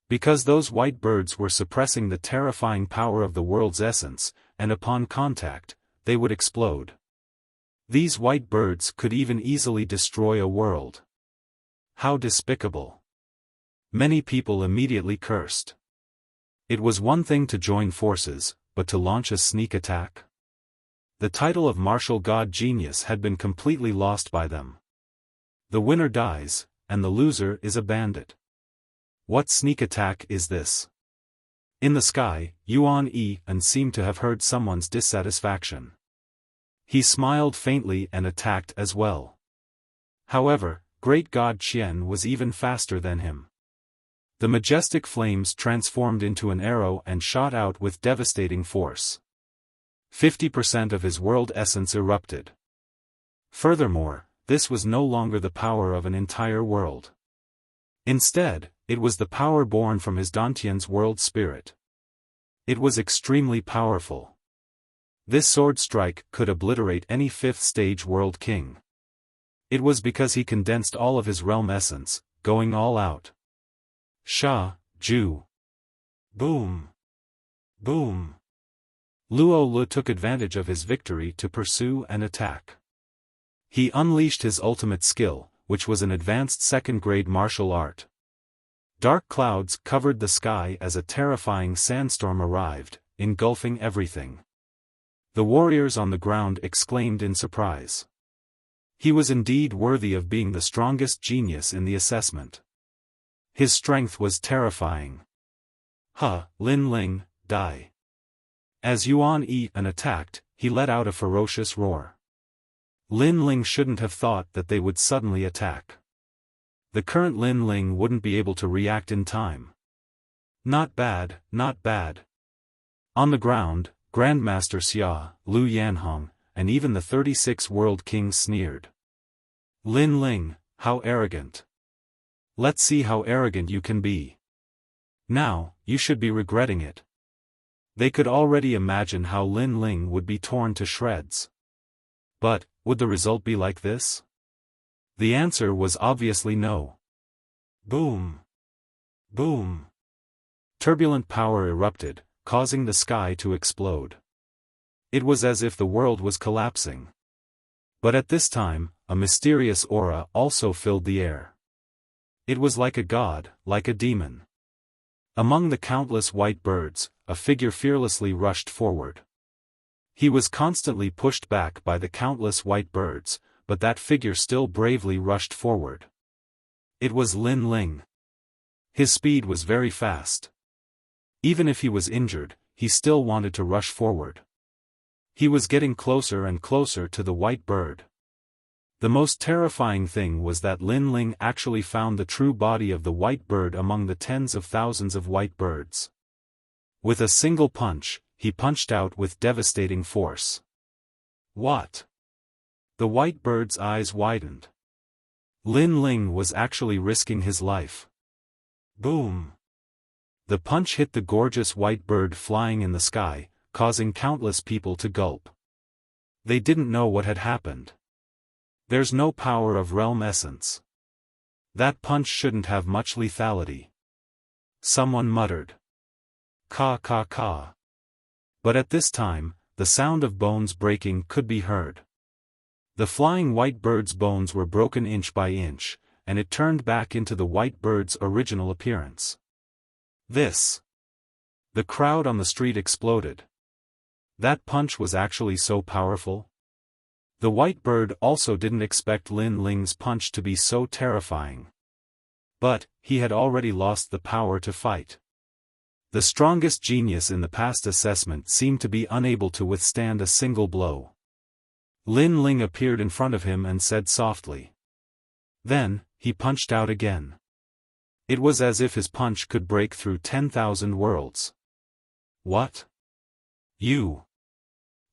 Because those white birds were suppressing the terrifying power of the world's essence, and upon contact, they would explode. These white birds could even easily destroy a world. How despicable! Many people immediately cursed. It was one thing to join forces, but to launch a sneak attack? The title of martial god genius had been completely lost by them. The winner dies, and the loser is a bandit. What sneak attack is this? In the sky, Yuan and seemed to have heard someone's dissatisfaction. He smiled faintly and attacked as well. However, great god Qian was even faster than him. The majestic flames transformed into an arrow and shot out with devastating force. 50% of his world essence erupted. Furthermore, this was no longer the power of an entire world. Instead, it was the power born from his Dantian's world spirit. It was extremely powerful. This sword strike could obliterate any 5th-stage world king. It was because he condensed all of his realm essence, going all out. Sha, Ju. Boom. Boom. Luo Lu took advantage of his victory to pursue and attack. He unleashed his ultimate skill, which was an advanced 2nd-grade martial art. Dark clouds covered the sky as a terrifying sandstorm arrived, engulfing everything. The warriors on the ground exclaimed in surprise. He was indeed worthy of being the strongest genius in the assessment. His strength was terrifying. Lin Ling, die. As Yuan attacked, he let out a ferocious roar. Lin Ling shouldn't have thought that they would suddenly attack. The current Lin Ling wouldn't be able to react in time. Not bad, not bad. On the ground, Grandmaster Xia, Lu Yanhong, and even the 36 world kings sneered. Lin Ling, how arrogant. Let's see how arrogant you can be. Now, you should be regretting it. They could already imagine how Lin Ling would be torn to shreds. But, would the result be like this? The answer was obviously no. Boom. Boom. Turbulent power erupted, causing the sky to explode. It was as if the world was collapsing. But at this time, a mysterious aura also filled the air. It was like a god, like a demon. Among the countless white birds, a figure fearlessly rushed forward. He was constantly pushed back by the countless white birds, but that figure still bravely rushed forward. It was Lin Ling. His speed was very fast. Even if he was injured, he still wanted to rush forward. He was getting closer and closer to the white bird. The most terrifying thing was that Lin Ling actually found the true body of the white bird among the tens of thousands of white birds. With a single punch, he punched out with devastating force. What? The white bird's eyes widened. Lin Ling was actually risking his life. Boom! The punch hit the gorgeous white bird flying in the sky, causing countless people to gulp. They didn't know what had happened. There's no power of realm essence. That punch shouldn't have much lethality. Someone muttered. Ka ka ka. But at this time, the sound of bones breaking could be heard. The flying white bird's bones were broken inch by inch, and it turned back into the white bird's original appearance. This. The crowd on the street exploded. That punch was actually so powerful? The white bird also didn't expect Lin Ling's punch to be so terrifying. But, he had already lost the power to fight. The strongest genius in the past assessment seemed to be unable to withstand a single blow. Lin Ling appeared in front of him and said softly. Then, he punched out again. It was as if his punch could break through 10,000 worlds. What? You?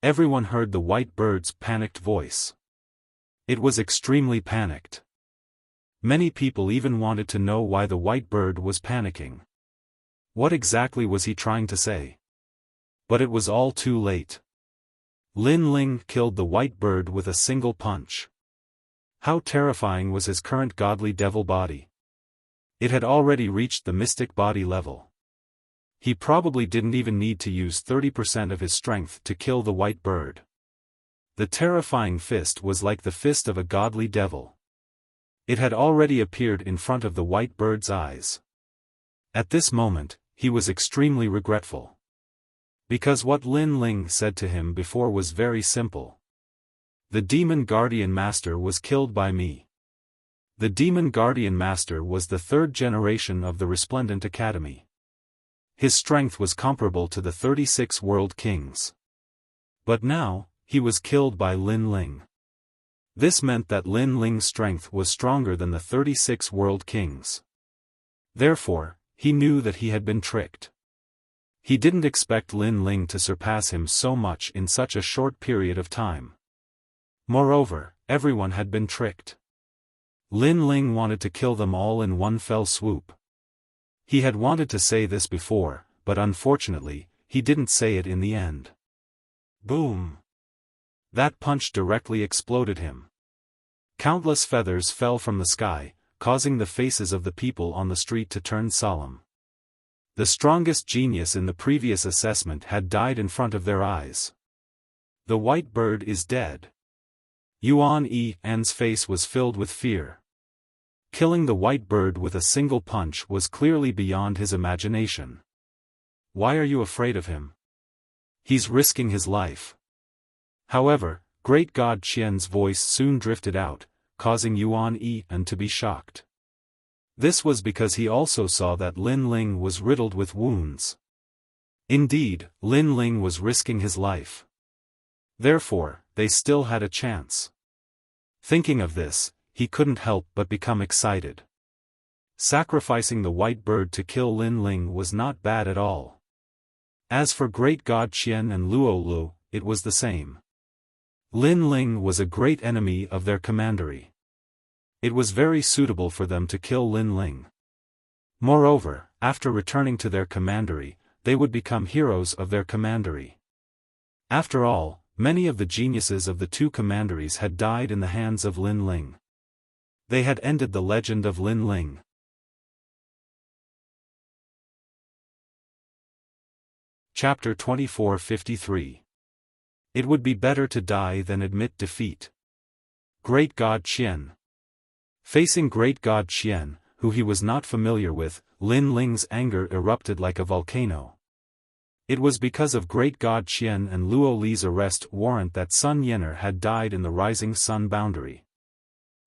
Everyone heard the white bird's panicked voice. It was extremely panicked. Many people even wanted to know why the white bird was panicking. What exactly was he trying to say? But it was all too late. Lin Ling killed the white bird with a single punch. How terrifying was his current godly devil body? It had already reached the mystic body level. He probably didn't even need to use 30% of his strength to kill the white bird. The terrifying fist was like the fist of a godly devil. It had already appeared in front of the white bird's eyes. At this moment, he was extremely regretful. Because what Lin Ling said to him before was very simple. The Demon Guardian Master was killed by me. The Demon Guardian Master was the third generation of the Resplendent Academy. His strength was comparable to the 36 world kings. But now, he was killed by Lin Ling. This meant that Lin Ling's strength was stronger than the 36 world kings. Therefore, he knew that he had been tricked. He didn't expect Lin Ling to surpass him so much in such a short period of time. Moreover, everyone had been tricked. Lin Ling wanted to kill them all in one fell swoop. He had wanted to say this before, but unfortunately, he didn't say it in the end. Boom! That punch directly exploded him. Countless feathers fell from the sky, causing the faces of the people on the street to turn solemn. The strongest genius in the previous assessment had died in front of their eyes. The white bird is dead. Yuan Yi's face was filled with fear. Killing the white bird with a single punch was clearly beyond his imagination. Why are you afraid of him? He's risking his life. However, Great God Qian's voice soon drifted out, causing Yuan Yi to be shocked. This was because he also saw that Lin Ling was riddled with wounds. Indeed, Lin Ling was risking his life. Therefore, they still had a chance. Thinking of this, he couldn't help but become excited. Sacrificing the white bird to kill Lin Ling was not bad at all. As for Great God Qian and Luo Lu, it was the same. Lin Ling was a great enemy of their commandery. It was very suitable for them to kill Lin Ling. Moreover, after returning to their commandery, they would become heroes of their commandery. After all, many of the geniuses of the two commanderies had died in the hands of Lin Ling. They had ended the legend of Lin Ling. Chapter 2453. It would be better to die than admit defeat. Great God Qian. Facing Great God Qian, who he was not familiar with, Lin Ling's anger erupted like a volcano. It was because of Great God Qian and Luo Li's arrest warrant that Sun Yener had died in the rising sun boundary.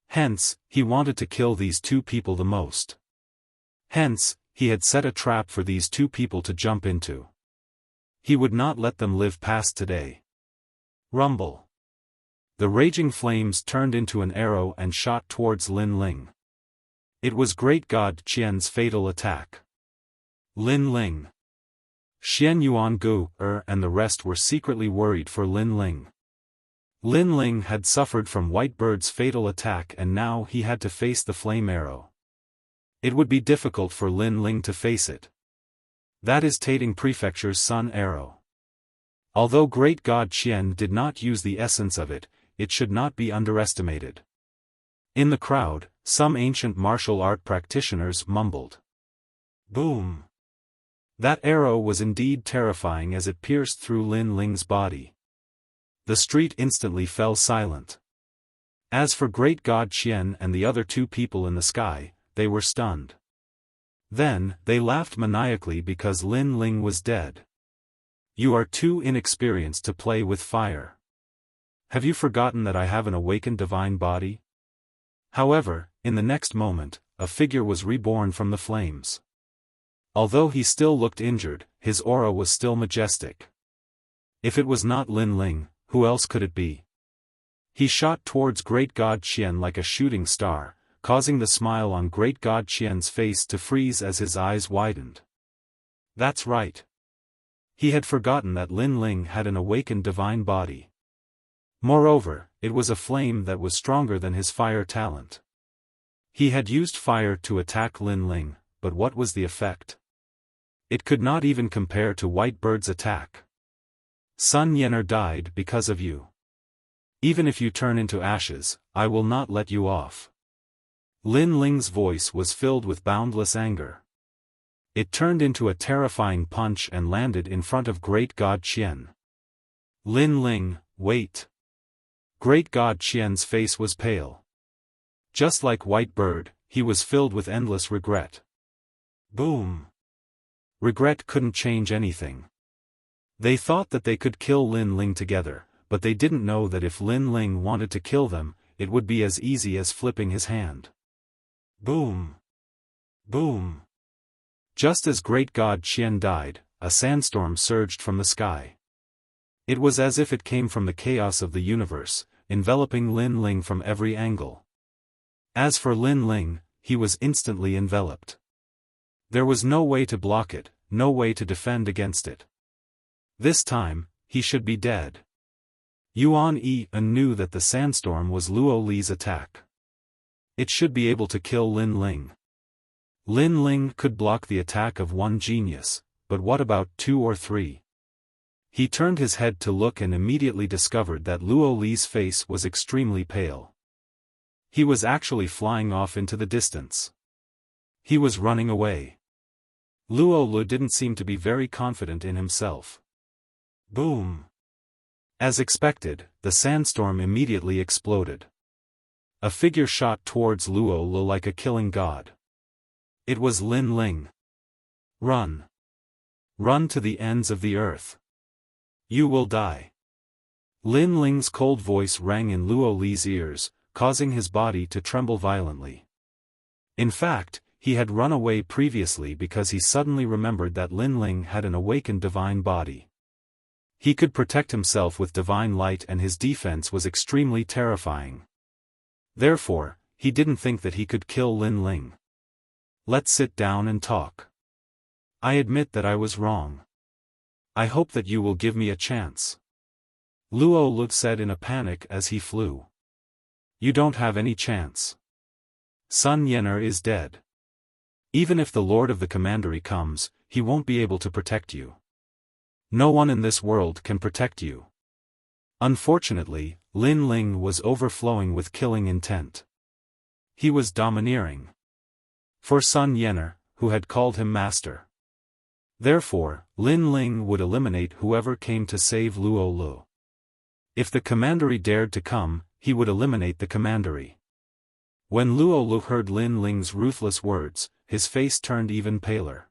Hence, he wanted to kill these two people the most. Hence, he had set a trap for these two people to jump into. He would not let them live past today. Rumble. The raging flames turned into an arrow and shot towards Lin Ling. It was Great God Qian's fatal attack. Lin Ling. Xian Yuan Gu and the rest were secretly worried for Lin Ling. Lin Ling had suffered from White Bird's fatal attack and now he had to face the flame arrow. It would be difficult for Lin Ling to face it. That is Tating Prefecture's sun arrow. Although Great God Qian did not use the essence of it, it should not be underestimated. In the crowd, some ancient martial art practitioners mumbled. Boom! That arrow was indeed terrifying as it pierced through Lin Ling's body. The street instantly fell silent. As for great god Qian and the other two people in the sky, they were stunned. Then, they laughed maniacally because Lin Ling was dead. You are too inexperienced to play with fire. Have you forgotten that I have an awakened divine body? However, in the next moment, a figure was reborn from the flames. Although he still looked injured, his aura was still majestic. If it was not Lin Ling, who else could it be? He shot towards great god Qian like a shooting star, causing the smile on great god Qian's face to freeze as his eyes widened. That's right. He had forgotten that Lin Ling had an awakened divine body. Moreover, it was a flame that was stronger than his fire talent. He had used fire to attack Lin Ling, but what was the effect? It could not even compare to White Bird's attack. Sun Yener died because of you. Even if you turn into ashes, I will not let you off. Lin Ling's voice was filled with boundless anger. It turned into a terrifying punch and landed in front of great god Qian. Lin Ling, wait. Great god Qian's face was pale. Just like White Bird, he was filled with endless regret. Boom. Regret couldn't change anything. They thought that they could kill Lin Ling together, but they didn't know that if Lin Ling wanted to kill them, it would be as easy as flipping his hand. Boom. Boom. Just as great god Qian died, a sandstorm surged from the sky. It was as if it came from the chaos of the universe, enveloping Lin Ling from every angle. As for Lin Ling, he was instantly enveloped. There was no way to block it, no way to defend against it. This time, he should be dead. Yuan Yi knew that the sandstorm was Luo Li's attack. It should be able to kill Lin Ling. Lin Ling could block the attack of one genius, but what about 2 or 3? He turned his head to look and immediately discovered that Luo Li's face was extremely pale. He was actually flying off into the distance. He was running away. Luo Li didn't seem to be very confident in himself. Boom. As expected, the sandstorm immediately exploded. A figure shot towards Luo Li like a killing god. It was Lin Ling. Run. Run to the ends of the earth. You will die. Lin Ling's cold voice rang in Luo Li's ears, causing his body to tremble violently. In fact, he had run away previously because he suddenly remembered that Lin Ling had an awakened divine body. He could protect himself with divine light and his defense was extremely terrifying. Therefore, he didn't think that he could kill Lin Ling. Let's sit down and talk. I admit that I was wrong. I hope that you will give me a chance. Luo Li said in a panic as he flew. You don't have any chance. Sun Yener is dead. Even if the Lord of the Commandery comes, he won't be able to protect you. No one in this world can protect you. Unfortunately, Lin Ling was overflowing with killing intent. He was domineering. For Sun Yener, who had called him master. Therefore, Lin Ling would eliminate whoever came to save Luo Li. If the Commandery dared to come, he would eliminate the Commandery. When Luo Li heard Lin Ling's ruthless words, his face turned even paler.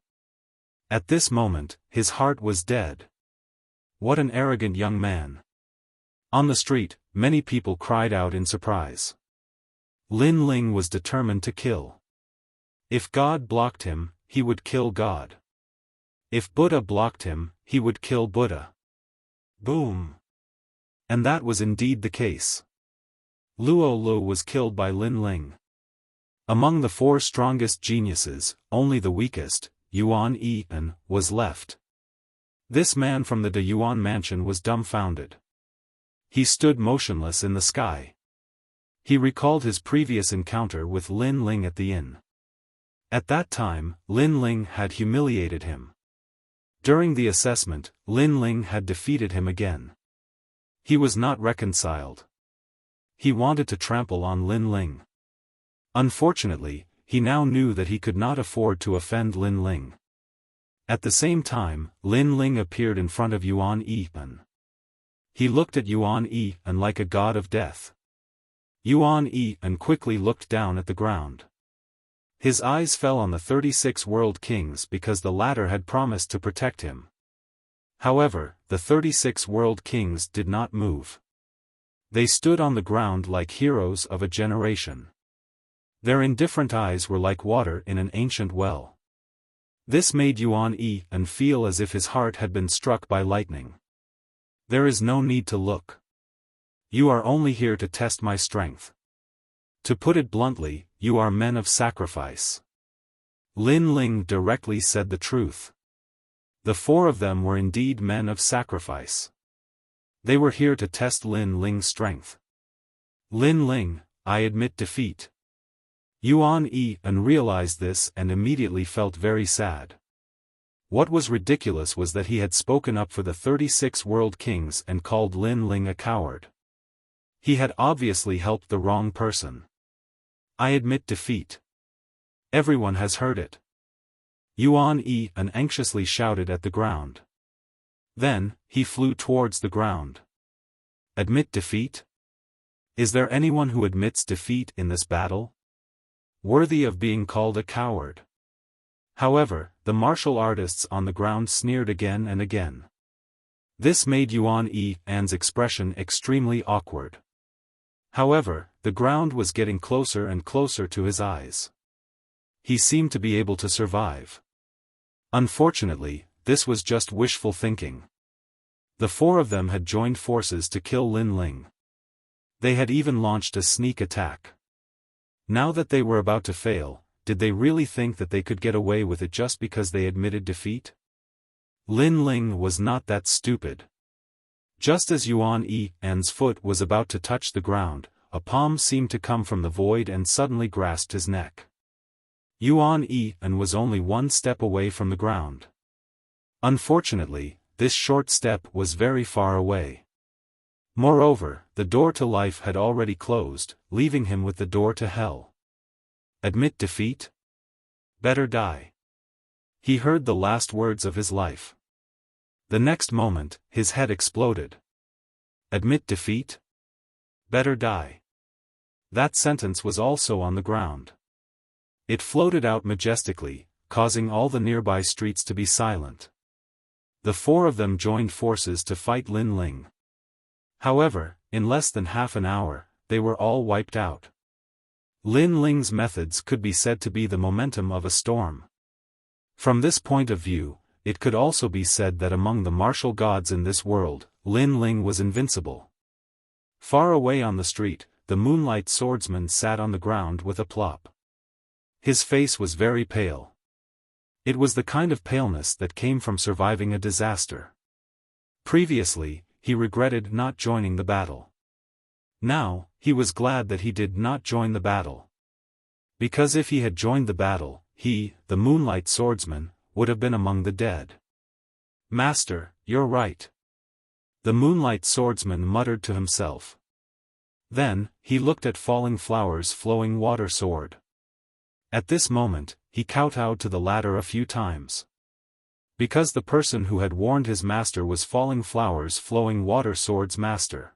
At this moment, his heart was dead. What an arrogant young man. On the street, many people cried out in surprise. Lin Ling was determined to kill. If God blocked him, he would kill God. If Buddha blocked him, he would kill Buddha. Boom. And that was indeed the case. Luo Li was killed by Lin Ling. Among the 4 strongest geniuses, only the weakest, Yuan Yi, was left. This man from the De Yuan mansion was dumbfounded. He stood motionless in the sky. He recalled his previous encounter with Lin Ling at the inn. At that time, Lin Ling had humiliated him. During the assessment, Lin Ling had defeated him again. He was not reconciled. He wanted to trample on Lin Ling. Unfortunately, he now knew that he could not afford to offend Lin Ling. At the same time, Lin Ling appeared in front of Yuan Yi. He looked at Yuan Yi like a god of death. Yuan Yi and quickly looked down at the ground. His eyes fell on the 36 world kings because the latter had promised to protect him. However, the 36 world kings did not move. They stood on the ground like heroes of a generation. Their indifferent eyes were like water in an ancient well. This made Yuan Yi and feel as if his heart had been struck by lightning. There is no need to look. You are only here to test my strength. To put it bluntly, you are men of sacrifice. Lin Ling directly said the truth. The four of them were indeed men of sacrifice. They were here to test Lin Ling's strength. Lin Ling, I admit defeat. Yuan Yi realized this and immediately felt very sad. What was ridiculous was that he had spoken up for the 36 world kings and called Lin Ling a coward. He had obviously helped the wrong person. I admit defeat. Everyone has heard it. Yuan Yi anxiously shouted at the ground. Then, he flew towards the ground. Admit defeat? Is there anyone who admits defeat in this battle? Worthy of being called a coward. However, the martial artists on the ground sneered again and again. This made Yuan Yi's expression extremely awkward. However, the ground was getting closer and closer to his eyes. He seemed to be able to survive. Unfortunately, this was just wishful thinking. The four of them had joined forces to kill Lin Ling. They had even launched a sneak attack. Now that they were about to fail, did they really think that they could get away with it just because they admitted defeat? Lin Ling was not that stupid. Just as Yuan Yi's foot was about to touch the ground, a palm seemed to come from the void and suddenly grasped his neck. Yuan Yi was only one step away from the ground. Unfortunately, this short step was very far away. Moreover, the door to life had already closed, leaving him with the door to hell. Admit defeat? Better die. He heard the last words of his life. The next moment, his head exploded. Admit defeat? Better die. That sentence was also on the ground. It floated out majestically, causing all the nearby streets to be silent. The four of them joined forces to fight Lin Ling. However, in less than half an hour, they were all wiped out. Lin Ling's methods could be said to be the momentum of a storm. From this point of view, it could also be said that among the martial gods in this world, Lin Ling was invincible. Far away on the street, the moonlight swordsman sat on the ground with a plop. His face was very pale. It was the kind of paleness that came from surviving a disaster. Previously, he regretted not joining the battle. Now, he was glad that he did not join the battle. Because if he had joined the battle, he, the moonlight swordsman, would have been among the dead. Master, you're right. The moonlight swordsman muttered to himself. Then, he looked at Falling Flower's flowing water sword. At this moment, he kowtowed to the latter a few times. Because the person who had warned his master was Falling Flower's flowing water sword's master.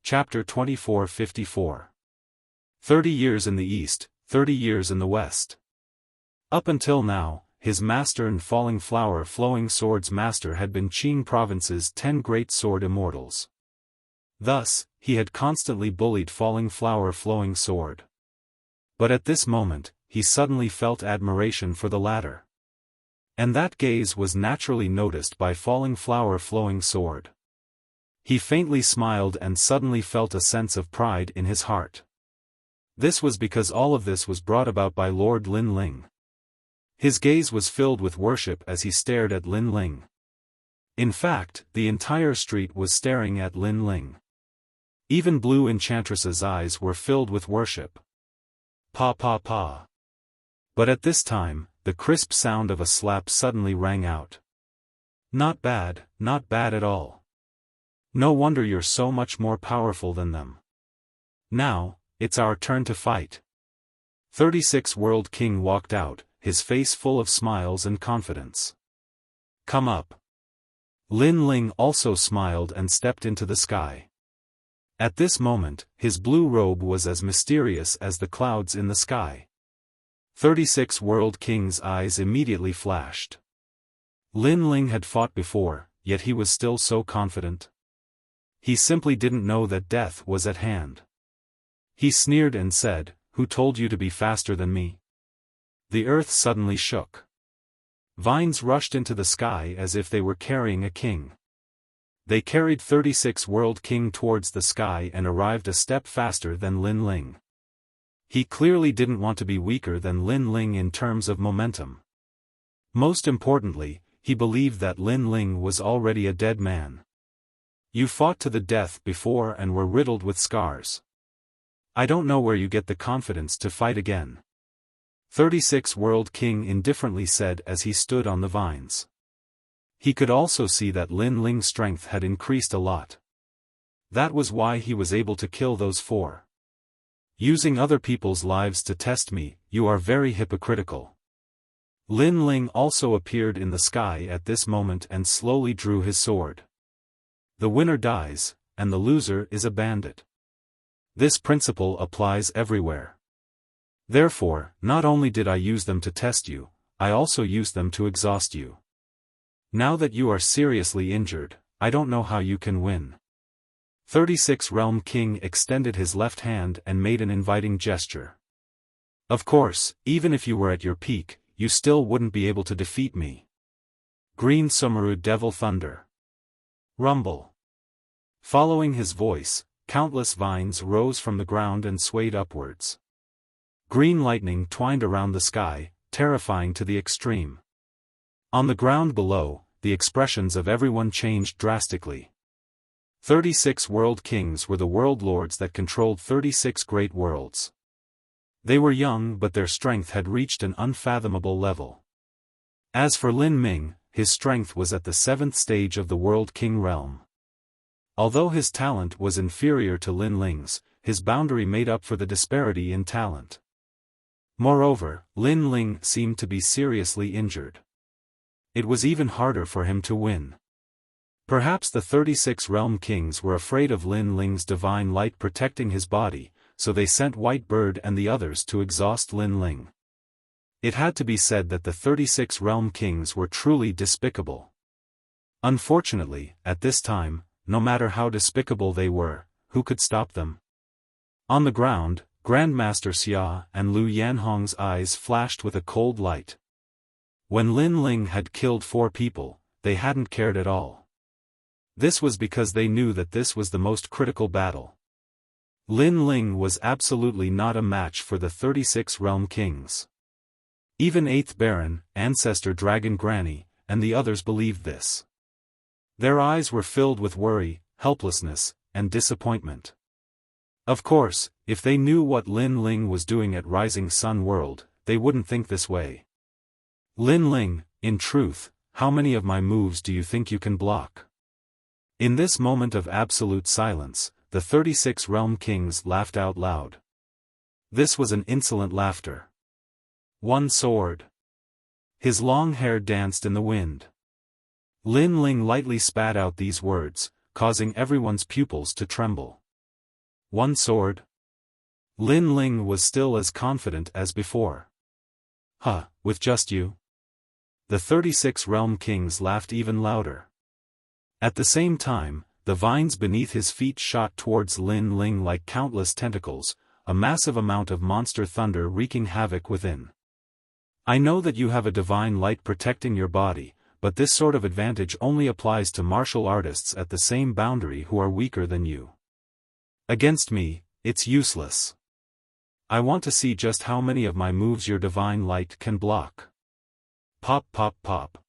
Chapter 2454. 30 years in the East, 30 years in the West. Up until now, his master and Falling Flower Flowing Sword's master had been Qing Province's 10 great sword immortals. Thus, he had constantly bullied Falling Flower Flowing Sword. But at this moment, he suddenly felt admiration for the latter. And that gaze was naturally noticed by Falling Flower Flowing Sword. He faintly smiled and suddenly felt a sense of pride in his heart. This was because all of this was brought about by Lord Lin Ling. His gaze was filled with worship as he stared at Lin Ling. In fact, the entire street was staring at Lin Ling. Even Blue Enchantress's eyes were filled with worship. Pa pa pa. But at this time, the crisp sound of a slap suddenly rang out. Not bad at all. No wonder you're so much more powerful than them. Now, it's our turn to fight. 36 World King walked out, his face full of smiles and confidence. Come up. Lin Ling also smiled and stepped into the sky. At this moment, his blue robe was as mysterious as the clouds in the sky. 36 World King's eyes immediately flashed. Lin Ling had fought before, yet he was still so confident. He simply didn't know that death was at hand. He sneered and said, "Who told you to be faster than me?" The earth suddenly shook. Vines rushed into the sky as if they were carrying a king. They carried 36 World King towards the sky and arrived a step faster than Lin Ling. He clearly didn't want to be weaker than Lin Ling in terms of momentum. Most importantly, he believed that Lin Ling was already a dead man. You fought to the death before and were riddled with scars. I don't know where you get the confidence to fight again. 36 World King indifferently said as he stood on the vines. He could also see that Lin Ling's strength had increased a lot. That was why he was able to kill those 4. Using other people's lives to test me, you are very hypocritical. Lin Ling also appeared in the sky at this moment and slowly drew his sword. The winner dies, and the loser is a bandit. This principle applies everywhere. Therefore, not only did I use them to test you, I also used them to exhaust you. Now that you are seriously injured, I don't know how you can win. 36 Realm King extended his left hand and made an inviting gesture. Of course, even if you were at your peak, you still wouldn't be able to defeat me. Green Sumeru Devil Thunder. Rumble. Following his voice, countless vines rose from the ground and swayed upwards. Green lightning twined around the sky, terrifying to the extreme. On the ground below, the expressions of everyone changed drastically. 36 World Kings were the world lords that controlled 36 great worlds. They were young but their strength had reached an unfathomable level. As for Lin Ming, his strength was at the 7th stage of the World King realm. Although his talent was inferior to Lin Ling's, his boundary made up for the disparity in talent. Moreover, Lin Ling seemed to be seriously injured. It was even harder for him to win. Perhaps the 36 Realm Kings were afraid of Lin Ling's divine light protecting his body, so they sent White Bird and the others to exhaust Lin Ling. It had to be said that the 36 Realm Kings were truly despicable. Unfortunately, at this time, no matter how despicable they were, who could stop them? On the ground, Grandmaster Xia and Lu Yanhong's eyes flashed with a cold light. When Lin Ling had killed 4 people, they hadn't cared at all. This was because they knew that this was the most critical battle. Lin Ling was absolutely not a match for the 36 Realm Kings. Even 8th Baron, Ancestor Dragon Granny, and the others believed this. Their eyes were filled with worry, helplessness, and disappointment. Of course, if they knew what Lin Ling was doing at Rising Sun World, they wouldn't think this way. Lin Ling, in truth, how many of my moves do you think you can block? In this moment of absolute silence, the 36 Realm Kings laughed out loud. This was an insolent laughter. One sword. His long hair danced in the wind. Lin Ling lightly spat out these words, causing everyone's pupils to tremble. One sword? Lin Ling was still as confident as before. Huh, with just you? The 36 Realm Kings laughed even louder. At the same time, the vines beneath his feet shot towards Lin Ling like countless tentacles, a massive amount of monster thunder wreaking havoc within. I know that you have a divine light protecting your body, but this sort of advantage only applies to martial artists at the same boundary who are weaker than you. Against me, it's useless. I want to see just how many of my moves your divine light can block. Pop pop pop.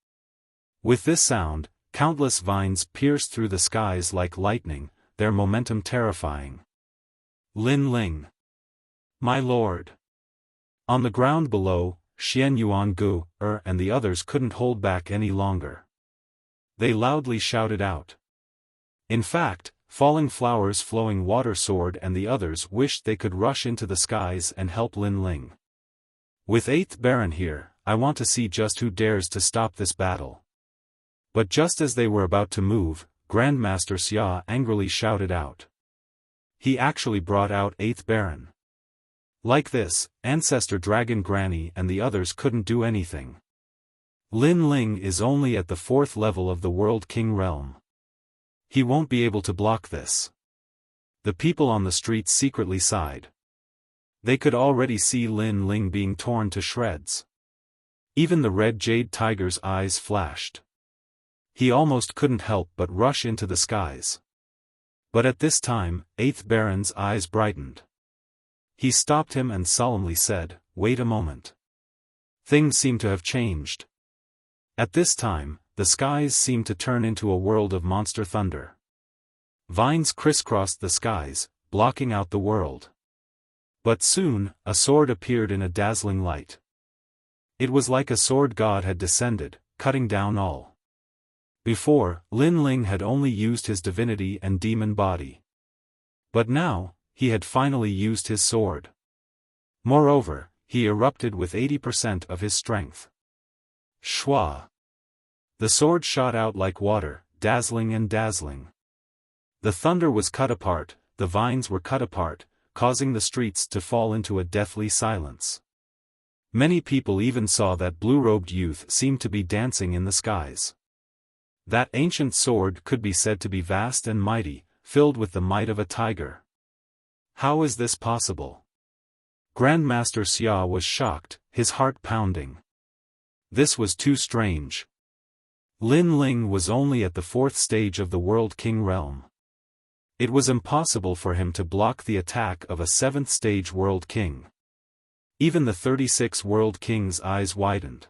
With this sound, countless vines pierced through the skies like lightning, their momentum terrifying. Lin Ling. My lord. On the ground below, Xian Yuan Gu, and the others couldn't hold back any longer. They loudly shouted out. In fact, Falling Flowers Flowing Water Sword and the others wished they could rush into the skies and help Lin Ling. With 8th Baron here, I want to see just who dares to stop this battle. But just as they were about to move, Grandmaster Xia angrily shouted out. He actually brought out 8th Baron. Like this, Ancestor Dragon Granny and the others couldn't do anything. Lin Ling is only at the 4th level of the World King realm. He won't be able to block this. The people on the streets secretly sighed. They could already see Lin Ling being torn to shreds. Even the red jade tiger's eyes flashed. He almost couldn't help but rush into the skies. But at this time, 8th Baron's eyes brightened. He stopped him and solemnly said, "Wait a moment." Things seem to have changed. At this time, the skies seemed to turn into a world of monster thunder. Vines crisscrossed the skies, blocking out the world. But soon, a sword appeared in a dazzling light. It was like a sword god had descended, cutting down all. Before, Lin Ling had only used his divinity and demon body. But now, he had finally used his sword. Moreover, he erupted with 80% of his strength. Shwa! The sword shot out like water, dazzling and dazzling. The thunder was cut apart, the vines were cut apart, causing the streets to fall into a deathly silence. Many people even saw that blue-robed youth seemed to be dancing in the skies. That ancient sword could be said to be vast and mighty, filled with the might of a tiger. How is this possible? Grandmaster Xia was shocked, his heart pounding. This was too strange. Lin Ling was only at the 4th stage of the World King realm. It was impossible for him to block the attack of a 7th stage World King. Even the 36 World King's eyes widened.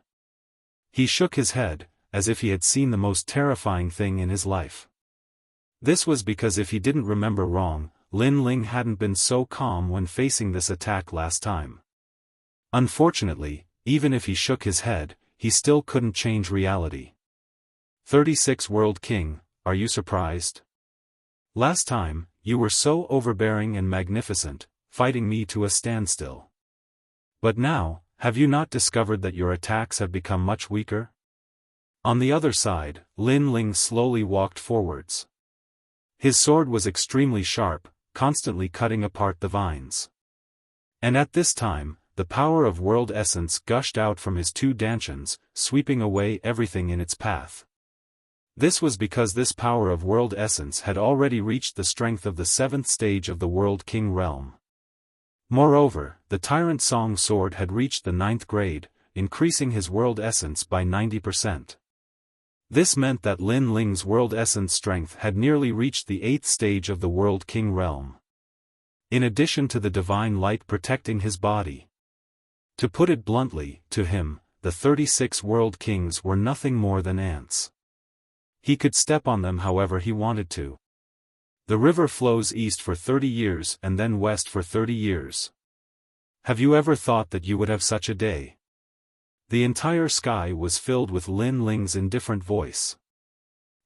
He shook his head, as if he had seen the most terrifying thing in his life. This was because if he didn't remember wrong, Lin Ling hadn't been so calm when facing this attack last time. Unfortunately, even if he shook his head, he still couldn't change reality. 36 World King, are you surprised? Last time, you were so overbearing and magnificent, fighting me to a standstill. But now, have you not discovered that your attacks have become much weaker? On the other side, Lin Ling slowly walked forwards. His sword was extremely sharp, constantly cutting apart the vines. And at this time, the power of world essence gushed out from his 2 dantians, sweeping away everything in its path. This was because this power of world essence had already reached the strength of the 7th stage of the World King realm. Moreover, the Tyrant Song sword had reached the 9th grade, increasing his world essence by 90%. This meant that Lin Ling's world essence strength had nearly reached the 8th stage of the World King realm. In addition to the divine light protecting his body. To put it bluntly, to him, the 36 World Kings were nothing more than ants. He could step on them however he wanted to. The river flows east for 30 years and then west for 30 years. Have you ever thought that you would have such a day? The entire sky was filled with Lin Ling's indifferent voice.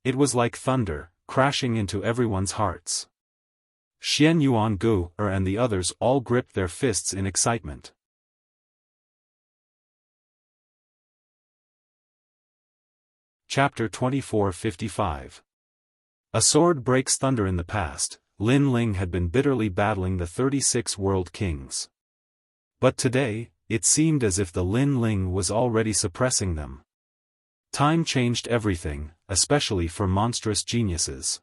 It was like thunder, crashing into everyone's hearts. Xian Yuan Gu and the others all gripped their fists in excitement. Chapter 2455. A sword breaks thunder. In the past, Lin Ling had been bitterly battling the 36 World Kings. But today, it seemed as if the Lin Ling was already suppressing them. Time changed everything, especially for monstrous geniuses.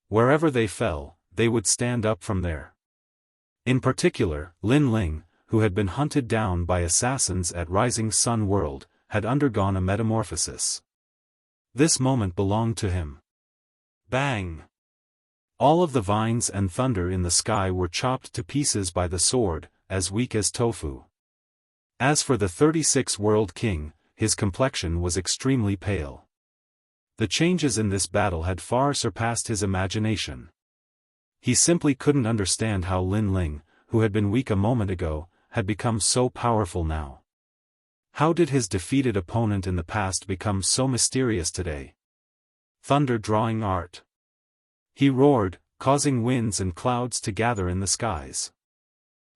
Wherever they fell, they would stand up from there. In particular, Lin Ling, who had been hunted down by assassins at Rising Sun World, had undergone a metamorphosis. This moment belonged to him. Bang! All of the vines and thunder in the sky were chopped to pieces by the sword, as weak as tofu. As for the 36 World King, his complexion was extremely pale. The changes in this battle had far surpassed his imagination. He simply couldn't understand how Lin Ling, who had been weak a moment ago, had become so powerful now. How did his defeated opponent in the past become so mysterious today? Thunder drawing art. He roared, causing winds and clouds to gather in the skies.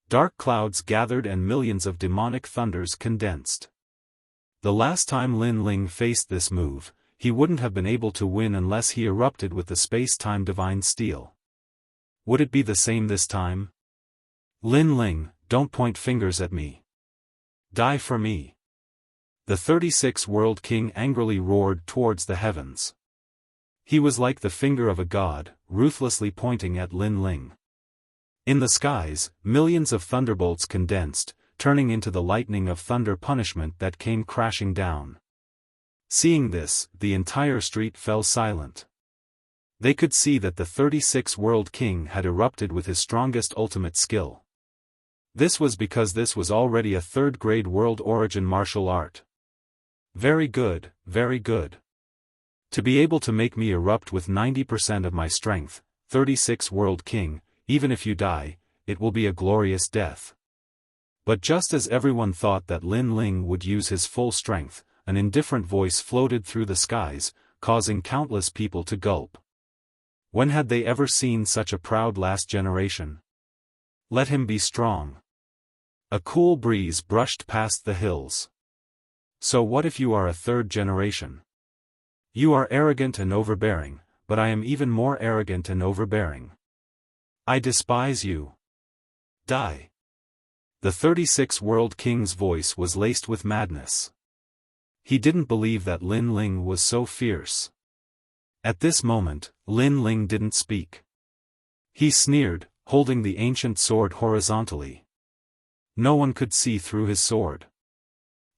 Dark clouds gathered and millions of demonic thunders condensed. The last time Lin Ling faced this move, he wouldn't have been able to win unless he erupted with the space-time divine steel. Would it be the same this time? Lin Ling, don't point fingers at me. Die for me. The 36 World King angrily roared towards the heavens. He was like the finger of a god, ruthlessly pointing at Lin Ling. In the skies, millions of thunderbolts condensed, turning into the lightning of thunder punishment that came crashing down. Seeing this, the entire street fell silent. They could see that the 36 World King had erupted with his strongest ultimate skill. This was because this was already a third-grade world origin martial art. Very good, very good. To be able to make me erupt with 90% of my strength, 36 World King, even if you die, it will be a glorious death. But just as everyone thought that Lin Ling would use his full strength, an indifferent voice floated through the skies, causing countless people to gulp. When had they ever seen such a proud last generation? Let him be strong. A cool breeze brushed past the hills. So what if you are a third generation? You are arrogant and overbearing, but I am even more arrogant and overbearing. I despise you. Die. The 36 World King's voice was laced with madness. He didn't believe that Lin Ling was so fierce. At this moment, Lin Ling didn't speak. He sneered, holding the ancient sword horizontally. No one could see through his sword.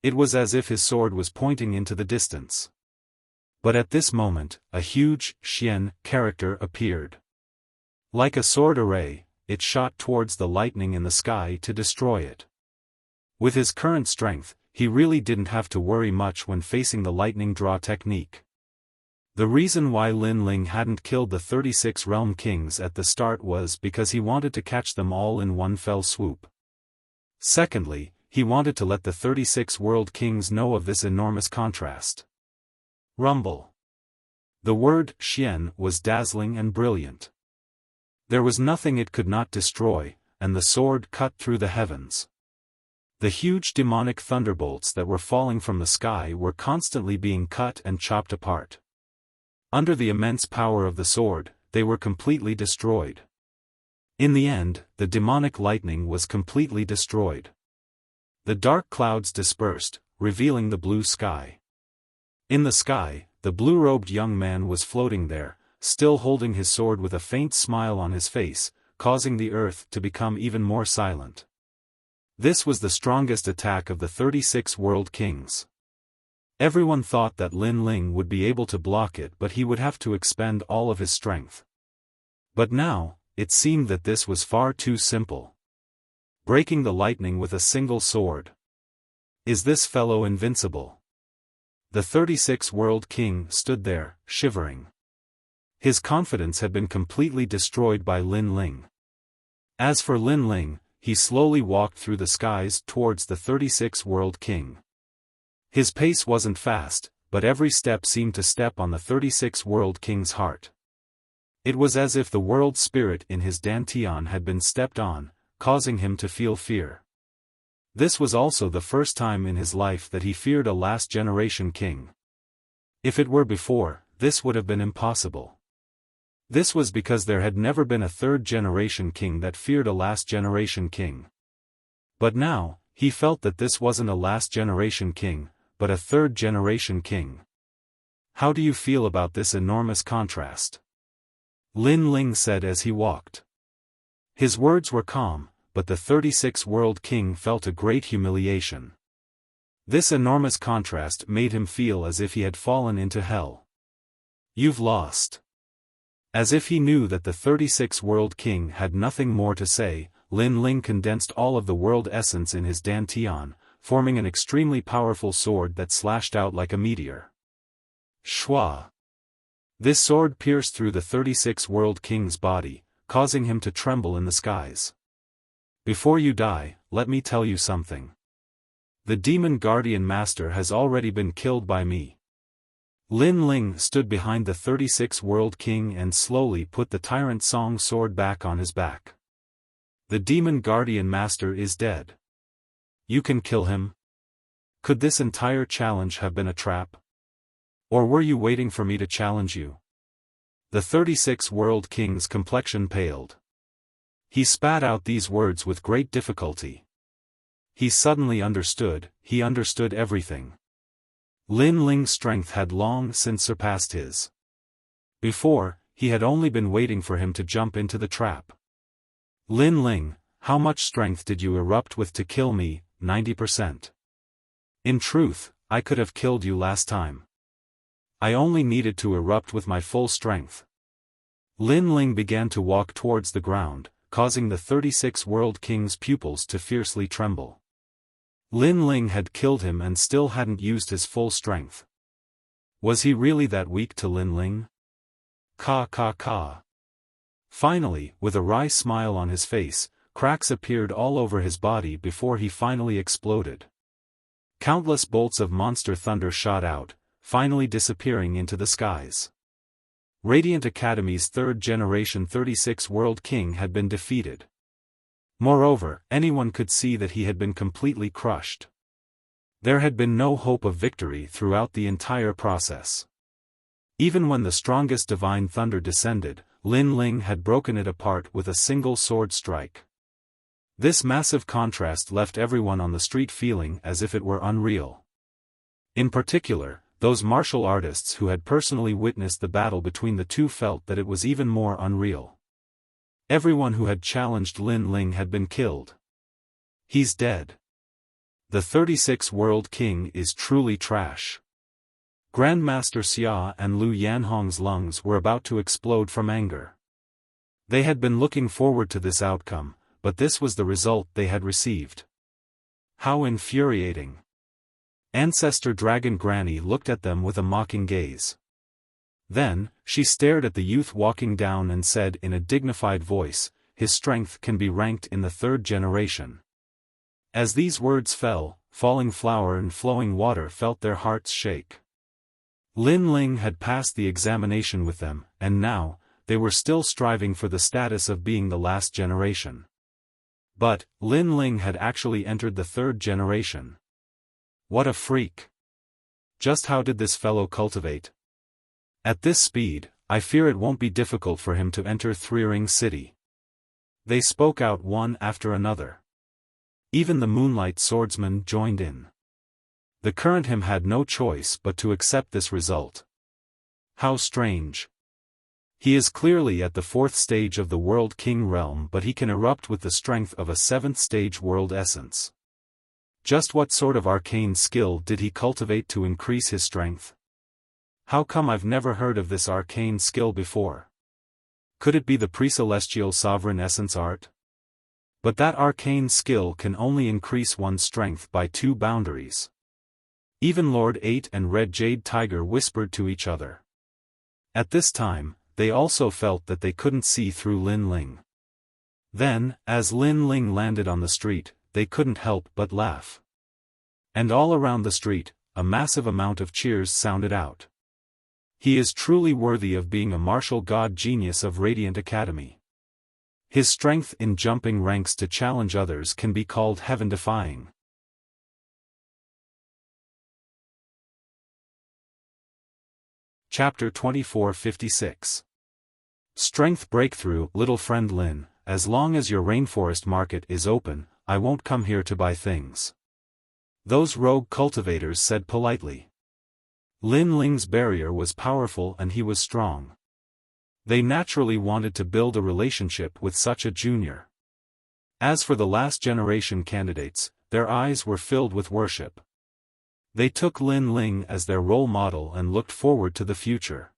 It was as if his sword was pointing into the distance. But at this moment, a huge, Xian, character appeared. Like a sword array, it shot towards the lightning in the sky to destroy it. With his current strength, he really didn't have to worry much when facing the lightning draw technique. The reason why Lin Ling hadn't killed the 36 Realm Kings at the start was because he wanted to catch them all in one fell swoop. Secondly, he wanted to let the 36 World Kings know of this enormous contrast. Rumble. The word Xian was dazzling and brilliant. There was nothing it could not destroy, and the sword cut through the heavens. The huge demonic thunderbolts that were falling from the sky were constantly being cut and chopped apart. Under the immense power of the sword, they were completely destroyed. In the end, the demonic lightning was completely destroyed. The dark clouds dispersed, revealing the blue sky. In the sky, the blue-robed young man was floating there, still holding his sword with a faint smile on his face, causing the earth to become even more silent. This was the strongest attack of the 36 World Kings. Everyone thought that Lin Ling would be able to block it, but he would have to expend all of his strength. But now, it seemed that this was far too simple. Breaking the lightning with a single sword. Is this fellow invincible? The 36 World King stood there, shivering. His confidence had been completely destroyed by Lin Ling. As for Lin Ling, he slowly walked through the skies towards the 36 World King. His pace wasn't fast, but every step seemed to step on the 36 World King's heart. It was as if the world spirit in his dantian had been stepped on, causing him to feel fear. This was also the first time in his life that he feared a last-generation king. If it were before, this would have been impossible. This was because there had never been a third-generation king that feared a last-generation king. But now, he felt that this wasn't a last-generation king, but a third-generation king. How do you feel about this enormous contrast? Lin Ling said as he walked. His words were calm, but the 36 World King felt a great humiliation. This enormous contrast made him feel as if he had fallen into hell. You've lost. As if he knew that the 36 World King had nothing more to say, Lin Ling condensed all of the world essence in his dantian, forming an extremely powerful sword that slashed out like a meteor. Shua. This sword pierced through the 36 World King's body, causing him to tremble in the skies. Before you die, let me tell you something. The Demon Guardian Master has already been killed by me. Lin Ling stood behind the 36 World King and slowly put the Tyrant Song sword back on his back. The Demon Guardian Master is dead. You can kill him? Could this entire challenge have been a trap? Or were you waiting for me to challenge you? The 36 World King's complexion paled. He spat out these words with great difficulty. He suddenly understood, he understood everything. Lin Ling's strength had long since surpassed his. Before, he had only been waiting for him to jump into the trap. Lin Ling, how much strength did you erupt with to kill me? 90%. In truth, I could have killed you last time. I only needed to erupt with my full strength. Lin Ling began to walk towards the ground, causing the 36 World King's pupils to fiercely tremble. Lin Ling had killed him and still hadn't used his full strength. Was he really that weak to Lin Ling? Ka ka ka. Finally, with a wry smile on his face, cracks appeared all over his body before he finally exploded. Countless bolts of monster thunder shot out, finally disappearing into the skies. Radiant Academy's third-generation 36 World King had been defeated. Moreover, anyone could see that he had been completely crushed. There had been no hope of victory throughout the entire process. Even when the strongest divine thunder descended, Lin Ling had broken it apart with a single sword strike. This massive contrast left everyone on the street feeling as if it were unreal. In particular, those martial artists who had personally witnessed the battle between the two felt that it was even more unreal. Everyone who had challenged Lin Ling had been killed. He's dead. The 36 World King is truly trash. Grandmaster Xia and Lu Yanhong's lungs were about to explode from anger. They had been looking forward to this outcome, but this was the result they had received. How infuriating. Ancestor Dragon Granny looked at them with a mocking gaze. Then, she stared at the youth walking down and said in a dignified voice, "His strength can be ranked in the third generation." As these words fell, falling flour and flowing water felt their hearts shake. Lin Ling had passed the examination with them, and now, they were still striving for the status of being the last generation. But, Lin Ling had actually entered the third generation. What a freak! Just how did this fellow cultivate? At this speed, I fear it won't be difficult for him to enter Threering City. They spoke out one after another. Even the Moonlight Swordsman joined in. The current him had no choice but to accept this result. How strange. He is clearly at the 4th stage of the World King realm, but he can erupt with the strength of a 7th stage world essence. Just what sort of arcane skill did he cultivate to increase his strength? How come I've never heard of this arcane skill before? Could it be the Pre-Celestial Sovereign Essence art? But that arcane skill can only increase one's strength by 2 boundaries. Even Lord 8 and Red Jade Tiger whispered to each other. At this time, they also felt that they couldn't see through Lin Ling. Then, as Lin Ling landed on the street, they couldn't help but laugh. And all around the street, a massive amount of cheers sounded out. He is truly worthy of being a martial god genius of Radiant Academy. His strength in jumping ranks to challenge others can be called heaven-defying. Chapter 2456. Strength Breakthrough. Little friend Lin, as long as your rainforest market is open, I won't come here to buy things. Those rogue cultivators said politely. Lin Ling's barrier was powerful and he was strong. They naturally wanted to build a relationship with such a junior. As for the last generation candidates, their eyes were filled with worship. They took Lin Ling as their role model and looked forward to the future.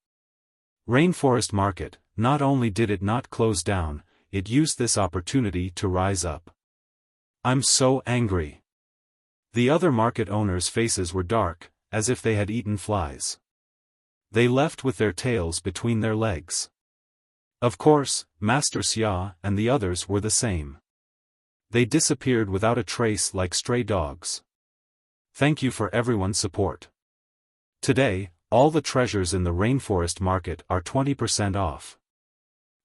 Rainforest Market, not only did it not close down, it used this opportunity to rise up. I'm so angry. The other market owners' faces were dark, as if they had eaten flies. They left with their tails between their legs. Of course, Master Xia and the others were the same. They disappeared without a trace like stray dogs. Thank you for everyone's support. Today, all the treasures in the rainforest market are 20% off.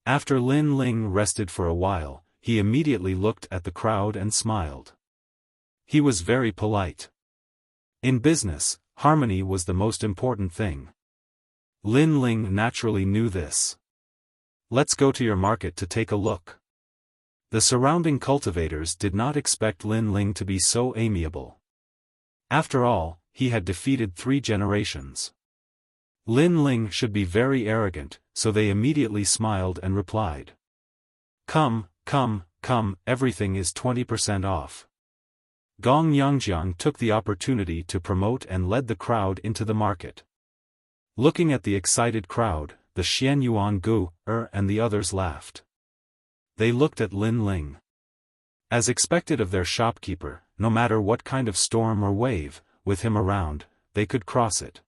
After Lin Ling rested for a while, he immediately looked at the crowd and smiled. He was very polite. In business, harmony was the most important thing. Lin Ling naturally knew this. Let's go to your market to take a look. The surrounding cultivators did not expect Lin Ling to be so amiable. After all, he had defeated 3 generations. Lin Ling should be very arrogant, so they immediately smiled and replied. Come, come, come, everything is 20% off. Gong Yangjiang took the opportunity to promote and led the crowd into the market. Looking at the excited crowd, the Xian Yuan Gu, and the others laughed. They looked at Lin Ling. As expected of their shopkeeper, no matter what kind of storm or wave, with him around, they could cross it.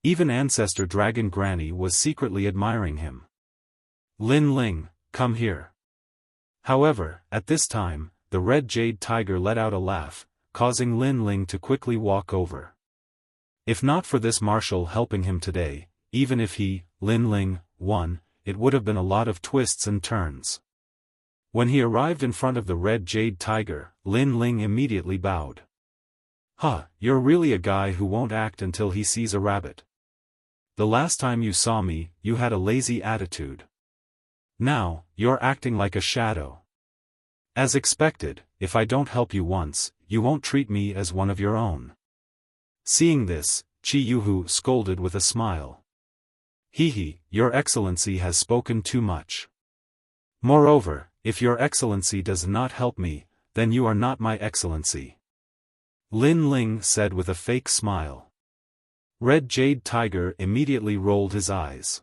Even Ancestor Dragon Granny was secretly admiring him. Lin Ling, come here. However, at this time, the red jade tiger let out a laugh, causing Lin Ling to quickly walk over. If not for this marshal helping him today, even if he, Lin Ling, won, it would have been a lot of twists and turns. When he arrived in front of the red jade tiger, Lin Ling immediately bowed. Huh, you're really a guy who won't act until he sees a rabbit. The last time you saw me, you had a lazy attitude. Now, you're acting like a shadow. As expected, if I don't help you once, you won't treat me as one of your own. Seeing this, Qi Yuhu scolded with a smile. Hee, your excellency has spoken too much. Moreover, if your excellency does not help me, then you are not my excellency. Lin Ling said with a fake smile. Red Jade Tiger immediately rolled his eyes.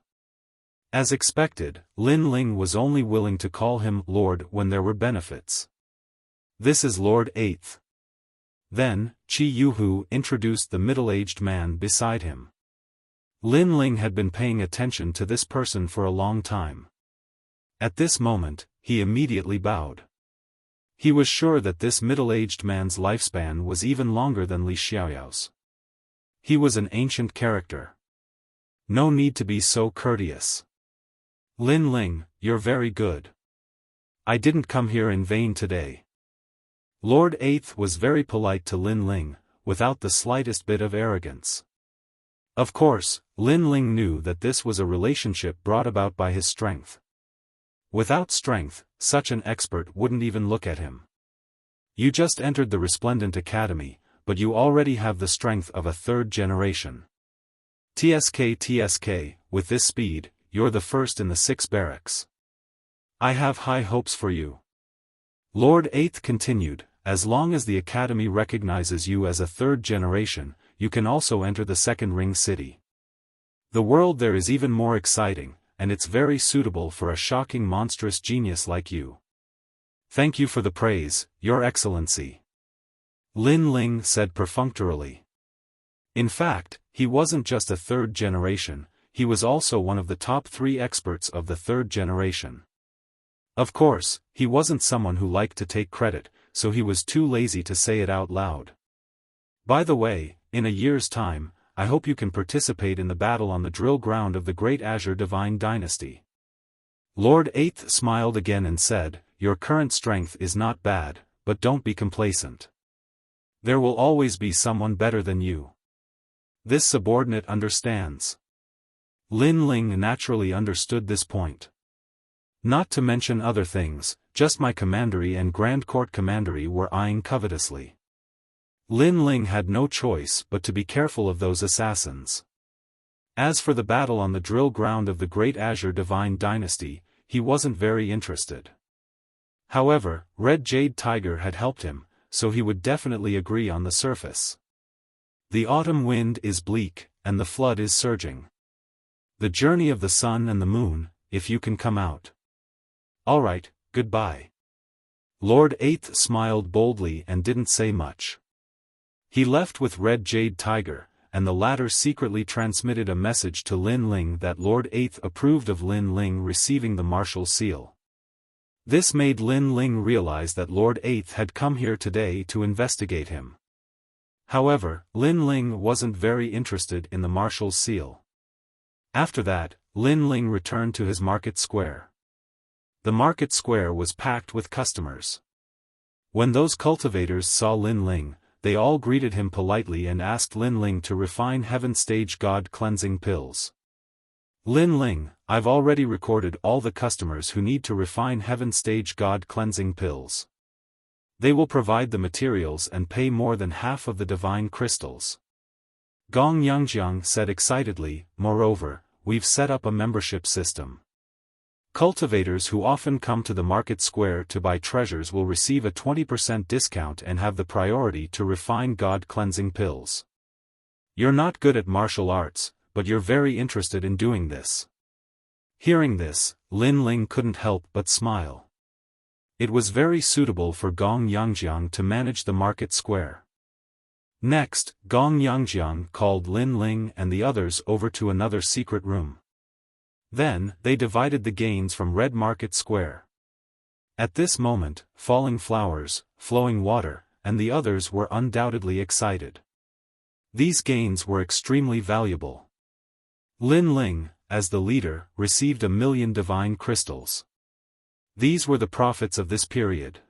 As expected, Lin Ling was only willing to call him Lord when there were benefits. This is Lord 8th. Then, Qi Yuhu introduced the middle-aged man beside him. Lin Ling had been paying attention to this person for a long time. At this moment, he immediately bowed. He was sure that this middle-aged man's lifespan was even longer than Li Xiaoyao's. He was an ancient character. No need to be so courteous. Lin Ling, you're very good. I didn't come here in vain today. Lord 8th was very polite to Lin Ling, without the slightest bit of arrogance. Of course, Lin Ling knew that this was a relationship brought about by his strength. Without strength, such an expert wouldn't even look at him. You just entered the Resplendent Academy, but you already have the strength of a 3rd generation. TSK, with this speed, you're the first in the 6 barracks. I have high hopes for you. Lord 8th continued, as long as the Academy recognizes you as a 3rd generation, you can also enter the 2nd Ring City. The world there is even more exciting, and it's very suitable for a shocking monstrous genius like you. Thank you for the praise, Your Excellency. Lin Ling said perfunctorily. In fact, he wasn't just a 3rd generation, he was also one of the top 3 experts of the 3rd generation. Of course, he wasn't someone who liked to take credit, so he was too lazy to say it out loud. By the way, in a year's time, I hope you can participate in the battle on the drill ground of the Great Azure Divine Dynasty. Lord 8th smiled again and said, your current strength is not bad, but don't be complacent. There will always be someone better than you. This subordinate understands. Lin Ling naturally understood this point. Not to mention other things, just my commandery and Grand Court commandery were eyeing covetously. Lin Ling had no choice but to be careful of those assassins. As for the battle on the drill ground of the Great Azure Divine Dynasty, he wasn't very interested. However, Red Jade Tiger had helped him, so he would definitely agree on the surface. The autumn wind is bleak, and the flood is surging. The journey of the sun and the moon, if you can come out. Alright, goodbye. Lord 8th smiled boldly and didn't say much. He left with Red Jade Tiger, and the latter secretly transmitted a message to Lin Ling that Lord 8th approved of Lin Ling receiving the martial seal. This made Lin Ling realize that Lord 8th had come here today to investigate him. However, Lin Ling wasn't very interested in the martial seal. After that, Lin Ling returned to his market square. The market square was packed with customers. When those cultivators saw Lin Ling, they all greeted him politely and asked Lin Ling to refine Heaven Stage God Cleansing Pills. Lin Ling, I've already recorded all the customers who need to refine Heaven Stage God Cleansing Pills. They will provide the materials and pay more than half of the divine crystals. Gong Yangjiang said excitedly, moreover, we've set up a membership system. Cultivators who often come to the market square to buy treasures will receive a 20% discount and have the priority to refine God cleansing pills. You're not good at martial arts, but you're very interested in doing this. Hearing this, Lin Ling couldn't help but smile. It was very suitable for Gong Yangjiang to manage the market square. Next, Gong Yangjiang called Lin Ling and the others over to another secret room. Then, they divided the gains from Red Market Square. At this moment, Falling Flowers, Flowing Water, and the others were undoubtedly excited. These gains were extremely valuable. Lin Ling, as the leader, received 1,000,000 divine crystals. These were the profits of this period.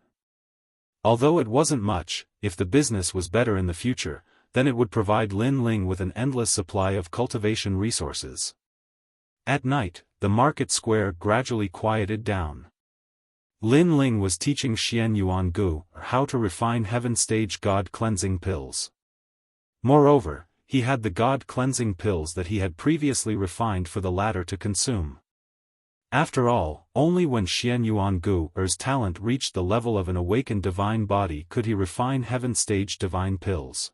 Although it wasn't much, if the business was better in the future, then it would provide Lin Ling with an endless supply of cultivation resources. At night, the market square gradually quieted down. Lin Ling was teaching Xian Yuan Gu how to refine Heaven Stage God Cleansing Pills. Moreover, he had the God Cleansing Pills that he had previously refined for the latter to consume. After all, only when Xian Yuan Gu's talent reached the level of an awakened divine body could he refine Heaven Stage divine pills.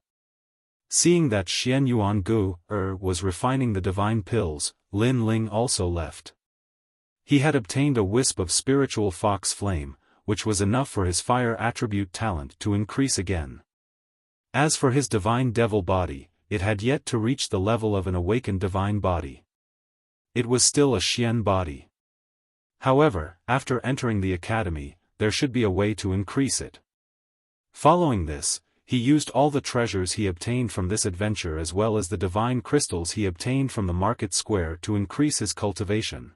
Seeing that Xian Yuan Gu was refining the divine pills, Lin Ling also left. He had obtained a wisp of spiritual fox flame, which was enough for his fire attribute talent to increase again. As for his divine devil body, it had yet to reach the level of an awakened divine body. It was still a Xian body. However, after entering the academy, there should be a way to increase it. Following this, he used all the treasures he obtained from this adventure as well as the divine crystals he obtained from the market square to increase his cultivation.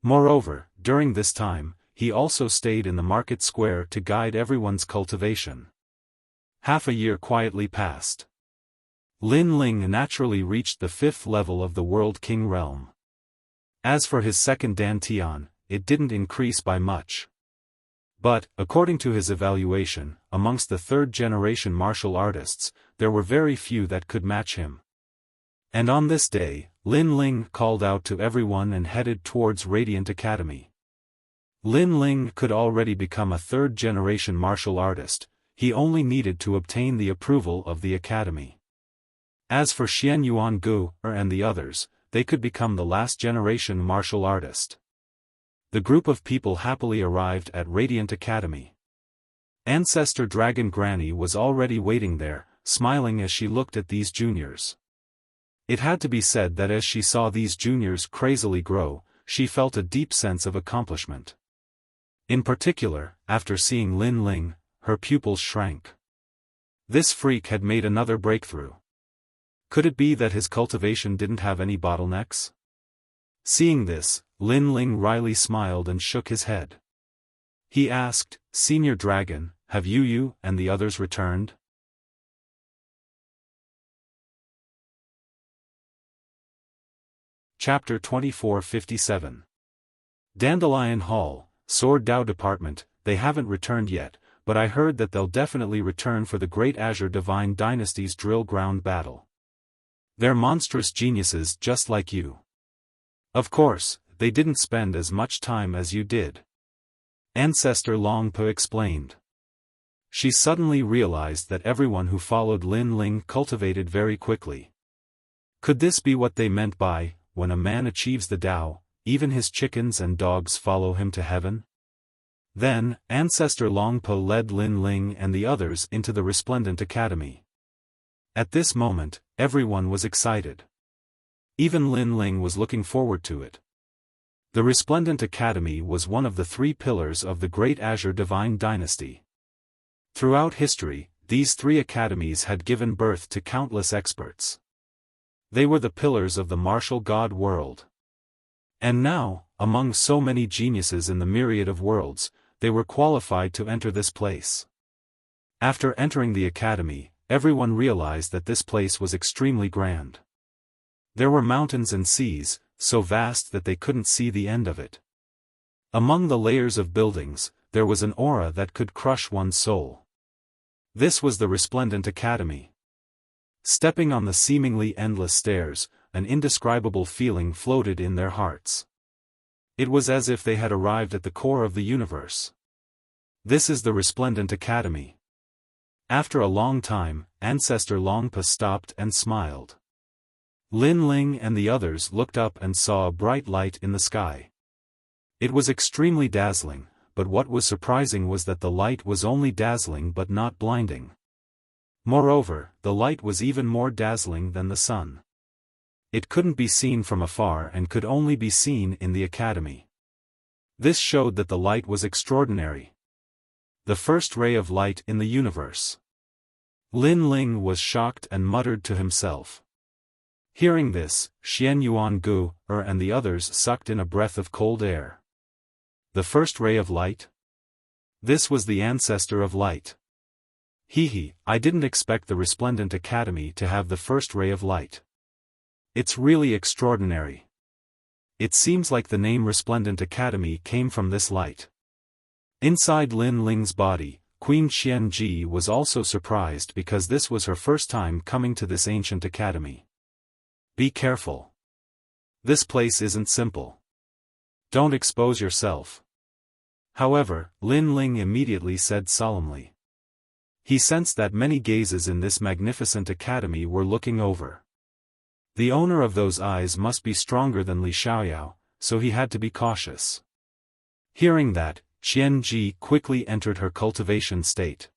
Moreover, during this time, he also stayed in the market square to guide everyone's cultivation. Half a year quietly passed. Lin Ling naturally reached the 5th level of the World King realm. As for his second dantian, it didn't increase by much. But, according to his evaluation, amongst the 3rd-generation martial artists, there were very few that could match him. And on this day, Lin Ling called out to everyone and headed towards Radiant Academy. Lin Ling could already become a 3rd-generation martial artist, he only needed to obtain the approval of the academy. As for Xian Yuan Gu and the others, they could become the last-generation martial artist. The group of people happily arrived at Radiant Academy. Ancestor Dragon Granny was already waiting there, smiling as she looked at these juniors. It had to be said that as she saw these juniors crazily grow, she felt a deep sense of accomplishment. In particular, after seeing Lin Ling, her pupils shrank. This freak had made another breakthrough. Could it be that his cultivation didn't have any bottlenecks? Seeing this, Lin Ling wryly smiled and shook his head. He asked, "Senior Dragon, have you and the others returned?" Chapter 2457. Dandelion Hall, Sword Dao Department, they haven't returned yet, but I heard that they'll definitely return for the Great Azure Divine Dynasty's drill ground battle. They're monstrous geniuses just like you. Of course, they didn't spend as much time as you did. Ancestor Longpo explained. She suddenly realized that everyone who followed Lin Ling cultivated very quickly. Could this be what they meant by, when a man achieves the Tao, even his chickens and dogs follow him to heaven? Then, Ancestor Longpo led Lin Ling and the others into the Resplendent Academy. At this moment, everyone was excited. Even Lin Ling was looking forward to it. The Resplendent Academy was one of the 3 pillars of the Great Azure Divine Dynasty. Throughout history, these 3 academies had given birth to countless experts. They were the pillars of the martial god world. And now, among so many geniuses in the myriad of worlds, they were qualified to enter this place. After entering the academy, everyone realized that this place was extremely grand. There were mountains and seas, so vast that they couldn't see the end of it. Among the layers of buildings, there was an aura that could crush one's soul. This was the Resplendent Academy. Stepping on the seemingly endless stairs, an indescribable feeling floated in their hearts. It was as if they had arrived at the core of the universe. This is the Resplendent Academy. After a long time, Ancestor Longpa stopped and smiled. Lin Ling and the others looked up and saw a bright light in the sky. It was extremely dazzling, but what was surprising was that the light was only dazzling but not blinding. Moreover, the light was even more dazzling than the sun. It couldn't be seen from afar and could only be seen in the academy. This showed that the light was extraordinary. The first ray of light in the universe. Lin Ling was shocked and muttered to himself. Hearing this, Xian Yuan Gu, and the others sucked in a breath of cold air. The first ray of light? This was the ancestor of light. I didn't expect the Resplendent Academy to have the first ray of light. It's really extraordinary. It seems like the name Resplendent Academy came from this light. Inside Lin Ling's body, Queen Xianji was also surprised because this was her first time coming to this ancient academy. Be careful. This place isn't simple. Don't expose yourself. However, Lin Ling immediately said solemnly. He sensed that many gazes in this magnificent academy were looking over. The owner of those eyes must be stronger than Li Xiaoyao, so he had to be cautious. Hearing that, Qianji quickly entered her cultivation state.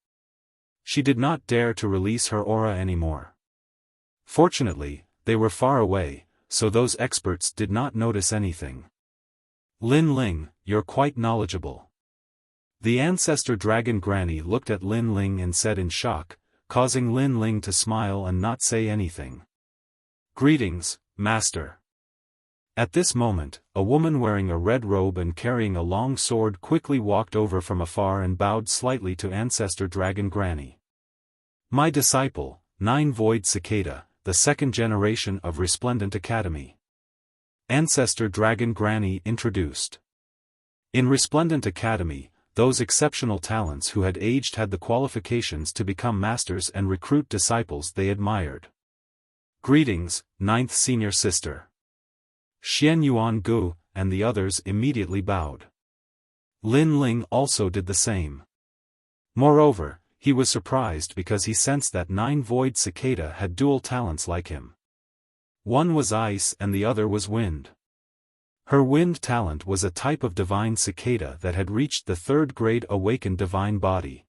She did not dare to release her aura anymore. Fortunately, they were far away, so those experts did not notice anything. Lin Ling, you're quite knowledgeable. The ancestor dragon granny looked at Lin Ling and said in shock, causing Lin Ling to smile and not say anything. Greetings, Master. At this moment, a woman wearing a red robe and carrying a long sword quickly walked over from afar and bowed slightly to Ancestor Dragon Granny. My disciple, Nine Void Cicada, the second generation of Resplendent Academy. Ancestor Dragon Granny introduced. In Resplendent Academy, those exceptional talents who had aged had the qualifications to become masters and recruit disciples they admired. Greetings, ninth senior sister. Xian Yuan Gu, and the others immediately bowed. Lin Ling also did the same. Moreover, he was surprised because he sensed that Nine Void Cicada had dual talents like him. One was ice and the other was wind. Her wind talent was a type of divine cicada that had reached the third grade awakened divine body.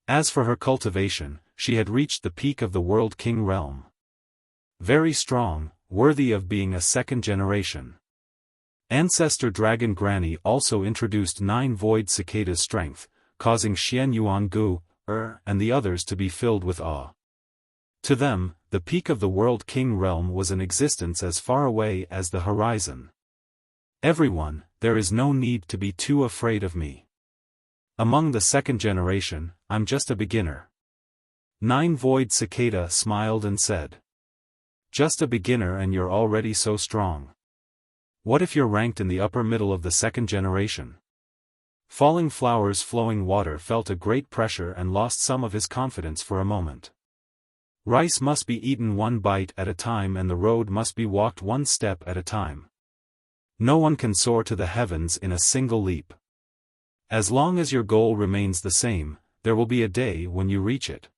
As for her cultivation, she had reached the peak of the World King realm. Very strong, worthy of being a second generation. Ancestor Dragon Granny also introduced Nine Void Cicada's strength, causing Xian Yuan Gu, and the others to be filled with awe. To them, the peak of the World King realm was in existence as far away as the horizon. Everyone, there is no need to be too afraid of me. Among the second generation, I'm just a beginner. Nine Void Cicada smiled and said. Just a beginner and you're already so strong. What if you're ranked in the upper middle of the second generation? Falling Flowers Flowing Water felt a great pressure and lost some of his confidence for a moment. Rice must be eaten one bite at a time and the road must be walked one step at a time. No one can soar to the heavens in a single leap. As long as your goal remains the same, there will be a day when you reach it.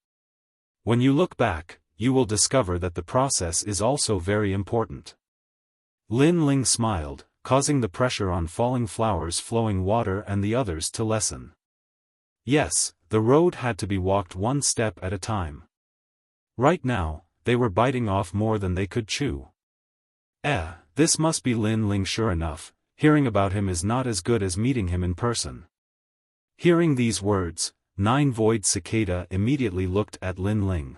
When you look back, you will discover that the process is also very important. Lin Ling smiled, causing the pressure on Falling Flowers Flowing Water and the others to lessen. Yes, the road had to be walked one step at a time. Right now, they were biting off more than they could chew. This must be Lin Ling sure enough, hearing about him is not as good as meeting him in person. Hearing these words, Nine Void Cicada immediately looked at Lin Ling.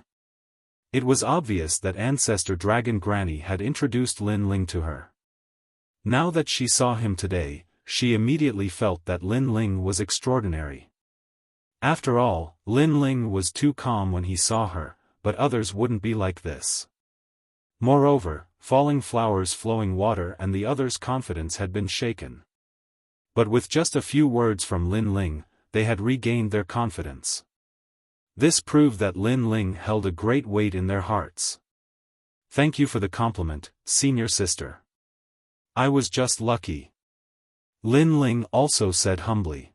It was obvious that Ancestor Dragon Granny had introduced Lin Ling to her. Now that she saw him today, she immediately felt that Lin Ling was extraordinary. After all, Lin Ling was too calm when he saw her, but others wouldn't be like this. Moreover, falling flowers, flowing water, and the others' confidence had been shaken. But with just a few words from Lin Ling, they had regained their confidence. This proved that Lin Ling held a great weight in their hearts. Thank you for the compliment, senior sister. I was just lucky. Lin Ling also said humbly.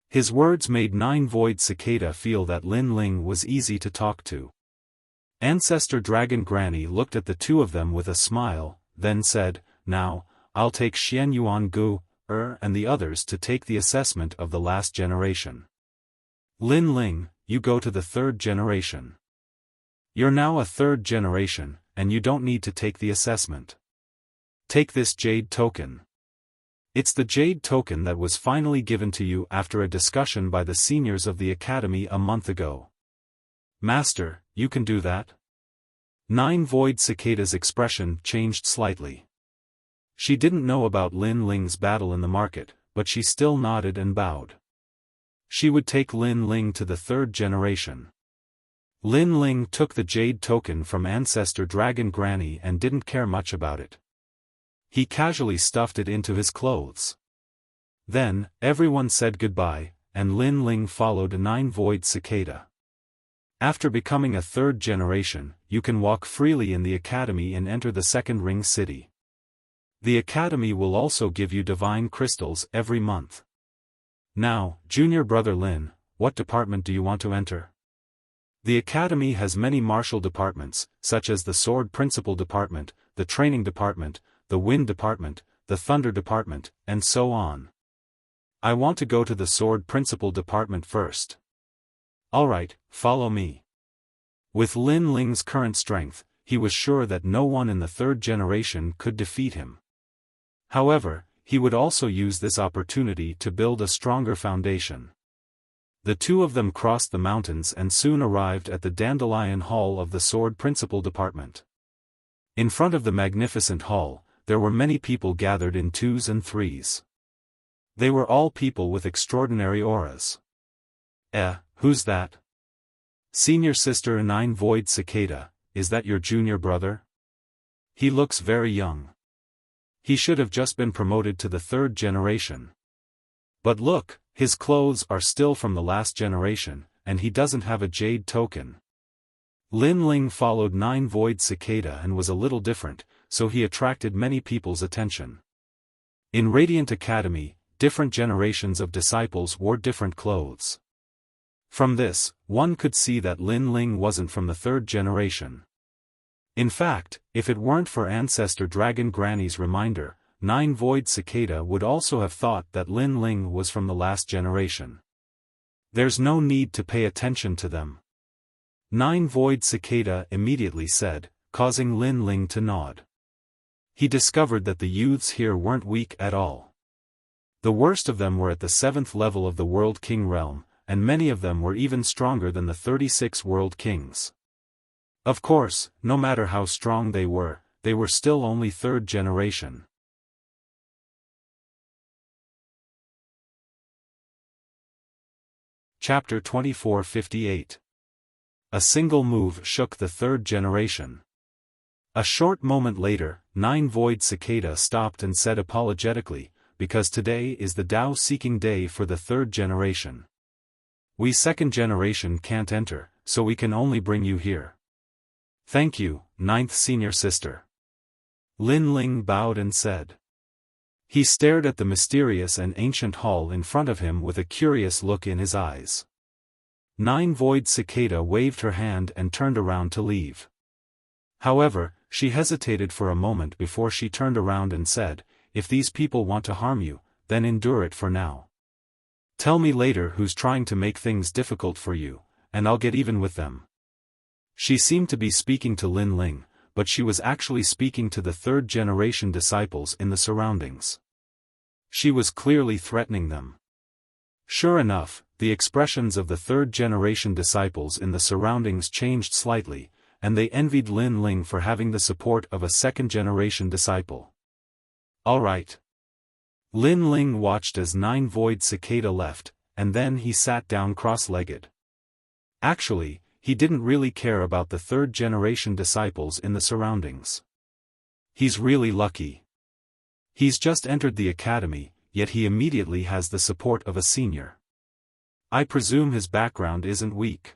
His words made Nine-Void Cicada feel that Lin Ling was easy to talk to. Ancestor Dragon Granny looked at the two of them with a smile, then said, "Now, I'll take Xian Yuan Gu, and the others to take the assessment of the last generation. Lin Ling, you go to the third generation. You're now a third generation, and you don't need to take the assessment. Take this jade token. It's the jade token that was finally given to you after a discussion by the seniors of the academy a month ago. Master, you can do that?" Nine-Void Cicada's expression changed slightly. She didn't know about Lin Ling's battle in the market, but she still nodded and bowed. She would take Lin Ling to the third generation. Lin Ling took the jade token from Ancestor Dragon Granny and didn't care much about it. He casually stuffed it into his clothes. Then, everyone said goodbye, and Lin Ling followed a Nine-Void Cicada. After becoming a third generation, you can walk freely in the academy and enter the second ring city. The academy will also give you divine crystals every month. Now, junior brother Lin, what department do you want to enter? The academy has many martial departments, such as the Sword Principal Department, the Training Department, the Wind Department, the Thunder Department, and so on. I want to go to the Sword Principal Department first. Alright, follow me. With Lin Ling's current strength, he was sure that no one in the third generation could defeat him. However, he would also use this opportunity to build a stronger foundation. The two of them crossed the mountains and soon arrived at the Dandelion Hall of the Sword Principal Department. In front of the magnificent hall, there were many people gathered in twos and threes. They were all people with extraordinary auras. Who's that? Senior sister Nine-Void Cicada, is that your junior brother? He looks very young. He should have just been promoted to the third generation. But look, his clothes are still from the last generation, and he doesn't have a jade token. Lin Ling followed Nine-Void Cicada and was a little different, so he attracted many people's attention. In Radiant Academy, different generations of disciples wore different clothes. From this, one could see that Lin Ling wasn't from the third generation. In fact, if it weren't for Ancestor Dragon Granny's reminder, Nine-Void Cicada would also have thought that Lin Ling was from the last generation. There's no need to pay attention to them. Nine-Void Cicada immediately said, causing Lin Ling to nod. He discovered that the youths here weren't weak at all. The worst of them were at the 7th level of the World King realm, and many of them were even stronger than the 36 World Kings. Of course, no matter how strong they were still only third generation. Chapter 2458. A single move shook the third generation. A short moment later, Nine-Void Cicada stopped and said apologetically, because today is the Tao-seeking day for the third generation. We second generation can't enter, so we can only bring you here. Thank you, ninth senior sister. Lin Ling bowed and said. He stared at the mysterious and ancient hall in front of him with a curious look in his eyes. Nine-Void Cicada waved her hand and turned around to leave. However, she hesitated for a moment before she turned around and said, "If these people want to harm you, then endure it for now. Tell me later who's trying to make things difficult for you, and I'll get even with them." She seemed to be speaking to Lin Ling, but she was actually speaking to the third-generation disciples in the surroundings. She was clearly threatening them. Sure enough, the expressions of the third-generation disciples in the surroundings changed slightly, and they envied Lin Ling for having the support of a second-generation disciple. All right. Lin Ling watched as Nine-Void Cicada left, and then he sat down cross-legged. Actually, he didn't really care about the third-generation disciples in the surroundings. He's really lucky. He's just entered the academy, yet he immediately has the support of a senior. I presume his background isn't weak.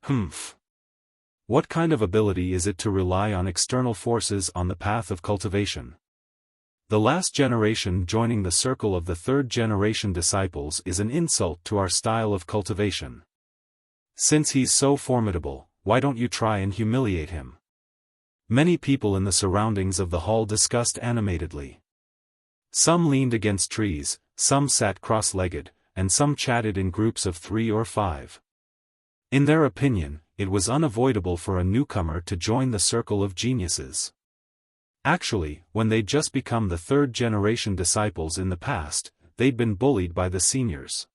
Humph. What kind of ability is it to rely on external forces on the path of cultivation? The last generation joining the circle of the third-generation disciples is an insult to our style of cultivation. Since he's so formidable, why don't you try and humiliate him? Many people in the surroundings of the hall discussed animatedly. Some leaned against trees, some sat cross-legged, and some chatted in groups of 3 or 5. In their opinion, it was unavoidable for a newcomer to join the circle of geniuses. Actually, when they'd just become the third-generation disciples in the past, they'd been bullied by the seniors.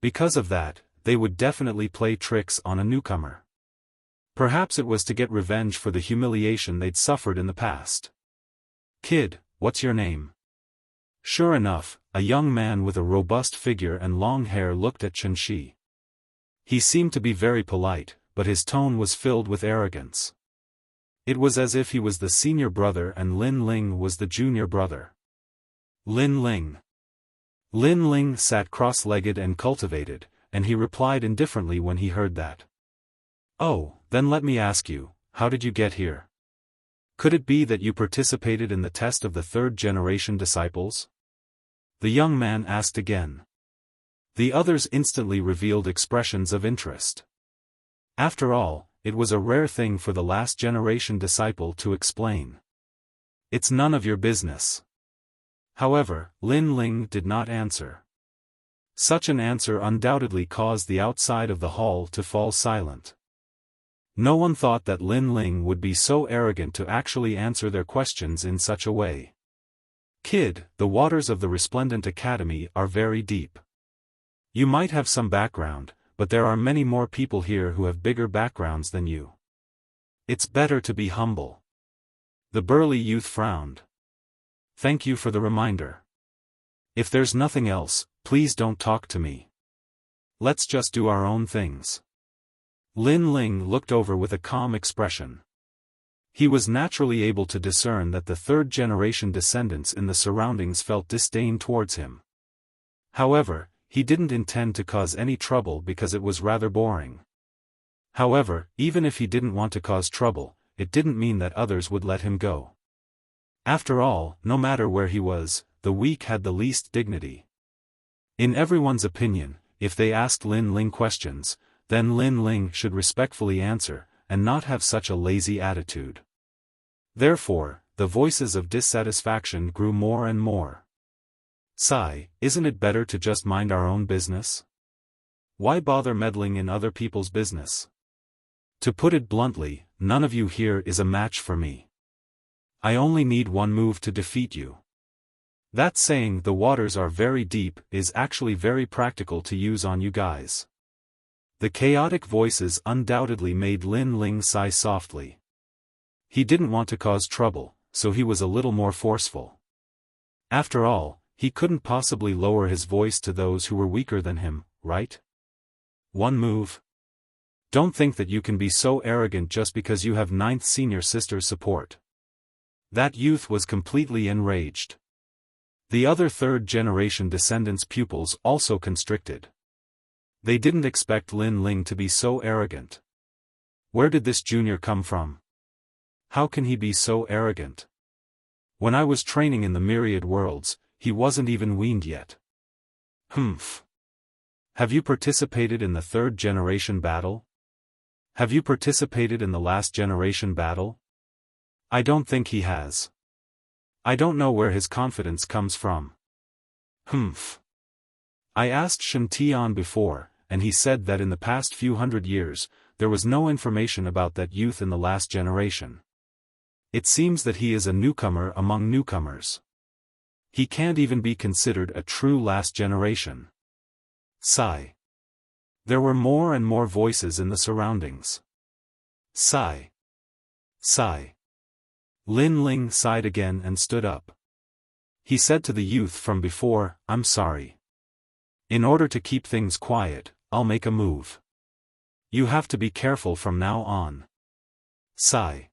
Because of that, they would definitely play tricks on a newcomer. Perhaps it was to get revenge for the humiliation they'd suffered in the past. "Kid, what's your name?" Sure enough, a young man with a robust figure and long hair looked at Chen Shi. He seemed to be very polite, but his tone was filled with arrogance. It was as if he was the senior brother and Lin Ling was the junior brother. Lin Ling. Lin Ling sat cross-legged and cultivated, and he replied indifferently when he heard that. "Oh, then let me ask you, how did you get here? Could it be that you participated in the test of the third-generation disciples?" The young man asked again. The others instantly revealed expressions of interest. After all, it was a rare thing for the last-generation disciple to explain. "It's none of your business." However, Lin Ling did not answer. Such an answer undoubtedly caused the outside of the hall to fall silent. No one thought that Lin Ling would be so arrogant to actually answer their questions in such a way. "Kid, the waters of the Resplendent Academy are very deep. You might have some background, but there are many more people here who have bigger backgrounds than you. It's better to be humble." The burly youth frowned. "Thank you for the reminder. If there's nothing else, please don't talk to me. Let's just do our own things." Lin Ling looked over with a calm expression. He was naturally able to discern that the third-generation descendants in the surroundings felt disdain towards him. However, he didn't intend to cause any trouble because it was rather boring. However, even if he didn't want to cause trouble, it didn't mean that others would let him go. After all, no matter where he was, the weak had the least dignity. In everyone's opinion, if they asked Lin Ling questions, then Lin Ling should respectfully answer, and not have such a lazy attitude. Therefore, the voices of dissatisfaction grew more and more. "Sigh, isn't it better to just mind our own business? Why bother meddling in other people's business? To put it bluntly, none of you here is a match for me. I only need one move to defeat you." That saying, "the waters are very deep," is actually very practical to use on you guys. The chaotic voices undoubtedly made Lin Ling sigh softly. He didn't want to cause trouble, so he was a little more forceful. After all, he couldn't possibly lower his voice to those who were weaker than him, right? "One move? Don't think that you can be so arrogant just because you have ninth senior sister's support." That youth was completely enraged. The other third-generation descendants' pupils also constricted. They didn't expect Lin Ling to be so arrogant. Where did this junior come from? How can he be so arrogant? When I was training in the myriad worlds, he wasn't even weaned yet. Humph. Have you participated in the third-generation battle? Have you participated in the last-generation battle? I don't think he has. I don't know where his confidence comes from. Humph. I asked Shen Tian before, and he said that in the past few hundred years, there was no information about that youth in the last generation. It seems that he is a newcomer among newcomers. He can't even be considered a true last generation. Sigh. There were more and more voices in the surroundings. Sigh. Sigh. Lin Ling sighed again and stood up. He said to the youth from before, "I'm sorry. In order to keep things quiet, I'll make a move. You have to be careful from now on. Sigh.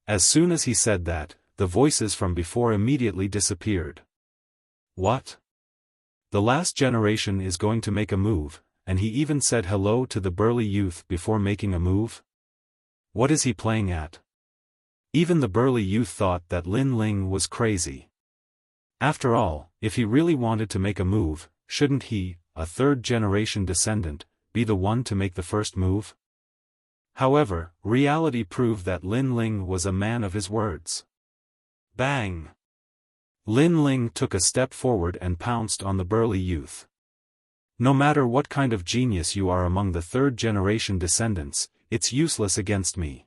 As soon as he said that, the voices from before immediately disappeared. What? The last generation is going to make a move, and he even said hello to the burly youth before making a move? What is he playing at? Even the burly youth thought that Lin Ling was crazy. After all, if he really wanted to make a move, shouldn't he, a third-generation descendant, be the one to make the first move? However, reality proved that Lin Ling was a man of his words. Bang! Lin Ling took a step forward and pounced on the burly youth. No matter what kind of genius you are among the third-generation descendants, it's useless against me.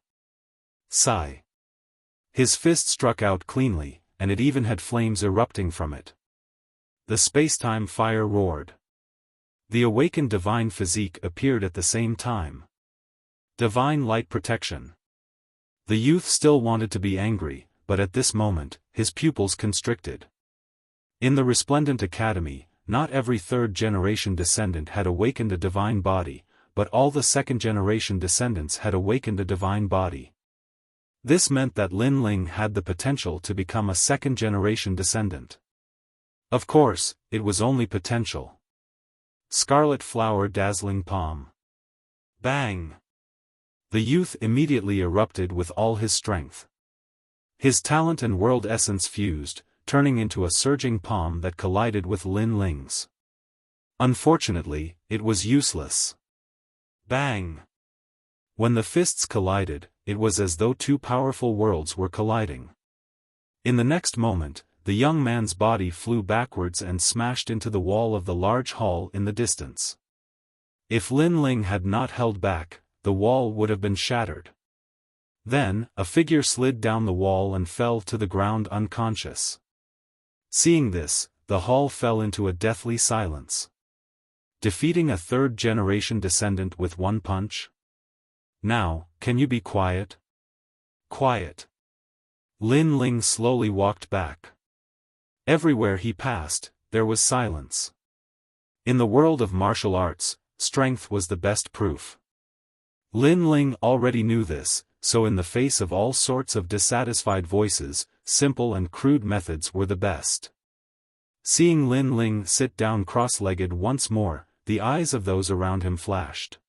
Sigh. His fist struck out cleanly, and it even had flames erupting from it. The spacetime fire roared. The awakened divine physique appeared at the same time. Divine light protection. The youth still wanted to be angry, but at this moment, his pupils constricted. In the resplendent academy, not every third-generation descendant had awakened a divine body, but all the second-generation descendants had awakened a divine body. This meant that Lin Ling had the potential to become a second-generation descendant. Of course, it was only potential. Scarlet flower dazzling palm. Bang! The youth immediately erupted with all his strength. His talent and world essence fused, turning into a surging palm that collided with Lin Ling's. Unfortunately, it was useless. Bang! When the fists collided, it was as though two powerful worlds were colliding. In the next moment, the young man's body flew backwards and smashed into the wall of the large hall in the distance. If Lin Ling had not held back, the wall would have been shattered. Then, a figure slid down the wall and fell to the ground unconscious. Seeing this, the hall fell into a deathly silence. Defeating a third-generation descendant with one punch? Now, can you be quiet? Quiet. Lin Ling slowly walked back. Everywhere he passed, there was silence. In the world of martial arts, strength was the best proof. Lin Ling already knew this, so in the face of all sorts of dissatisfied voices, simple and crude methods were the best. Seeing Lin Ling sit down cross-legged once more, the eyes of those around him flashed.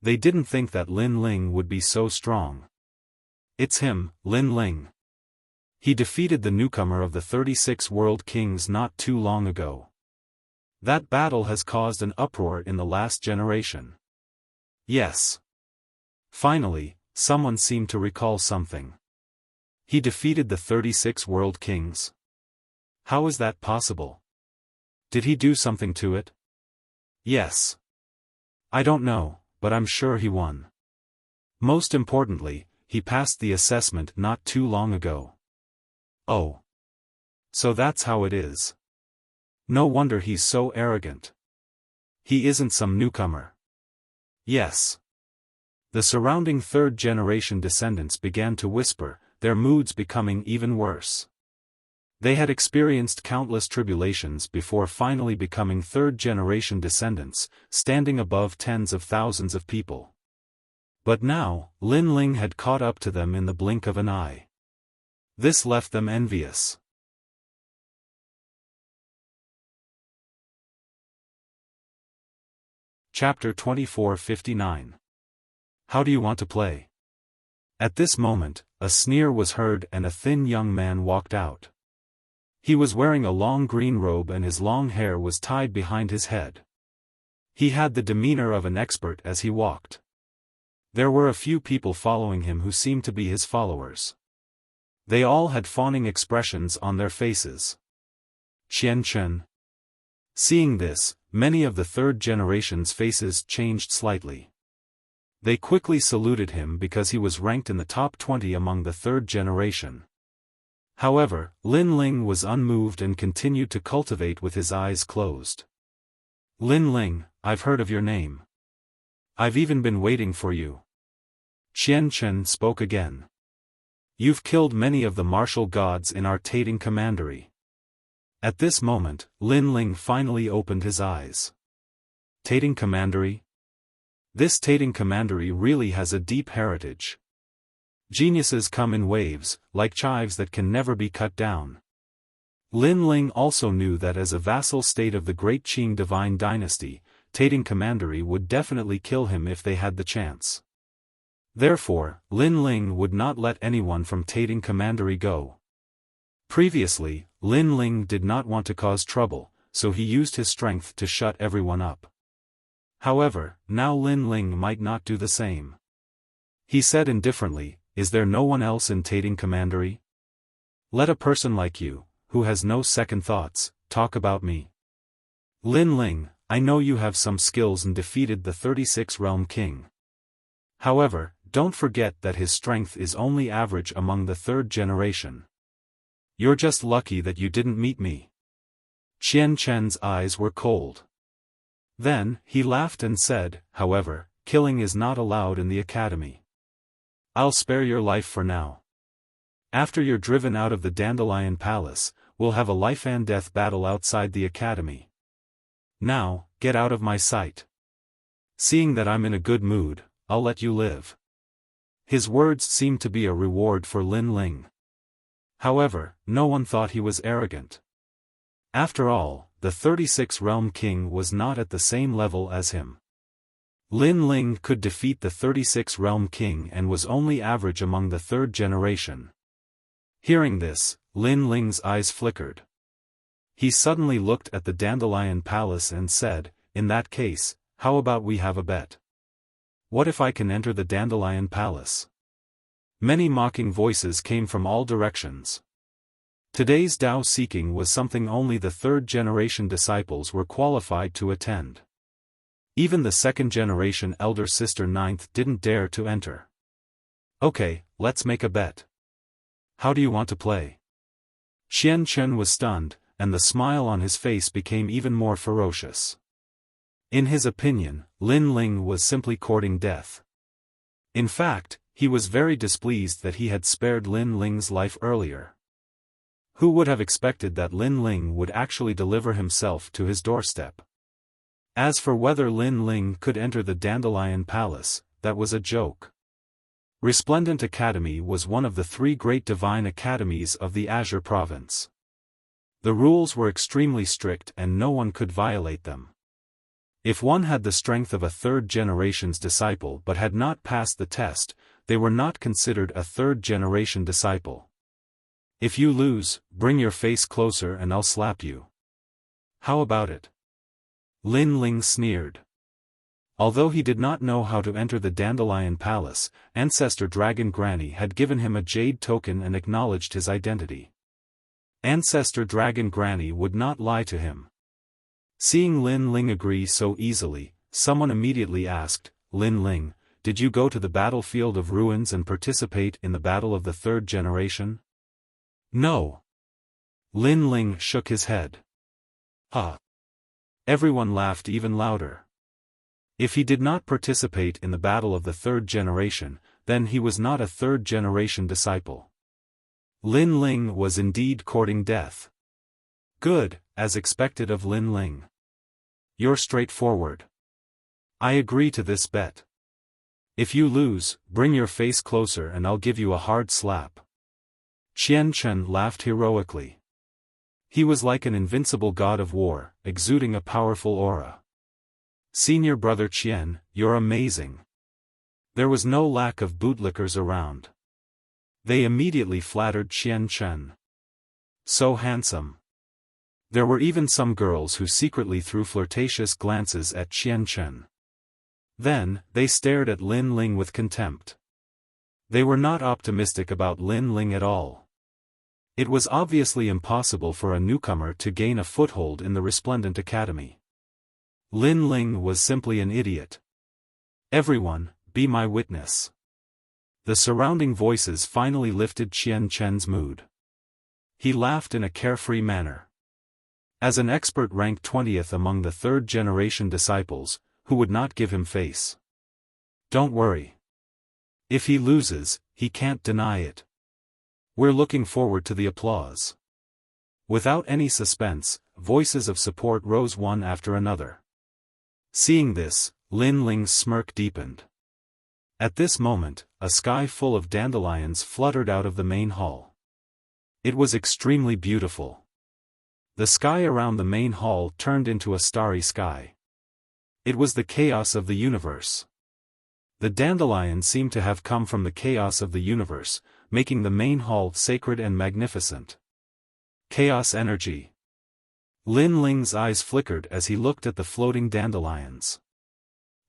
They didn't think that Lin Ling would be so strong. It's him, Lin Ling. He defeated the newcomer of the 36 World Kings not too long ago. That battle has caused an uproar in the last generation. Yes. Finally, someone seemed to recall something. He defeated the 36 World Kings. How is that possible? Did he do something to it? Yes. I don't know, but I'm sure he won. Most importantly, he passed the assessment not too long ago. Oh. So that's how it is. No wonder he's so arrogant. He isn't some newcomer. Yes. The surrounding third-generation descendants began to whisper, their moods becoming even worse. They had experienced countless tribulations before finally becoming third-generation descendants, standing above tens of thousands of people. But now, Lin Ling had caught up to them in the blink of an eye. This left them envious. Chapter 2459. How do you want to play? At this moment, a sneer was heard and a thin young man walked out. He was wearing a long green robe and his long hair was tied behind his head. He had the demeanor of an expert as he walked. There were a few people following him who seemed to be his followers. They all had fawning expressions on their faces. Qian Chen. Seeing this, many of the third generation's faces changed slightly. They quickly saluted him because he was ranked in the top 20 among the third generation. However, Lin Ling was unmoved and continued to cultivate with his eyes closed. Lin Ling, I've heard of your name. I've even been waiting for you. Qian Chen spoke again. You've killed many of the martial gods in our Tating commandery. At this moment, Lin Ling finally opened his eyes. Tating Commandery? This Tating Commandery really has a deep heritage. Geniuses come in waves, like chives that can never be cut down. Lin Ling also knew that as a vassal state of the great Qing divine dynasty, Tating Commandery would definitely kill him if they had the chance. Therefore, Lin Ling would not let anyone from Tating Commandery go. Previously, Lin Ling did not want to cause trouble, so he used his strength to shut everyone up. However, now Lin Ling might not do the same. He said indifferently, "Is there no one else in Tating Commandery? Let a person like you, who has no second thoughts, talk about me. Lin Ling, I know you have some skills and defeated the 36-realm king. However, don't forget that his strength is only average among the third generation. You're just lucky that you didn't meet me." Qian Chen's eyes were cold. Then, he laughed and said, "However, killing is not allowed in the academy. I'll spare your life for now. After you're driven out of the Dandelion Palace, we'll have a life-and-death battle outside the academy. Now, get out of my sight. Seeing that I'm in a good mood, I'll let you live." His words seemed to be a reward for Lin Ling. However, no one thought he was arrogant. After all, the 36-realm king was not at the same level as him. Lin Ling could defeat the 36-realm king and was only average among the third generation. Hearing this, Lin Ling's eyes flickered. He suddenly looked at the Dandelion Palace and said, "In that case, how about we have a bet? What if I can enter the Dandelion Palace?" Many mocking voices came from all directions. Today's Tao seeking was something only the third-generation disciples were qualified to attend. Even the second-generation elder sister Ninth didn't dare to enter. "Okay, let's make a bet. How do you want to play?" Qian Chen was stunned, and the smile on his face became even more ferocious. In his opinion, Lin Ling was simply courting death. In fact, he was very displeased that he had spared Lin Ling's life earlier. Who would have expected that Lin Ling would actually deliver himself to his doorstep? As for whether Lin Ling could enter the Dandelion Palace, that was a joke. Resplendent Academy was one of the 3 great divine academies of the Azure Province. The rules were extremely strict and no one could violate them. If one had the strength of a third-generation's disciple but had not passed the test, they were not considered a third-generation disciple. "If you lose, bring your face closer and I'll slap you. How about it?" Lin Ling sneered. Although he did not know how to enter the Dandelion Palace, Ancestor Dragon Granny had given him a jade token and acknowledged his identity. Ancestor Dragon Granny would not lie to him. Seeing Lin Ling agree so easily, someone immediately asked, "Lin Ling, did you go to the battlefield of ruins and participate in the battle of the third generation?" "No." Lin Ling shook his head. "Huh." Everyone laughed even louder. If he did not participate in the battle of the third generation, then he was not a third-generation disciple. Lin Ling was indeed courting death. Good, as expected of Lin Ling. "You're straightforward. I agree to this bet. If you lose, bring your face closer and I'll give you a hard slap." Qian Chen laughed heroically. He was like an invincible god of war, exuding a powerful aura. "Senior brother Qian, you're amazing." There was no lack of bootlickers around. They immediately flattered Qian Chen. "So handsome." There were even some girls who secretly threw flirtatious glances at Qian Chen. Then, they stared at Lin Ling with contempt. They were not optimistic about Lin Ling at all. It was obviously impossible for a newcomer to gain a foothold in the Resplendent Academy. Lin Ling was simply an idiot. "Everyone, be my witness." The surrounding voices finally lifted Qian Chen's mood. He laughed in a carefree manner. As an expert ranked 20th among the third-generation disciples, who would not give him face? "Don't worry. If he loses, he can't deny it. We're looking forward to the applause." Without any suspense, voices of support rose one after another. Seeing this, Lin Ling's smirk deepened. At this moment, a sky full of dandelions fluttered out of the main hall. It was extremely beautiful. The sky around the main hall turned into a starry sky. It was the chaos of the universe. The dandelion seemed to have come from the chaos of the universe, making the main hall sacred and magnificent. Chaos energy. Lin Ling's eyes flickered as he looked at the floating dandelions.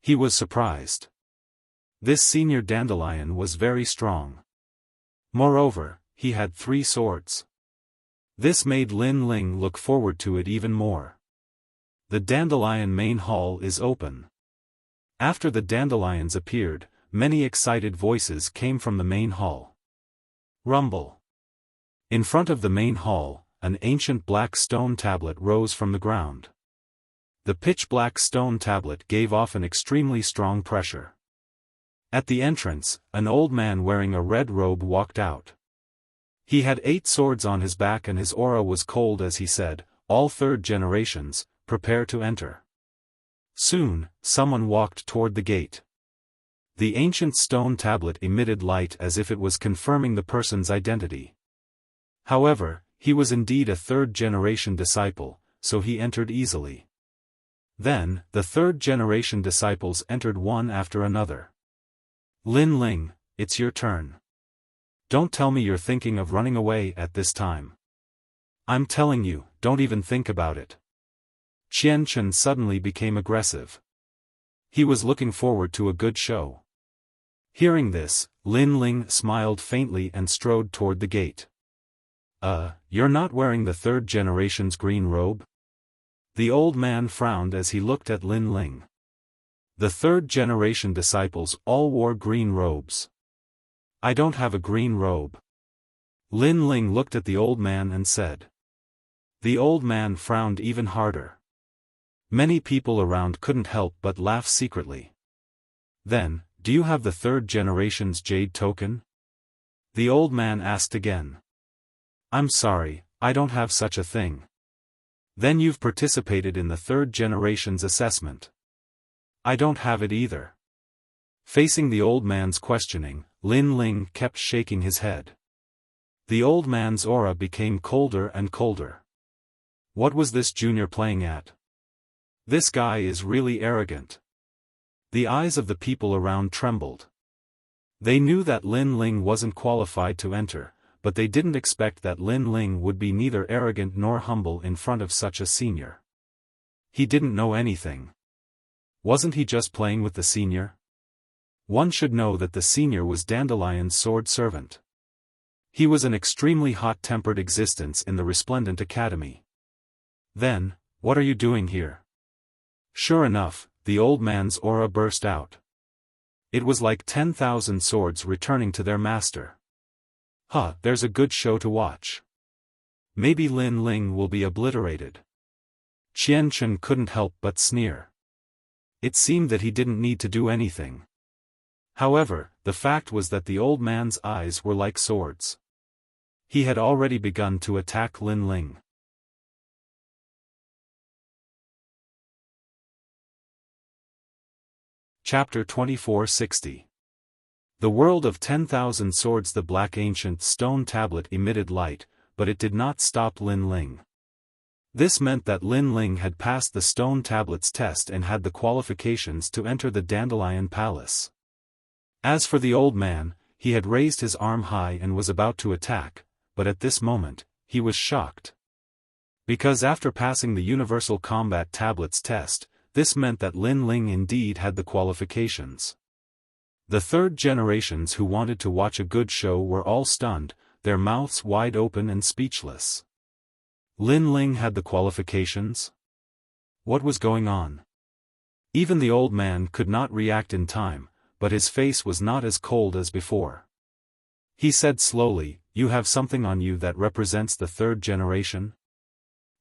He was surprised. This senior dandelion was very strong. Moreover, he had 3 swords. This made Lin Ling look forward to it even more. The dandelion main hall is open. After the dandelions appeared, many excited voices came from the main hall. Rumble. In front of the main hall, an ancient black stone tablet rose from the ground. The pitch-black stone tablet gave off an extremely strong pressure. At the entrance, an old man wearing a red robe walked out. He had 8 swords on his back and his aura was cold as he said, "All third generations, prepare to enter." Soon, someone walked toward the gate. The ancient stone tablet emitted light as if it was confirming the person's identity. However, he was indeed a third-generation disciple, so he entered easily. Then, the third-generation disciples entered one after another. Lin Ling, it's your turn. Don't tell me you're thinking of running away at this time. I'm telling you, don't even think about it. Qian Chen suddenly became aggressive. He was looking forward to a good show. Hearing this, Lin Ling smiled faintly and strode toward the gate. You're not wearing the third generation's green robe? The old man frowned as he looked at Lin Ling. The third-generation disciples all wore green robes. I don't have a green robe. Lin Ling looked at the old man and said. The old man frowned even harder. Many people around couldn't help but laugh secretly. Then, do you have the third generation's jade token? The old man asked again. I'm sorry, I don't have such a thing. Then you've participated in the third generation's assessment. I don't have it either. Facing the old man's questioning, Lin Ling kept shaking his head. The old man's aura became colder and colder. What was this junior playing at? This guy is really arrogant. The eyes of the people around trembled. They knew that Lin Ling wasn't qualified to enter, but they didn't expect that Lin Ling would be neither arrogant nor humble in front of such a senior. He didn't know anything. Wasn't he just playing with the senior? One should know that the senior was Dandelion's sword servant. He was an extremely hot-tempered existence in the Resplendent Academy. Then, what are you doing here? Sure enough, the old man's aura burst out. It was like 10,000 swords returning to their master. There's a good show to watch. Maybe Lin Ling will be obliterated. Qian Chen couldn't help but sneer. It seemed that he didn't need to do anything. However, the fact was that the old man's eyes were like swords. He had already begun to attack Lin Ling. Chapter 2460. The world of 10,000 swords. The black ancient stone tablet emitted light, but it did not stop Lin Ling. This meant that Lin Ling had passed the stone tablet's test and had the qualifications to enter the Dandelion Palace. As for the old man, he had raised his arm high and was about to attack, but at this moment, he was shocked. Because after passing the Universal Combat Tablet's test, this meant that Lin Ling indeed had the qualifications. The third generations who wanted to watch a good show were all stunned, their mouths wide open and speechless. Lin Ling had the qualifications? What was going on? Even the old man could not react in time, but his face was not as cold as before. He said slowly, "You have something on you that represents the third generation?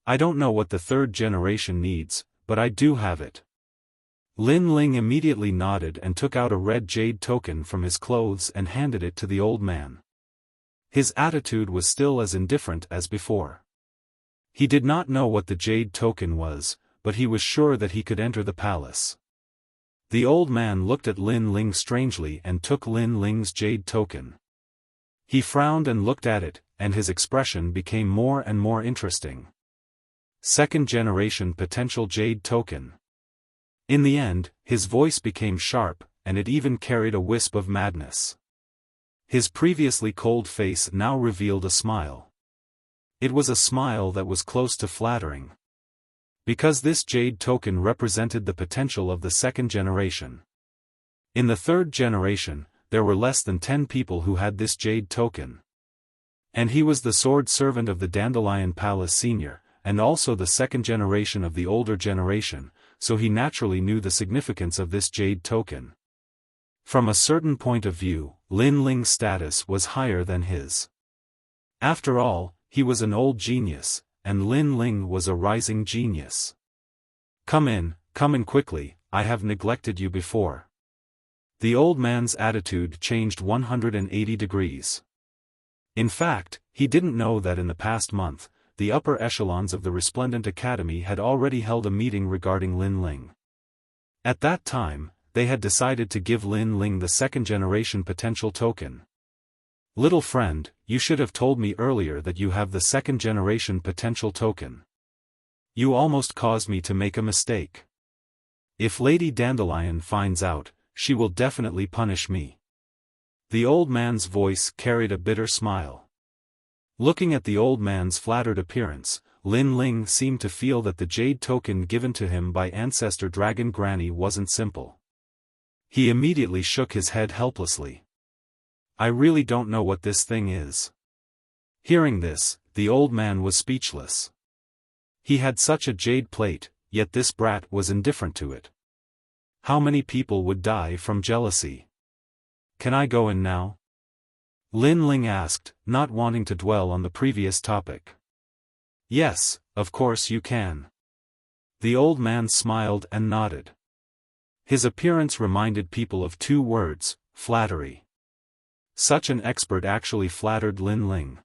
I don't know what the third generation needs, but I do have it." Lin Ling immediately nodded and took out a red jade token from his clothes and handed it to the old man. His attitude was still as indifferent as before. He did not know what the jade token was, but he was sure that he could enter the palace. The old man looked at Lin Ling strangely and took Lin Ling's jade token. He frowned and looked at it, and his expression became more and more interesting. Second generation potential jade token. In the end, his voice became sharp, and it even carried a wisp of madness. His previously cold face now revealed a smile. It was a smile that was close to flattering. Because this jade token represented the potential of the second generation. In the third generation, there were less than 10 people who had this jade token. And he was the sword servant of the Dandelion Palace Senior, and also the second generation of the older generation, so he naturally knew the significance of this jade token. From a certain point of view, Lin Ling's status was higher than his. After all, he was an old genius, and Lin Ling was a rising genius. Come in quickly, I have neglected you before. The old man's attitude changed 180 degrees. In fact, he didn't know that in the past month, the upper echelons of the Resplendent Academy had already held a meeting regarding Lin Ling. At that time, they had decided to give Lin Ling the second generation potential token. Little friend, you should have told me earlier that you have the second generation potential token. You almost caused me to make a mistake. If Lady Dandelion finds out, she will definitely punish me. The old man's voice carried a bitter smile. Looking at the old man's flattered appearance, Lin Ling seemed to feel that the jade token given to him by Ancestor Dragon Granny wasn't simple. He immediately shook his head helplessly. I really don't know what this thing is. Hearing this, the old man was speechless. He had such a jade plate, yet this brat was indifferent to it. How many people would die from jealousy? Can I go in now? Lin Ling asked, not wanting to dwell on the previous topic. Yes, of course you can. The old man smiled and nodded. His appearance reminded people of two words, flattery. Such an expert actually flattered Lin Ling.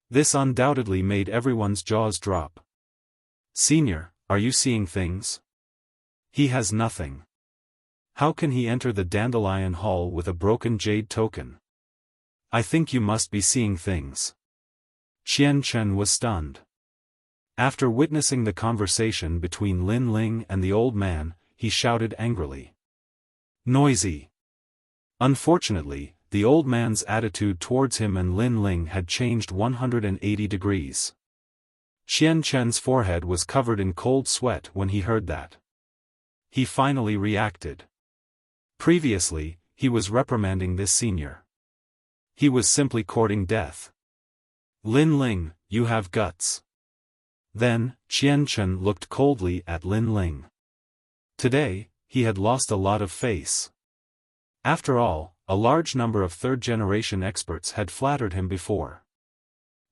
This undoubtedly made everyone's jaws drop. Senior, are you seeing things? He has nothing. How can he enter the Dandelion Hall with a broken jade token? I think you must be seeing things. Qian Chen was stunned. After witnessing the conversation between Lin Ling and the old man, he shouted angrily. Noisy. Unfortunately, the old man's attitude towards him and Lin Ling had changed 180 degrees. Qian Chen's forehead was covered in cold sweat when he heard that. He finally reacted. Previously, he was reprimanding this senior. He was simply courting death. Lin Ling, you have guts. Then, Qian Chen looked coldly at Lin Ling. Today, he had lost a lot of face. After all, a large number of third-generation experts had flattered him before.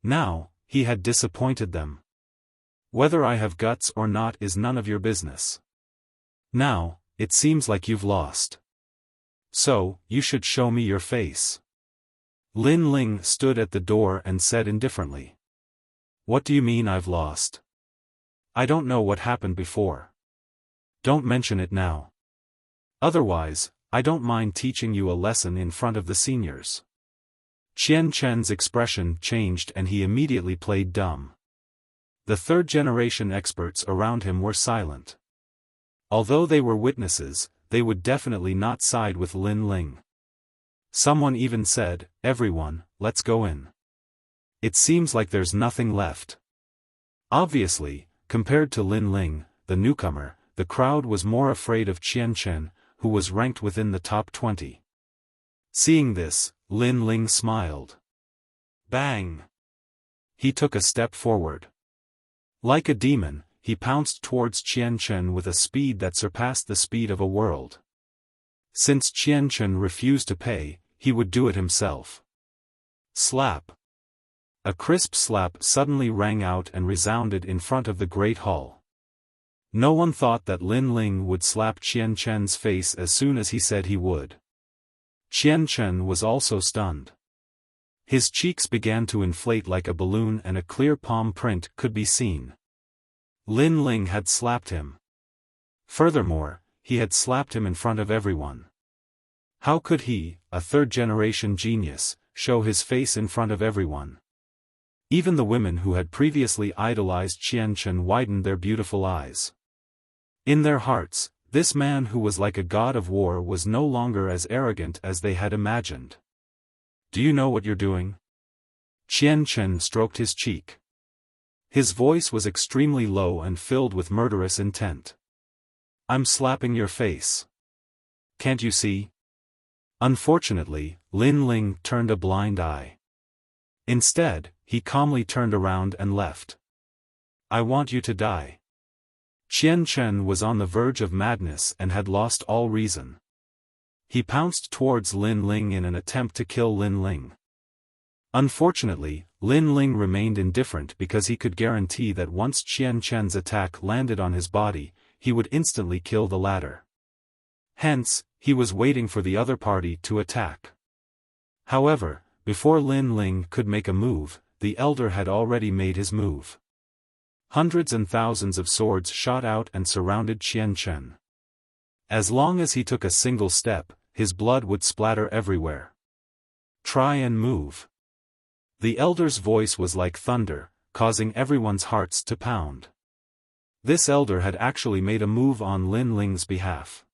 Now, he had disappointed them. Whether I have guts or not is none of your business. Now, it seems like you've lost. So, you should show me your face. Lin Ling stood at the door and said indifferently. What do you mean I've lost? I don't know what happened before. Don't mention it now. Otherwise, I don't mind teaching you a lesson in front of the seniors. Qian Chen's expression changed and he immediately played dumb. The third-generation experts around him were silent. Although they were witnesses, they would definitely not side with Lin Ling. Someone even said, everyone, let's go in. It seems like there's nothing left. Obviously, compared to Lin Ling, the newcomer, the crowd was more afraid of Qian Chen, who was ranked within the top 20. Seeing this, Lin Ling smiled. Bang! He took a step forward. Like a demon, he pounced towards Qian Chen with a speed that surpassed the speed of a world. Since Qian Chen refused to pay, he would do it himself. Slap! A crisp slap suddenly rang out and resounded in front of the Great Hall. No one thought that Lin Ling would slap Qian Chen's face as soon as he said he would. Qian Chen was also stunned. His cheeks began to inflate like a balloon and a clear palm print could be seen. Lin Ling had slapped him. Furthermore, he had slapped him in front of everyone. How could he, a third-generation genius, show his face in front of everyone? Even the women who had previously idolized Qianchen widened their beautiful eyes. In their hearts, this man who was like a god of war was no longer as arrogant as they had imagined. Do you know what you're doing? Qianchen stroked his cheek. His voice was extremely low and filled with murderous intent. I'm slapping your face. Can't you see? Unfortunately, Lin Ling turned a blind eye. Instead, he calmly turned around and left. I want you to die. Qianchen was on the verge of madness and had lost all reason. He pounced towards Lin Ling in an attempt to kill Lin Ling. Unfortunately, Lin Ling remained indifferent because he could guarantee that once Qianchen's attack landed on his body, he would instantly kill the latter. Hence, he was waiting for the other party to attack. However, before Lin Ling could make a move, the elder had already made his move. Hundreds and thousands of swords shot out and surrounded Qianchen. As long as he took a single step, his blood would splatter everywhere. Try and move. The elder's voice was like thunder, causing everyone's hearts to pound. This elder had actually made a move on Lin Ling's behalf.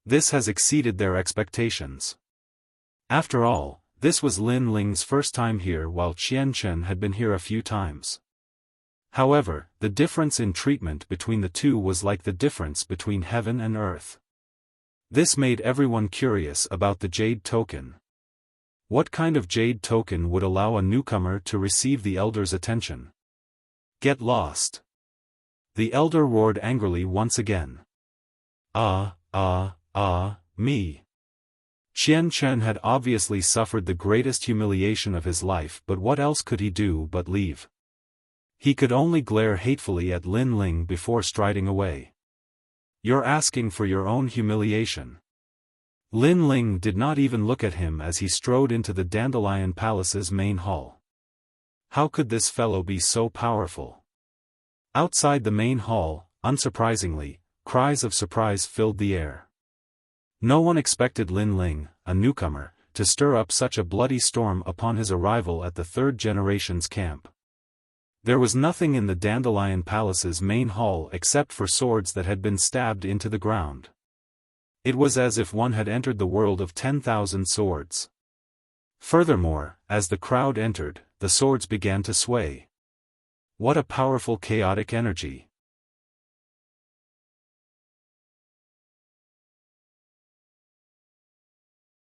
This has exceeded their expectations. After all, this was Lin Ling's first time here while Qianchen had been here a few times. However, the difference in treatment between the two was like the difference between heaven and earth. This made everyone curious about the jade token. What kind of jade token would allow a newcomer to receive the elder's attention? Get lost. The elder roared angrily once again. Me. Qianchen had obviously suffered the greatest humiliation of his life, but what else could he do but leave? He could only glare hatefully at Lin Ling before striding away. You're asking for your own humiliation. Lin Ling did not even look at him as he strode into the Dandelion Palace's main hall. How could this fellow be so powerful? Outside the main hall, unsurprisingly, cries of surprise filled the air. No one expected Lin Ling, a newcomer, to stir up such a bloody storm upon his arrival at the third generation's camp. There was nothing in the Dandelion Palace's main hall except for swords that had been stabbed into the ground. It was as if one had entered the world of 10,000 swords. Furthermore, as the crowd entered, the swords began to sway. What a powerful chaotic energy!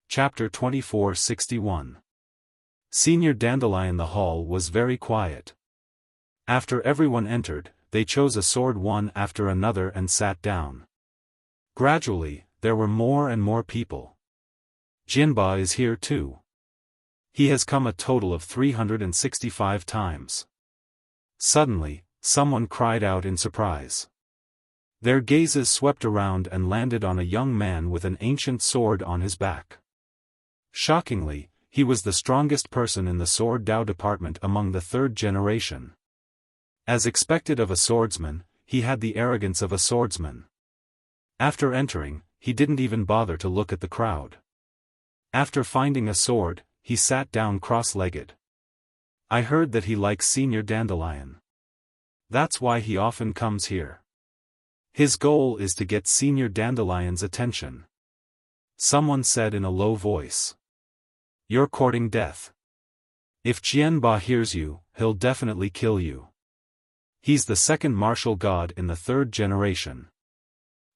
Chapter 2461. Senior Dandelion. The hall was very quiet. After everyone entered, they chose a sword one after another and sat down. Gradually, there were more and more people. Jinba is here too. He has come a total of 365 times. Suddenly, someone cried out in surprise. Their gazes swept around and landed on a young man with an ancient sword on his back. Shockingly, he was the strongest person in the Sword Dao department among the third generation. As expected of a swordsman, he had the arrogance of a swordsman. After entering, he didn't even bother to look at the crowd. After finding a sword, he sat down cross-legged. I heard that he likes Senior Dandelion. That's why he often comes here. His goal is to get Senior Dandelion's attention. Someone said in a low voice. You're courting death. If Jianba hears you, he'll definitely kill you. He's the second martial god in the third generation.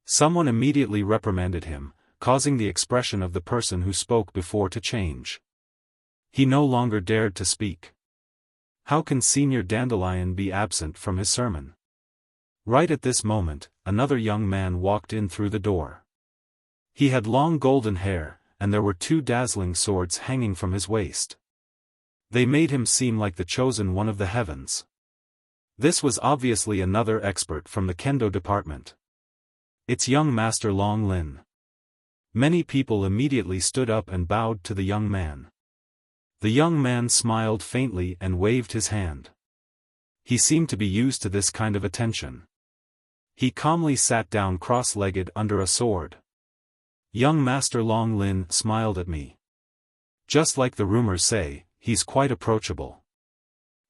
Someone immediately reprimanded him, causing the expression of the person who spoke before to change. He no longer dared to speak. How can Senior Dandelion be absent from his sermon? Right at this moment, another young man walked in through the door. He had long golden hair, and there were two dazzling swords hanging from his waist. They made him seem like the chosen one of the heavens. This was obviously another expert from the Kendo department. It's young Master Long Lin. Many people immediately stood up and bowed to the young man. The young man smiled faintly and waved his hand. He seemed to be used to this kind of attention. He calmly sat down cross-legged under a sword. Young Master Long Lin smiled at me. Just like the rumors say, he's quite approachable.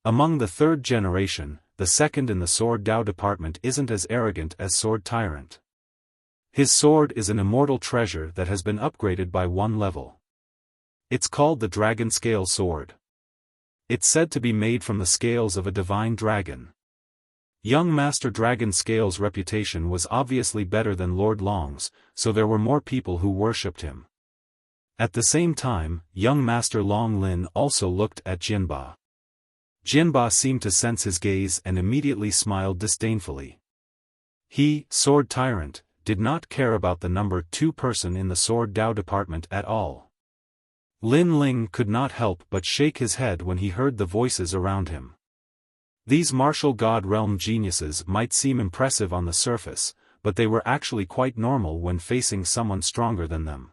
Among the third generation, the second in the Sword Dao department isn't as arrogant as Sword Tyrant. His sword is an immortal treasure that has been upgraded by one level. It's called the Dragon Scale Sword. It's said to be made from the scales of a divine dragon. Young Master Dragon Scale's reputation was obviously better than Lord Long's, so there were more people who worshipped him. At the same time, young Master Long Lin also looked at Jinba. Jinba seemed to sense his gaze and immediately smiled disdainfully. He, Sword Tyrant, did not care about the number 2 person in the Sword Dao department at all. Lin Ling could not help but shake his head when he heard the voices around him. These martial god realm geniuses might seem impressive on the surface, but they were actually quite normal when facing someone stronger than them.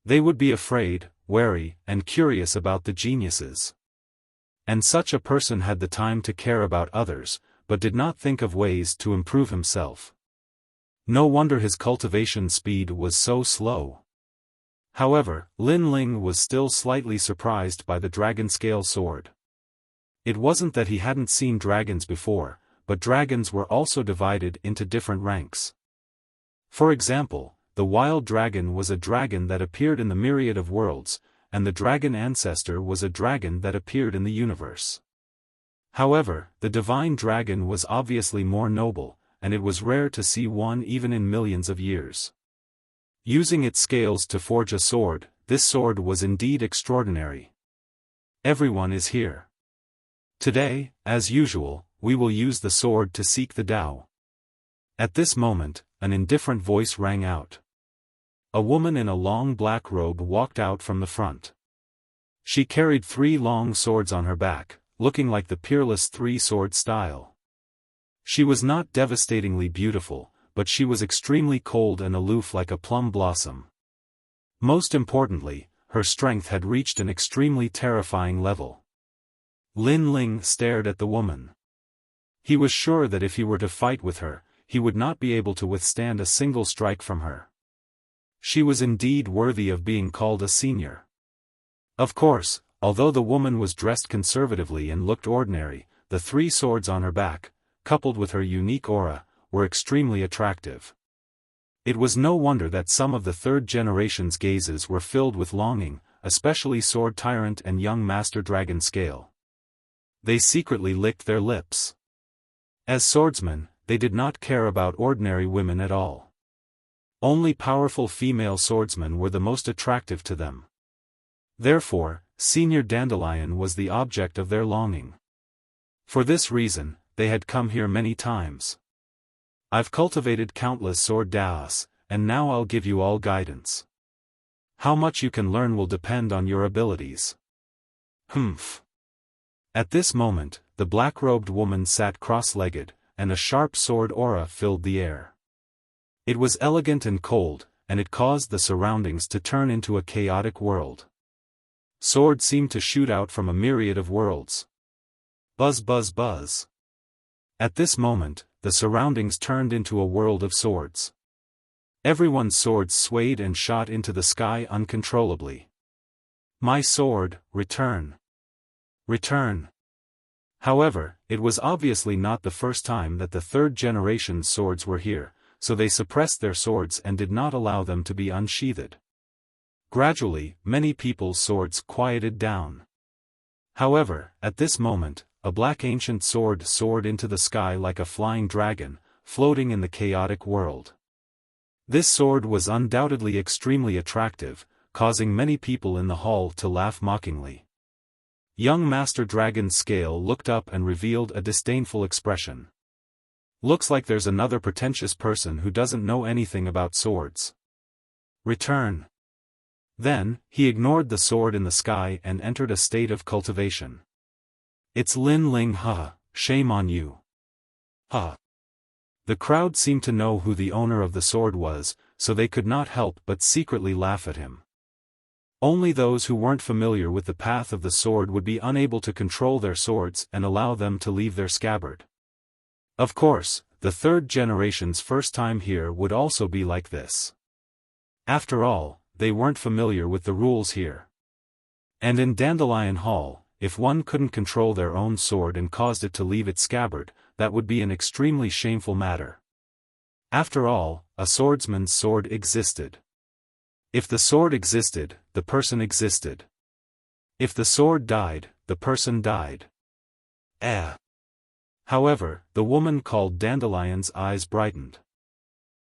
They would be afraid, wary, and curious about the geniuses. And such a person had the time to care about others, but did not think of ways to improve himself. No wonder his cultivation speed was so slow. However, Lin Ling was still slightly surprised by the dragon scale sword. It wasn't that he hadn't seen dragons before, but dragons were also divided into different ranks. For example, the wild dragon was a dragon that appeared in the myriad of worlds, and the dragon ancestor was a dragon that appeared in the universe. However, the divine dragon was obviously more noble, and it was rare to see one even in millions of years. Using its scales to forge a sword, this sword was indeed extraordinary. Everyone is here. Today, as usual, we will use the sword to seek the Tao. At this moment, an indifferent voice rang out. A woman in a long black robe walked out from the front. She carried 3 long swords on her back, looking like the peerless 3-sword style. She was not devastatingly beautiful, but she was extremely cold and aloof like a plum blossom. Most importantly, her strength had reached an extremely terrifying level. Lin Ling stared at the woman. He was sure that if he were to fight with her, he would not be able to withstand a single strike from her. She was indeed worthy of being called a senior. Of course, although the woman was dressed conservatively and looked ordinary, the 3 swords on her back, coupled with her unique aura, were extremely attractive. It was no wonder that some of the third generation's gazes were filled with longing, especially Sword Tyrant and young Master Dragon Scale. They secretly licked their lips. As swordsmen, they did not care about ordinary women at all. Only powerful female swordsmen were the most attractive to them. Therefore, Senior Dandelion was the object of their longing. For this reason, they had come here many times. I've cultivated countless sword daos, and now I'll give you all guidance. How much you can learn will depend on your abilities. Humph. At this moment, the black-robed woman sat cross-legged, and a sharp sword aura filled the air. It was elegant and cold, and it caused the surroundings to turn into a chaotic world. Swords seemed to shoot out from a myriad of worlds. Buzz buzz buzz. At this moment, the surroundings turned into a world of swords. Everyone's swords swayed and shot into the sky uncontrollably. My sword, return. Return. However, it was obviously not the first time that the third generation's swords were here, so they suppressed their swords and did not allow them to be unsheathed. Gradually, many people's swords quieted down. However, at this moment, a black ancient sword soared into the sky like a flying dragon, floating in the chaotic world. This sword was undoubtedly extremely attractive, causing many people in the hall to laugh mockingly. Young Master Dragon Scale looked up and revealed a disdainful expression. Looks like there's another pretentious person who doesn't know anything about swords. Return. Then, he ignored the sword in the sky and entered a state of cultivation. It's Lin Ling, shame on you. The crowd seemed to know who the owner of the sword was, so they could not help but secretly laugh at him. Only those who weren't familiar with the path of the sword would be unable to control their swords and allow them to leave their scabbard. Of course, the third generation's first time here would also be like this. After all, they weren't familiar with the rules here. And in Dandelion Hall, if one couldn't control their own sword and caused it to leave its scabbard, that would be an extremely shameful matter. After all, a swordsman's sword existed. If the sword existed, the person existed. If the sword died, the person died. However, the woman called Dandelion's eyes brightened.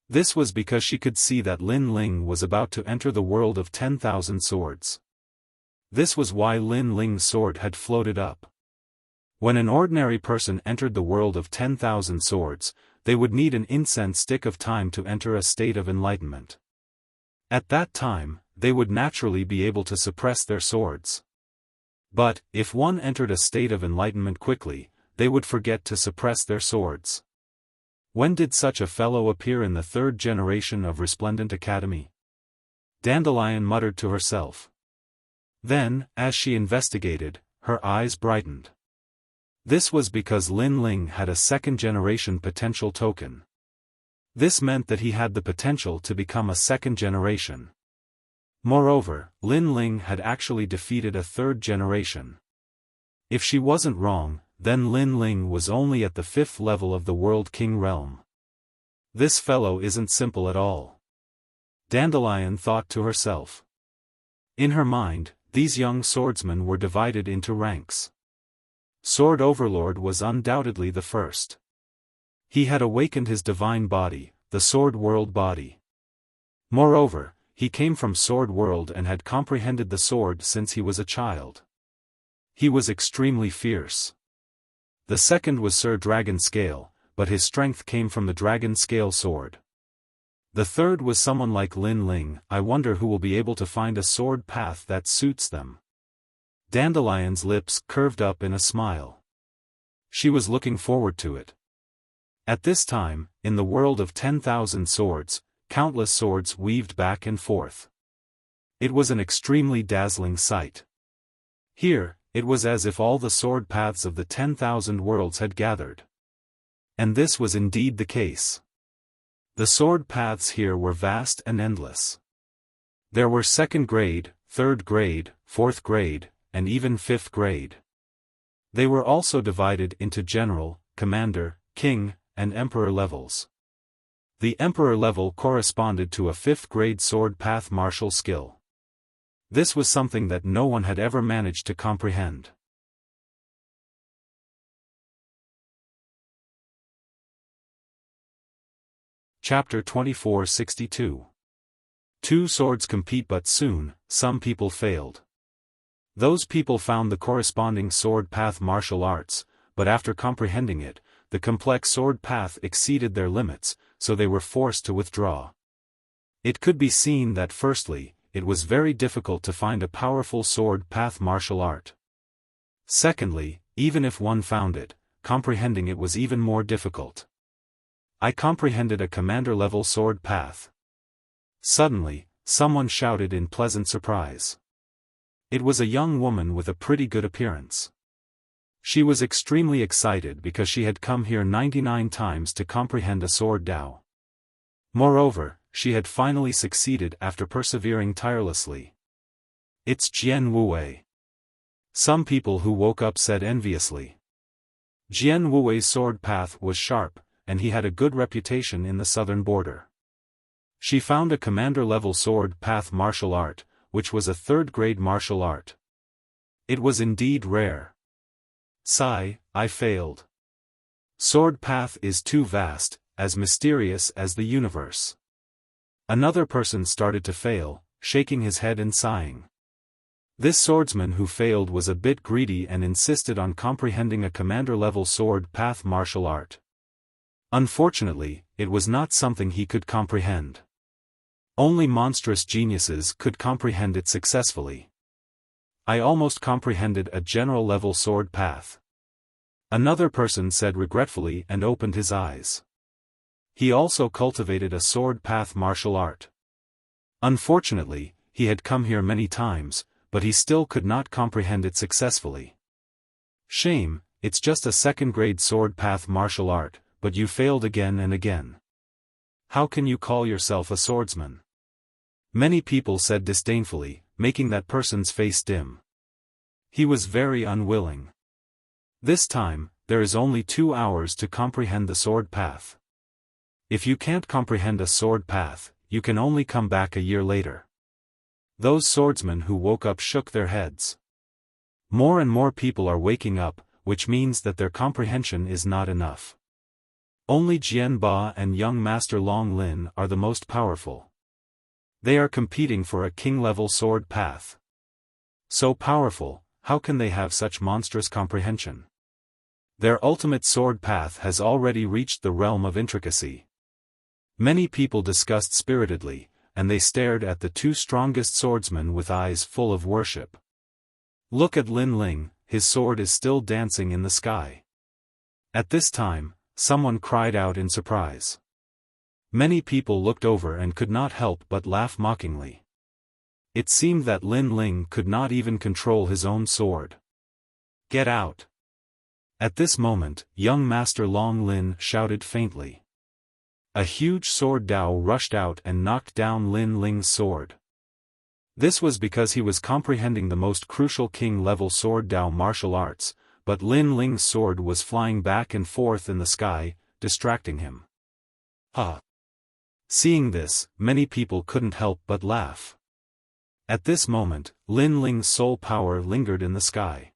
This was because she could see that Lin Ling was about to enter the world of 10,000 swords. This was why Lin Ling's sword had floated up. When an ordinary person entered the world of 10,000 swords, they would need an incense stick of time to enter a state of enlightenment. At that time, they would naturally be able to suppress their swords. But, if one entered a state of enlightenment quickly, they would forget to suppress their swords. When did such a fellow appear in the third generation of Resplendent Academy? Dandelion muttered to herself. Then, as she investigated, her eyes brightened. This was because Lin Ling had a second-generation potential token. This meant that he had the potential to become a second generation. Moreover, Lin Ling had actually defeated a third generation. If she wasn't wrong, then Lin Ling was only at the 5th level of the World King realm. This fellow isn't simple at all. Dandelion thought to herself. In her mind, these young swordsmen were divided into ranks. Sword Overlord was undoubtedly the first. He had awakened his divine body, the Sword World body. Moreover, he came from Sword World and had comprehended the sword since he was a child. He was extremely fierce. The second was Sir Dragon Scale, but his strength came from the Dragon Scale sword. The third was someone like Lin Ling. I wonder who will be able to find a sword path that suits them. Dandelion's lips curved up in a smile. She was looking forward to it. At this time, in the world of 10,000 swords, countless swords weaved back and forth. It was an extremely dazzling sight. Here, it was as if all the sword paths of the 10,000 worlds had gathered. And this was indeed the case. The sword paths here were vast and endless. There were 2nd grade, 3rd grade, 4th grade, and even 5th grade. They were also divided into general, commander, king, and emperor levels. The emperor level corresponded to a 5th grade sword path martial skill. This was something that no one had ever managed to comprehend. Chapter 2462. Two swords compete, but soon, some people failed. Those people found the corresponding sword path martial arts, but after comprehending it, the complex sword path exceeded their limits, so they were forced to withdraw. It could be seen that firstly, it was very difficult to find a powerful sword path martial art. Secondly, even if one found it, comprehending it was even more difficult. I comprehended a commander-level sword path. Suddenly, someone shouted in pleasant surprise. It was a young woman with a pretty good appearance. She was extremely excited because she had come here 99 times to comprehend a sword Dao. Moreover, she had finally succeeded after persevering tirelessly. It's Jian Wuwei. Some people who woke up said enviously. Jian Wuwei's sword path was sharp, and he had a good reputation in the southern border. She found a commander-level sword path martial art, which was a 3rd grade martial art. It was indeed rare. Sigh, I failed. Sword path is too vast, as mysterious as the universe. Another person started to fail, shaking his head and sighing. This swordsman who failed was a bit greedy and insisted on comprehending a commander-level sword path martial art. Unfortunately, it was not something he could comprehend. Only monstrous geniuses could comprehend it successfully. I almost comprehended a general-level sword path. Another person said regretfully and opened his eyes. He also cultivated a sword path martial art. Unfortunately, he had come here many times, but he still could not comprehend it successfully. Shame, it's just a second-grade sword path martial art, but you failed again and again. How can you call yourself a swordsman? Many people said disdainfully, making that person's face dim. He was very unwilling. This time, there is only 2 hours to comprehend the sword path. If you can't comprehend a sword path, you can only come back a year later. Those swordsmen who woke up shook their heads. More and more people are waking up, which means that their comprehension is not enough. Only Jian Ba and young Master Long Lin are the most powerful. They are competing for a king-level sword path. So powerful, how can they have such monstrous comprehension? Their ultimate sword path has already reached the realm of intricacy. Many people discussed spiritedly, and they stared at the 2 strongest swordsmen with eyes full of worship. Look at Lin Ling, his sword is still dancing in the sky. At this time, someone cried out in surprise. Many people looked over and could not help but laugh mockingly. It seemed that Lin Ling could not even control his own sword. Get out! At this moment, young Master Long Lin shouted faintly. A huge sword Dao rushed out and knocked down Lin Ling's sword. This was because he was comprehending the most crucial king-level sword Dao martial arts, but Lin Ling's sword was flying back and forth in the sky, distracting him. Ha! Seeing this, many people couldn't help but laugh. At this moment, Lin Ling's soul power lingered in the sky.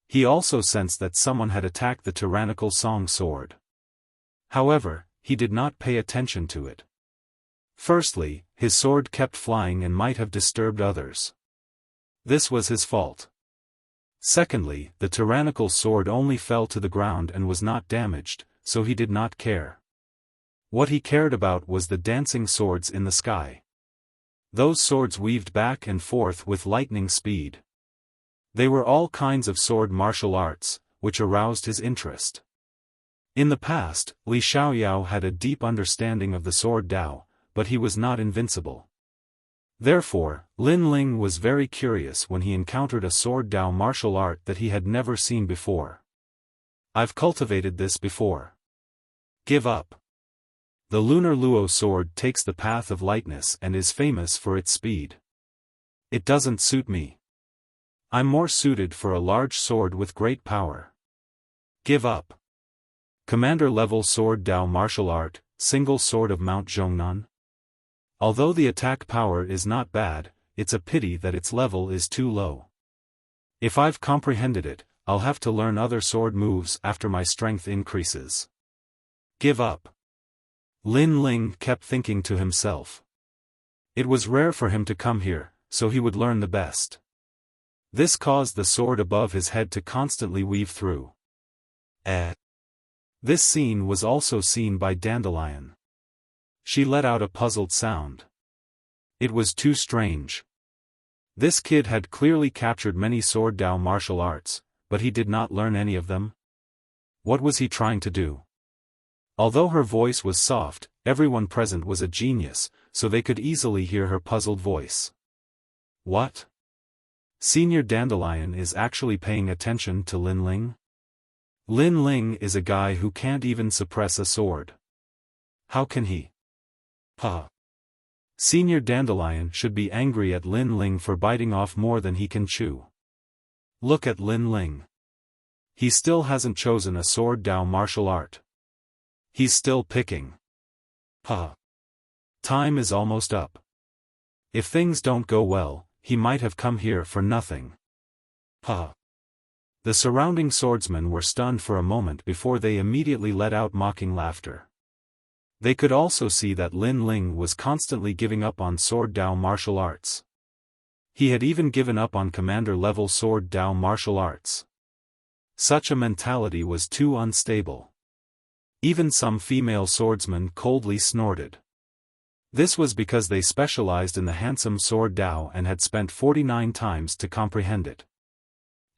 He also sensed that someone had attacked the tyrannical Song sword. However, he did not pay attention to it. Firstly, his sword kept flying and might have disturbed others. This was his fault. Secondly, the tyrannical sword only fell to the ground and was not damaged, so he did not care. What he cared about was the dancing swords in the sky. Those swords weaved back and forth with lightning speed. They were all kinds of sword martial arts, which aroused his interest. In the past, Li Xiaoyao had a deep understanding of the sword Dao, but he was not invincible. Therefore, Lin Ling was very curious when he encountered a sword Dao martial art that he had never seen before. I've cultivated this before. Give up. The Lunar Luo sword takes the path of lightness and is famous for its speed. It doesn't suit me. I'm more suited for a large sword with great power. Give up. Commander-level sword Dao martial art, single sword of Mount Zhongnan. Although the attack power is not bad, it's a pity that its level is too low. If I've comprehended it, I'll have to learn other sword moves after my strength increases. Give up. Lin Ling kept thinking to himself. It was rare for him to come here, so he would learn the best. This caused the sword above his head to constantly weave through. This scene was also seen by Dandelion. She let out a puzzled sound. It was too strange. This kid had clearly captured many sword Dao martial arts, but he did not learn any of them. What was he trying to do? Although her voice was soft, everyone present was a genius, so they could easily hear her puzzled voice. What? Senior Dandelion is actually paying attention to Lin Ling? Lin Ling is a guy who can't even suppress a sword. How can he? Senior Dandelion should be angry at Lin Ling for biting off more than he can chew. Look at Lin Ling. He still hasn't chosen a sword Dao martial art. He's still picking. Time is almost up. If things don't go well, he might have come here for nothing. The surrounding swordsmen were stunned for a moment before they immediately let out mocking laughter. They could also see that Lin Ling was constantly giving up on sword Dao martial arts. He had even given up on commander-level sword Dao martial arts. Such a mentality was too unstable. Even some female swordsmen coldly snorted. This was because they specialized in the handsome sword Dao and had spent 49 times to comprehend it.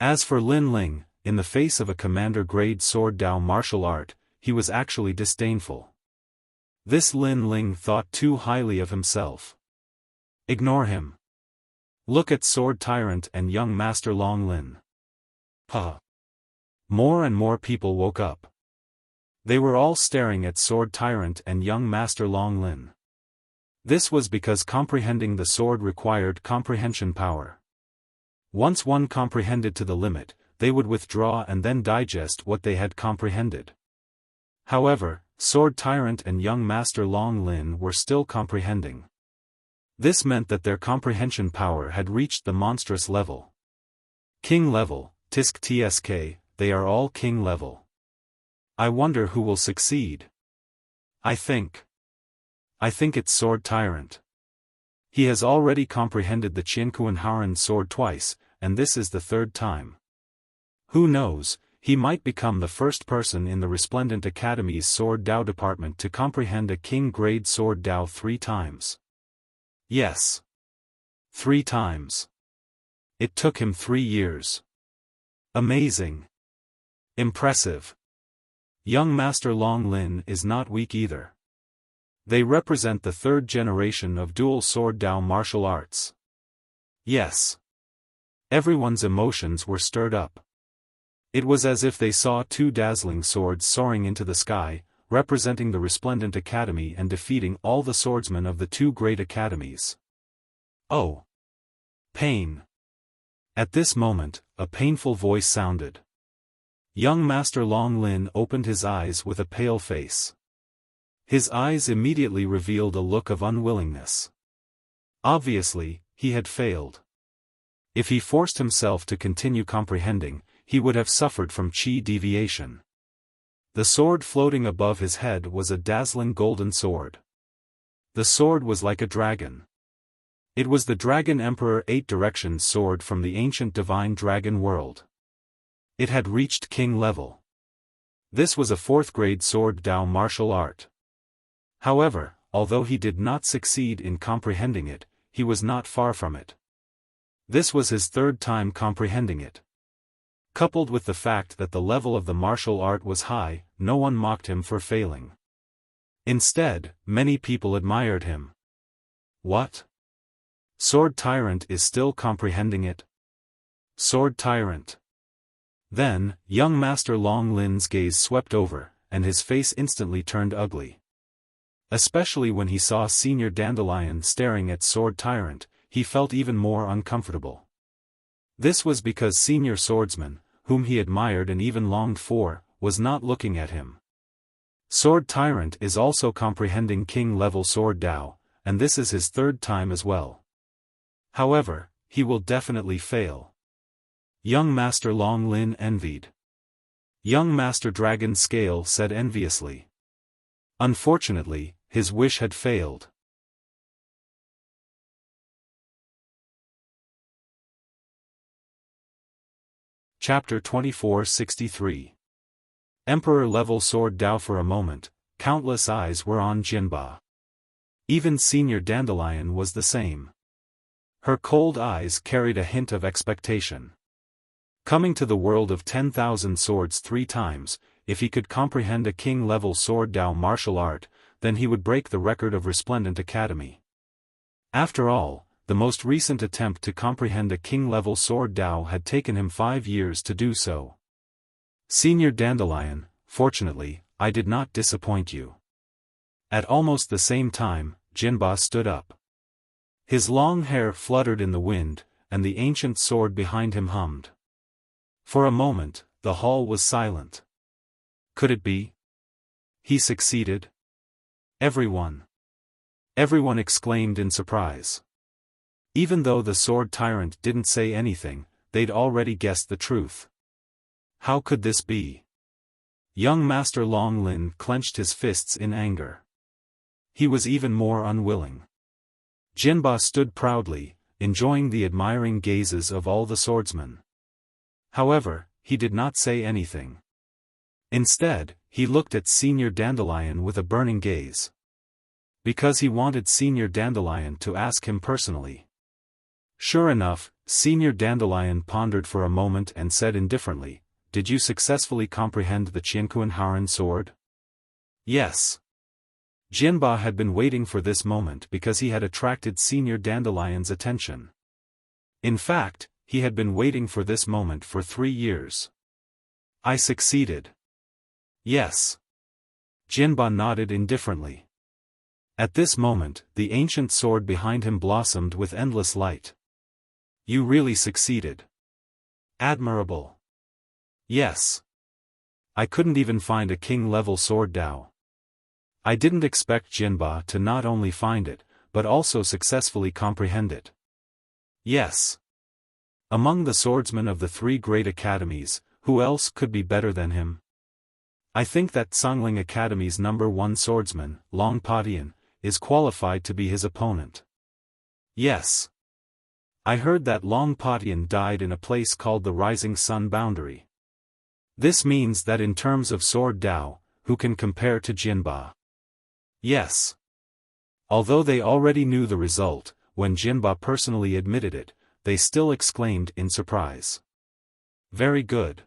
As for Lin Ling, in the face of a commander-grade sword Dao martial art, he was actually disdainful. This Lin Ling thought too highly of himself. Ignore him. Look at Sword Tyrant and young Master Long Lin. Huh. More and more people woke up. They were all staring at Sword Tyrant and young Master Long Lin. This was because comprehending the sword required comprehension power. Once one comprehended to the limit, they would withdraw and then digest what they had comprehended. However, Sword Tyrant and young Master Long Lin were still comprehending. This meant that their comprehension power had reached the monstrous level. King level, tisk tsk, they are all king level. I wonder who will succeed. I think it's Sword Tyrant. He has already comprehended the Qianquan sword twice, and this is the third time. Who knows, he might become the first person in the Resplendent Academy's Sword Dao department to comprehend a king-grade Sword Dao 3 times. Yes. 3 times. It took him 3 years. Amazing. Impressive. Young Master Long Lin is not weak either. They represent the 3rd generation of dual Sword Dao martial arts. Yes. Everyone's emotions were stirred up. It was as if they saw 2 dazzling swords soaring into the sky, representing the Resplendent Academy and defeating all the swordsmen of the 2 great academies. Oh! Pain! At this moment, a painful voice sounded. Young Master Long Lin opened his eyes with a pale face. His eyes immediately revealed a look of unwillingness. Obviously, he had failed. If he forced himself to continue comprehending, he would have suffered from chi deviation. The sword floating above his head was a dazzling golden sword. The sword was like a dragon. It was the Dragon Emperor 8 Directions sword from the ancient divine dragon world. It had reached king level. This was a 4th grade Sword Dao martial art. However, although he did not succeed in comprehending it, he was not far from it. This was his 3rd time comprehending it. Coupled with the fact that the level of the martial art was high, no one mocked him for failing. Instead, many people admired him. What? Sword Tyrant is still comprehending it? Sword Tyrant. Then, young Master Long Lin's gaze swept over, and his face instantly turned ugly. Especially when he saw Senior Dandelion staring at Sword Tyrant, he felt even more uncomfortable. This was because Senior Swordsman, whom he admired and even longed for, was not looking at him. Sword Tyrant is also comprehending king-level Sword Dao, and this is his 3rd time as well. However, he will definitely fail. Young Master Long Lin envied. Young Master Dragon Scale said enviously. Unfortunately, his wish had failed. Chapter 2463. Emperor-level Sword Dao. For a moment, countless eyes were on Jinba. Even Senior Dandelion was the same. Her cold eyes carried a hint of expectation. Coming to the world of 10,000 swords 3 times, if he could comprehend a king-level Sword Dao martial art, then he would break the record of Resplendent Academy. After all, the most recent attempt to comprehend a king-level Sword Dao had taken him 5 years to do so. Senior Dandelion, fortunately, I did not disappoint you. At almost the same time, Jinba stood up. His long hair fluttered in the wind, and the ancient sword behind him hummed. For a moment, the hall was silent. Could it be? He succeeded? Everyone exclaimed in surprise. Even though the Sword Tyrant didn't say anything, they'd already guessed the truth. How could this be? Young Master Long Lin clenched his fists in anger. He was even more unwilling. Jinba stood proudly, enjoying the admiring gazes of all the swordsmen. However, he did not say anything. Instead, he looked at Senior Dandelion with a burning gaze. Because he wanted Senior Dandelion to ask him personally. Sure enough, Senior Dandelion pondered for a moment and said indifferently, "Did you successfully comprehend the Qianquan sword?" Yes. Jinba had been waiting for this moment because he had attracted Senior Dandelion's attention. In fact, he had been waiting for this moment for 3 years. I succeeded. Yes. Jinba nodded indifferently. At this moment, the ancient sword behind him blossomed with endless light. You really succeeded. Admirable. Yes. I couldn't even find a king-level sword Dao. I didn't expect Jinba to not only find it, but also successfully comprehend it. Yes. Among the swordsmen of the 3 great academies, who else could be better than him? I think that Sangling Academy's #1 swordsman, Long Patian, is qualified to be his opponent. Yes. I heard that Long Patian died in a place called the Rising Sun Boundary. This means that in terms of sword Dao, who can compare to Jinba? Yes. Although they already knew the result, when Jinba personally admitted it, they still exclaimed in surprise. Very good.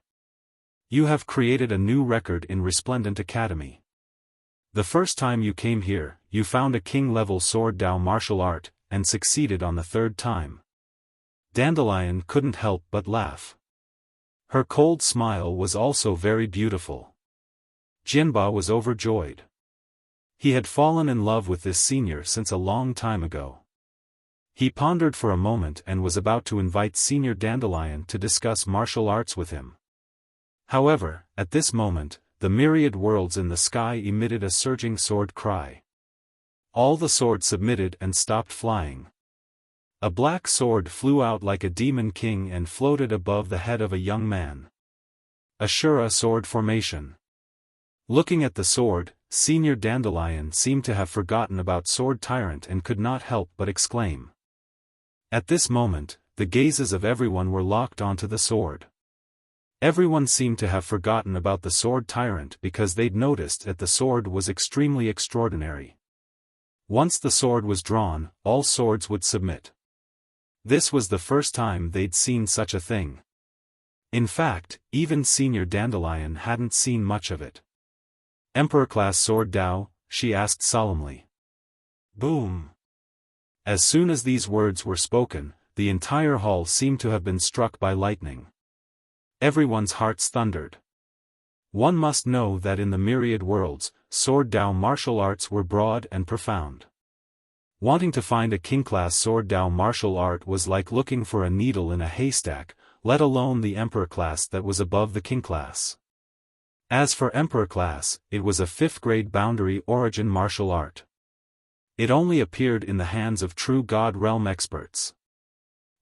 You have created a new record in Resplendent Academy. The first time you came here, you found a king-level sword Dao martial art, and succeeded on the 3rd time. Dandelion couldn't help but laugh. Her cold smile was also very beautiful. Jinba was overjoyed. He had fallen in love with this senior since a long time ago. He pondered for a moment and was about to invite Senior Dandelion to discuss martial arts with him. However, at this moment, the myriad worlds in the sky emitted a surging sword cry. All the swords submitted and stopped flying. A black sword flew out like a demon king and floated above the head of a young man. Ashura sword formation. Looking at the sword, Senior Dandelion seemed to have forgotten about Sword Tyrant and could not help but exclaim. At this moment, the gazes of everyone were locked onto the sword. Everyone seemed to have forgotten about the Sword Tyrant because they'd noticed that the sword was extremely extraordinary. Once the sword was drawn, all swords would submit. This was the first time they'd seen such a thing. In fact, even Senior Dandelion hadn't seen much of it. Emperor-class sword Dao? She asked solemnly. Boom! As soon as these words were spoken, the entire hall seemed to have been struck by lightning. Everyone's hearts thundered. One must know that in the myriad worlds, sword Dao martial arts were broad and profound. Wanting to find a king-class sword Dao martial art was like looking for a needle in a haystack, let alone the emperor class that was above the king class. As for emperor class, it was a 5th-grade boundary origin martial art. It only appeared in the hands of true God realm experts.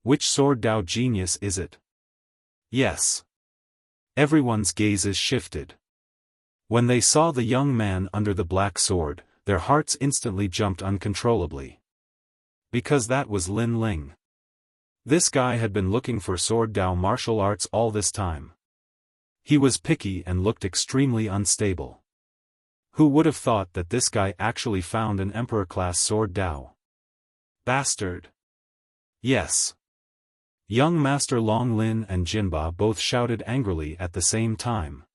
Which sword Dao genius is it? Yes. Everyone's gazes shifted. When they saw the young man under the black sword, their hearts instantly jumped uncontrollably. Because that was Lin Ling. This guy had been looking for sword Dao martial arts all this time. He was picky and looked extremely unstable. Who would have thought that this guy actually found an emperor-class sword Dao? Bastard! Yes. Young Master Long Lin and Jinba both shouted angrily at the same time.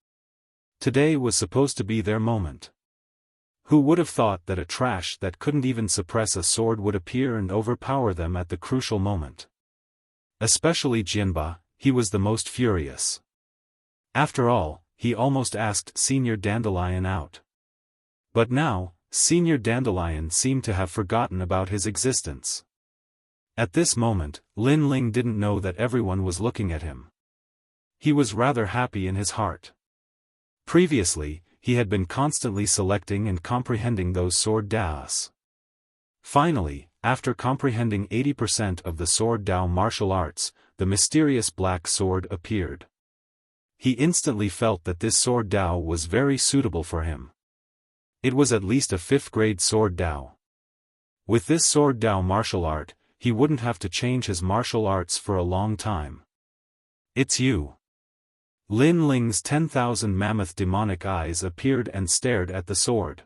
Today was supposed to be their moment. Who would have thought that a trash that couldn't even suppress a sword would appear and overpower them at the crucial moment? Especially Jinba, he was the most furious. After all, he almost asked Senior Dandelion out. But now, Senior Dandelion seemed to have forgotten about his existence. At this moment, Lin Ling didn't know that everyone was looking at him. He was rather happy in his heart. Previously, he had been constantly selecting and comprehending those sword Daos. Finally, after comprehending 80% of the sword Dao martial arts, the mysterious black sword appeared. He instantly felt that this sword Dao was very suitable for him. It was at least a 5th-grade sword Dao. With this sword Dao martial art, he wouldn't have to change his martial arts for a long time. It's you. Lin Ling's 10,000 mammoth demonic eyes appeared and stared at the sword.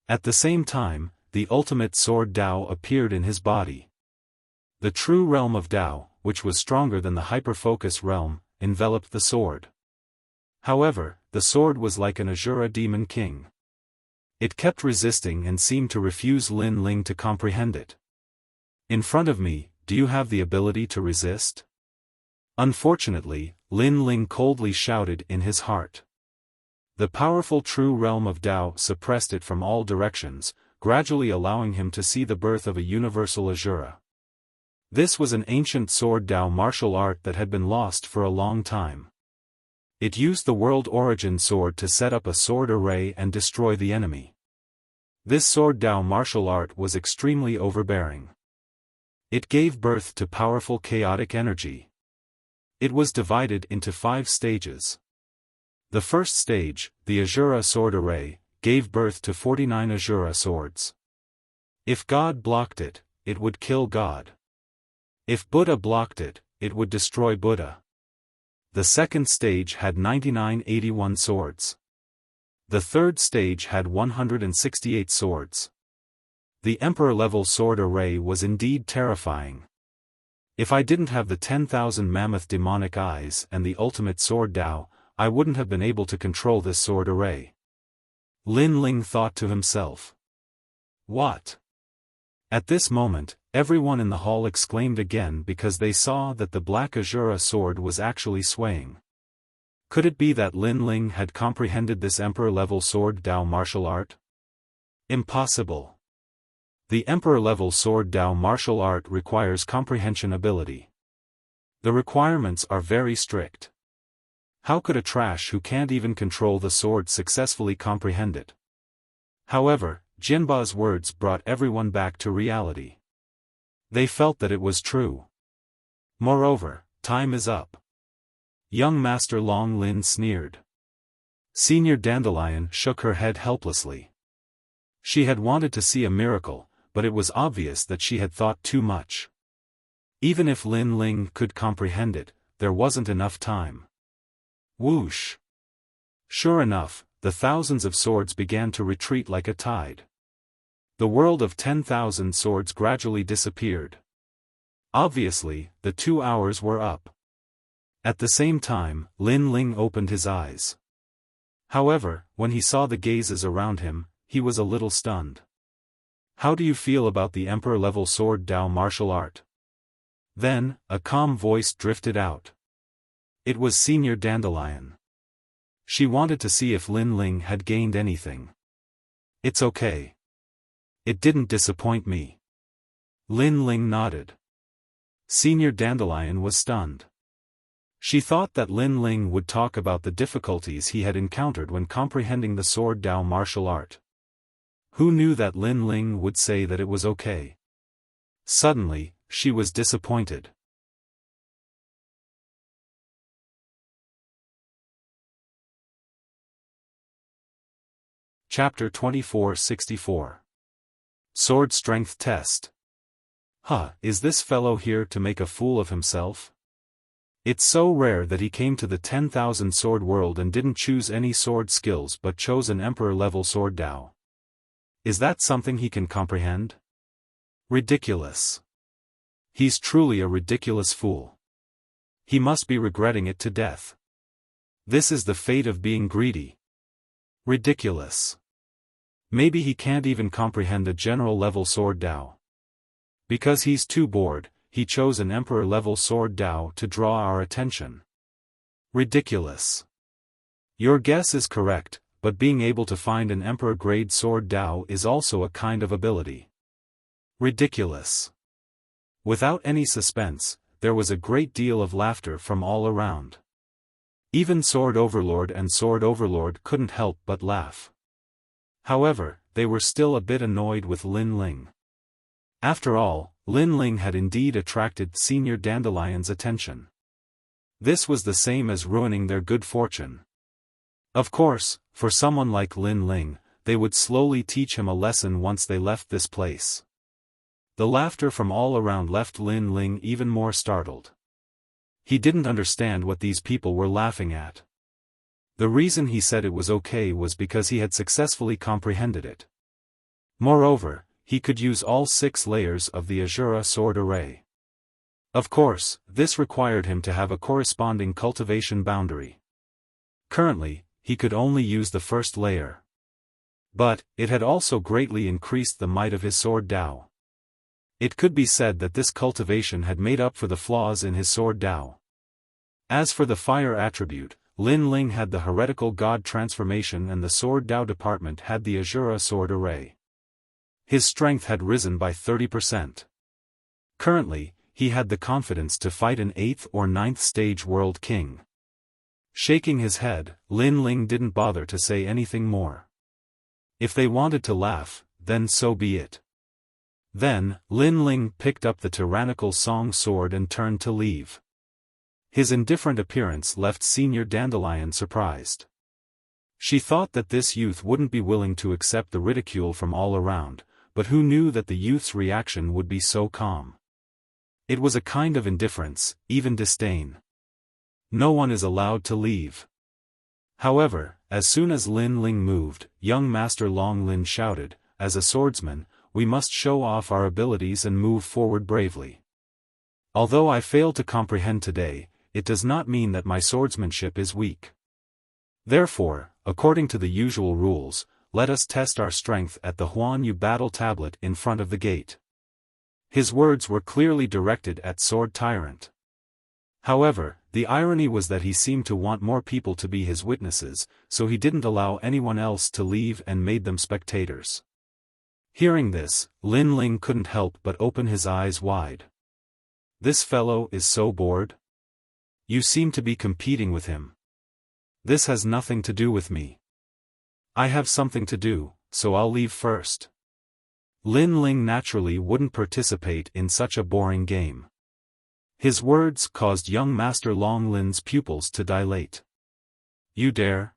At the same time, the ultimate sword Dao appeared in his body. The true realm of Dao, which was stronger than the hyperfocus realm, enveloped the sword. However, the sword was like an Ashura demon king. It kept resisting and seemed to refuse Lin Ling to comprehend it. In front of me, do you have the ability to resist? Unfortunately, Lin Ling coldly shouted in his heart. The powerful true realm of Tao suppressed it from all directions, gradually allowing him to see the birth of a universal Azura. This was an ancient sword Tao martial art that had been lost for a long time. It used the world origin sword to set up a sword array and destroy the enemy. This sword Tao martial art was extremely overbearing. It gave birth to powerful chaotic energy. It was divided into 5 stages. The first stage, the Azura sword array, gave birth to 49 Azura swords. If God blocked it, it would kill God. If Buddha blocked it, it would destroy Buddha. The second stage had 9981 swords. The third stage had 168 swords. The Emperor-level sword array was indeed terrifying. If I didn't have the 10,000 mammoth demonic eyes and the ultimate sword Tao, I wouldn't have been able to control this sword array. Lin Ling thought to himself. What? At this moment, everyone in the hall exclaimed again because they saw that the black Azura sword was actually swaying. Could it be that Lin Ling had comprehended this Emperor-level sword Tao martial art? Impossible. The Emperor-level sword Tao martial art requires comprehension ability. The requirements are very strict. How could a trash who can't even control the sword successfully comprehend it? However, Jinba's words brought everyone back to reality. They felt that it was true. Moreover, time is up. Young Master Long Lin sneered. Senior Dandelion shook her head helplessly. She had wanted to see a miracle, but it was obvious that she had thought too much. Even if Lin Ling could comprehend it, there wasn't enough time. Whoosh! Sure enough, the thousands of swords began to retreat like a tide. The world of 10,000 swords gradually disappeared. Obviously, the 2 hours were up. At the same time, Lin Ling opened his eyes. However, when he saw the gazes around him, he was a little stunned. How do you feel about the Emperor-level sword Tao martial art? Then, a calm voice drifted out. It was Senior Dandelion. She wanted to see if Lin Ling had gained anything. It's okay. It didn't disappoint me. Lin Ling nodded. Senior Dandelion was stunned. She thought that Lin Ling would talk about the difficulties he had encountered when comprehending the sword Tao martial art. Who knew that Lin Ling would say that it was okay? Suddenly, she was disappointed. Chapter 2464. Sword Strength Test. Is this fellow here to make a fool of himself? It's so rare that he came to the 10,000 sword world and didn't choose any sword skills but chose an Emperor-level sword Tao. Is that something he can comprehend? Ridiculous. He's truly a ridiculous fool. He must be regretting it to death. This is the fate of being greedy. Ridiculous. Maybe he can't even comprehend a general-level sword Tao. Because he's too bored, he chose an Emperor-level sword Tao to draw our attention. Ridiculous. Your guess is correct, but being able to find an Emperor-grade sword Tao is also a kind of ability. Ridiculous. Without any suspense, there was a great deal of laughter from all around. Even Sword Overlord and Sword Overlord couldn't help but laugh. However, they were still a bit annoyed with Lin Ling. After all, Lin Ling had indeed attracted Senior Dandelion's attention. This was the same as ruining their good fortune. Of course, for someone like Lin Ling, they would slowly teach him a lesson once they left this place. The laughter from all around left Lin Ling even more startled. He didn't understand what these people were laughing at. The reason he said it was okay was because he had successfully comprehended it. Moreover, he could use all 6 layers of the Azura sword array. Of course, this required him to have a corresponding cultivation boundary. Currently, he could only use the first layer. But, it had also greatly increased the might of his sword Tao. It could be said that this cultivation had made up for the flaws in his sword Dao. As for the fire attribute, Lin Ling had the heretical god transformation and the sword Dao department had the Azura sword array. His strength had risen by 30%. Currently, he had the confidence to fight an 8th or 9th stage world king. Shaking his head, Lin Ling didn't bother to say anything more. If they wanted to laugh, then so be it. Then, Lin Ling picked up the tyrannical Song sword and turned to leave. His indifferent appearance left Senior Dandelion surprised. She thought that this youth wouldn't be willing to accept the ridicule from all around, but who knew that the youth's reaction would be so calm? It was a kind of indifference, even disdain. No one is allowed to leave. However, as soon as Lin Ling moved, young Master Long Lin shouted, "As a swordsman, we must show off our abilities and move forward bravely. Although I fail to comprehend today, it does not mean that my swordsmanship is weak. Therefore, according to the usual rules, let us test our strength at the Huan Yu battle tablet in front of the gate." His words were clearly directed at Sword Tyrant. However, the irony was that he seemed to want more people to be his witnesses, so he didn't allow anyone else to leave and made them spectators. Hearing this, Lin Ling couldn't help but open his eyes wide. This fellow is so bored? You seem to be competing with him. This has nothing to do with me. I have something to do, so I'll leave first. Lin Ling naturally wouldn't participate in such a boring game. His words caused young Master Long Lin's pupils to dilate. You dare?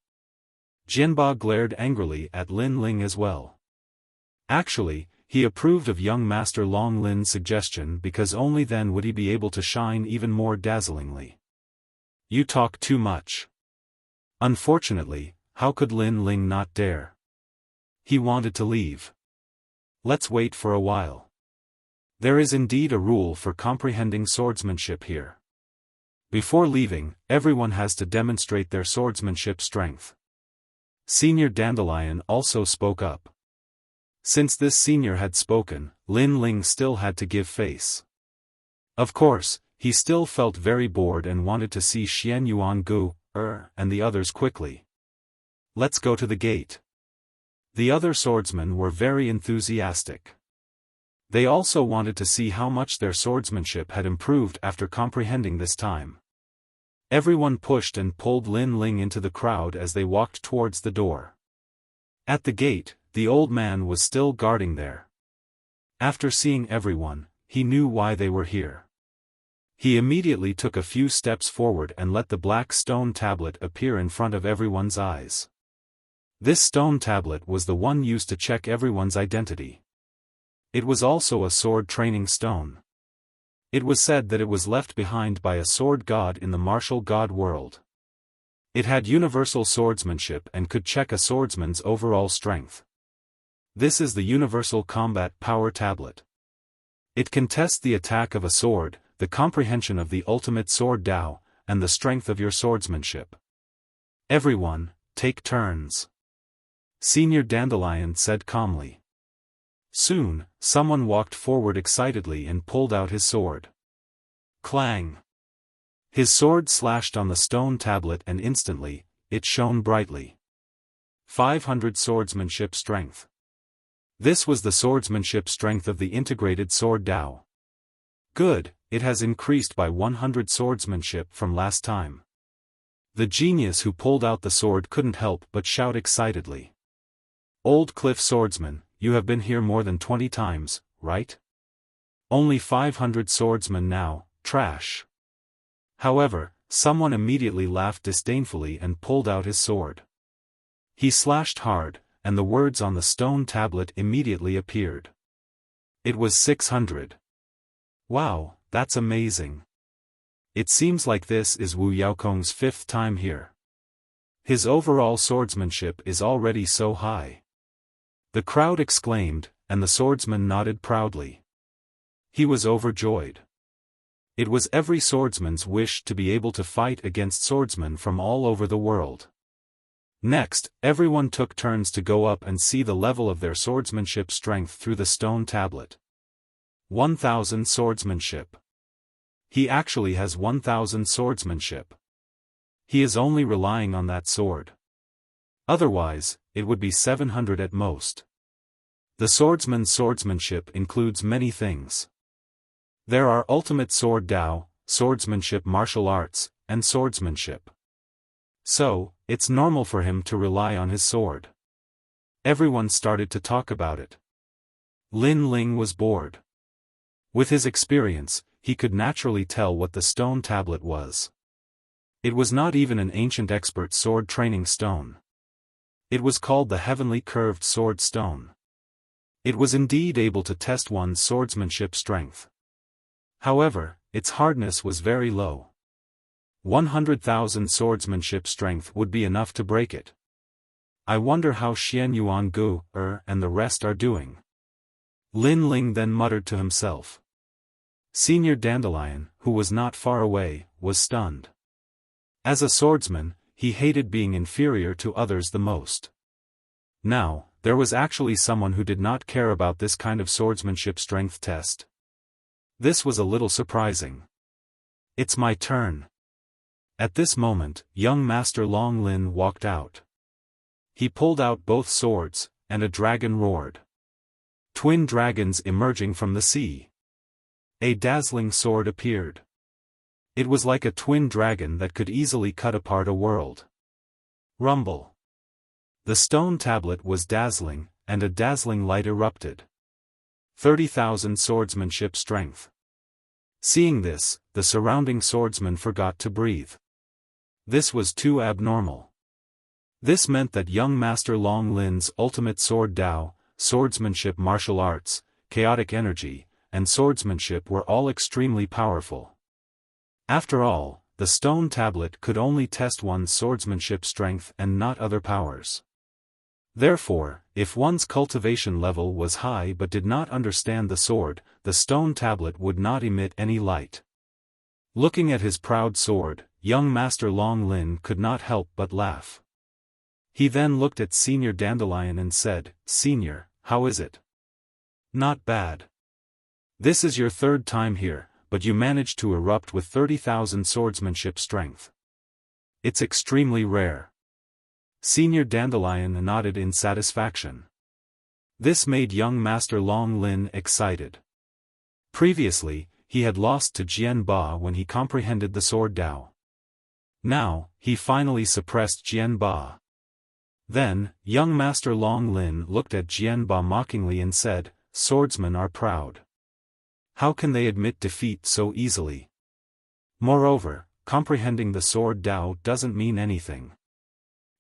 Jianba glared angrily at Lin Ling as well. Actually, he approved of young Master Long Lin's suggestion because only then would he be able to shine even more dazzlingly. You talk too much. Unfortunately, how could Lin Ling not dare? He wanted to leave. Let's wait for a while. There is indeed a rule for comprehending swordsmanship here. Before leaving, everyone has to demonstrate their swordsmanship strength. Senior Dandelion also spoke up. Since this senior had spoken, Lin Ling still had to give face. Of course, he still felt very bored and wanted to see Xian Yuan Gu, and the others quickly. Let's go to the gate. The other swordsmen were very enthusiastic. They also wanted to see how much their swordsmanship had improved after comprehending this time. Everyone pushed and pulled Lin Ling into the crowd as they walked towards the door. At the gate, the old man was still guarding there. After seeing everyone, he knew why they were here. He immediately took a few steps forward and let the black stone tablet appear in front of everyone's eyes. This stone tablet was the one used to check everyone's identity. It was also a sword training stone. It was said that it was left behind by a sword god in the martial god world. It had universal swordsmanship and could check a swordsman's overall strength. This is the Universal Combat Power Tablet. It can test the attack of a sword, the comprehension of the ultimate sword Dao, and the strength of your swordsmanship. Everyone, take turns. Senior Dandelion said calmly. Soon, someone walked forward excitedly and pulled out his sword. Clang! His sword slashed on the stone tablet and instantly, it shone brightly. 500 swordsmanship strength. This was the swordsmanship strength of the integrated sword Dao. Good, it has increased by 100 swordsmanship from last time. The genius who pulled out the sword couldn't help but shout excitedly. Old Cliff Swordsman, you have been here more than 20 times, right? Only 500 swordsmen now, trash. However, someone immediately laughed disdainfully and pulled out his sword. He slashed hard, and the words on the stone tablet immediately appeared. It was 600. Wow, that's amazing. It seems like this is Wu Yaokong's 5th time here. His overall swordsmanship is already so high. The crowd exclaimed, and the swordsman nodded proudly. He was overjoyed. It was every swordsman's wish to be able to fight against swordsmen from all over the world. Next, everyone took turns to go up and see the level of their swordsmanship strength through the stone tablet. 1,000 swordsmanship. He actually has 1,000 swordsmanship. He is only relying on that sword. Otherwise, it would be 700 at most. The swordsman's swordsmanship includes many things. There are ultimate sword Dao, swordsmanship martial arts, and swordsmanship. So, it's normal for him to rely on his sword. Everyone started to talk about it. Lin Ling was bored. With his experience, he could naturally tell what the stone tablet was. It was not even an ancient expert sword training stone. It was called the Heavenly Curved Sword Stone. It was indeed able to test one's swordsmanship strength. However, its hardness was very low. 100,000 swordsmanship strength would be enough to break it. I wonder how Xian Yuan Gu, and the rest are doing. Lin Ling then muttered to himself. Senior Dandelion, who was not far away, was stunned. As a swordsman, he hated being inferior to others the most. Now, there was actually someone who did not care about this kind of swordsmanship strength test. This was a little surprising. It's my turn. At this moment, young Master Long Lin walked out. He pulled out both swords, and a dragon roared. Twin dragons emerging from the sea. A dazzling sword appeared. It was like a twin dragon that could easily cut apart a world. Rumble. The stone tablet was dazzling, and a dazzling light erupted. 30,000 swordsmanship strength. Seeing this, the surrounding swordsmen forgot to breathe. This was too abnormal. This meant that young Master Long Lin's ultimate sword Dao, swordsmanship martial arts, chaotic energy, and swordsmanship were all extremely powerful. After all, the stone tablet could only test one's swordsmanship strength and not other powers. Therefore, if one's cultivation level was high but did not understand the sword, the stone tablet would not emit any light. Looking at his proud sword, young Master Long Lin could not help but laugh. He then looked at Senior Dandelion and said, "Senior, how is it?" "Not bad. This is your third time here, but you managed to erupt with 30,000 swordsmanship strength. It's extremely rare." Senior Dandelion nodded in satisfaction. This made young Master Long Lin excited. Previously, he had lost to Jian Ba when he comprehended the sword Dao. Now, he finally suppressed Jian Ba. Then, young Master Long Lin looked at Jian Ba mockingly and said, "Swordsmen are proud. How can they admit defeat so easily? Moreover, comprehending the sword Dao doesn't mean anything.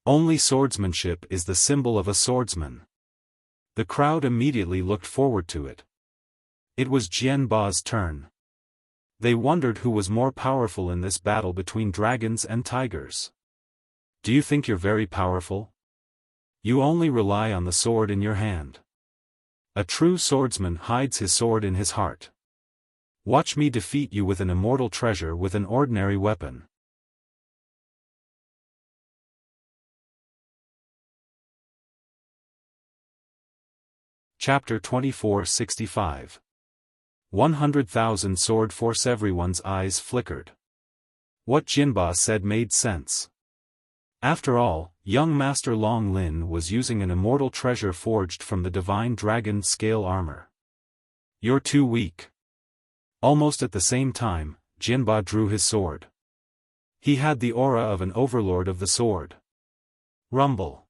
Only swordsmanship is the symbol of a swordsman." The crowd immediately looked forward to it. It was Jian Ba's turn. They wondered who was more powerful in this battle between dragons and tigers. "Do you think you're very powerful? You only rely on the sword in your hand. A true swordsman hides his sword in his heart. Watch me defeat you with an immortal treasure with an ordinary weapon." Chapter 2465. 100,000 sword force. Everyone's eyes flickered. What Jinba said made sense. After all, young Master Long Lin was using an immortal treasure forged from the divine dragon scale armor. "You're too weak." Almost at the same time, Jinba drew his sword. He had the aura of an overlord of the sword. Rumble.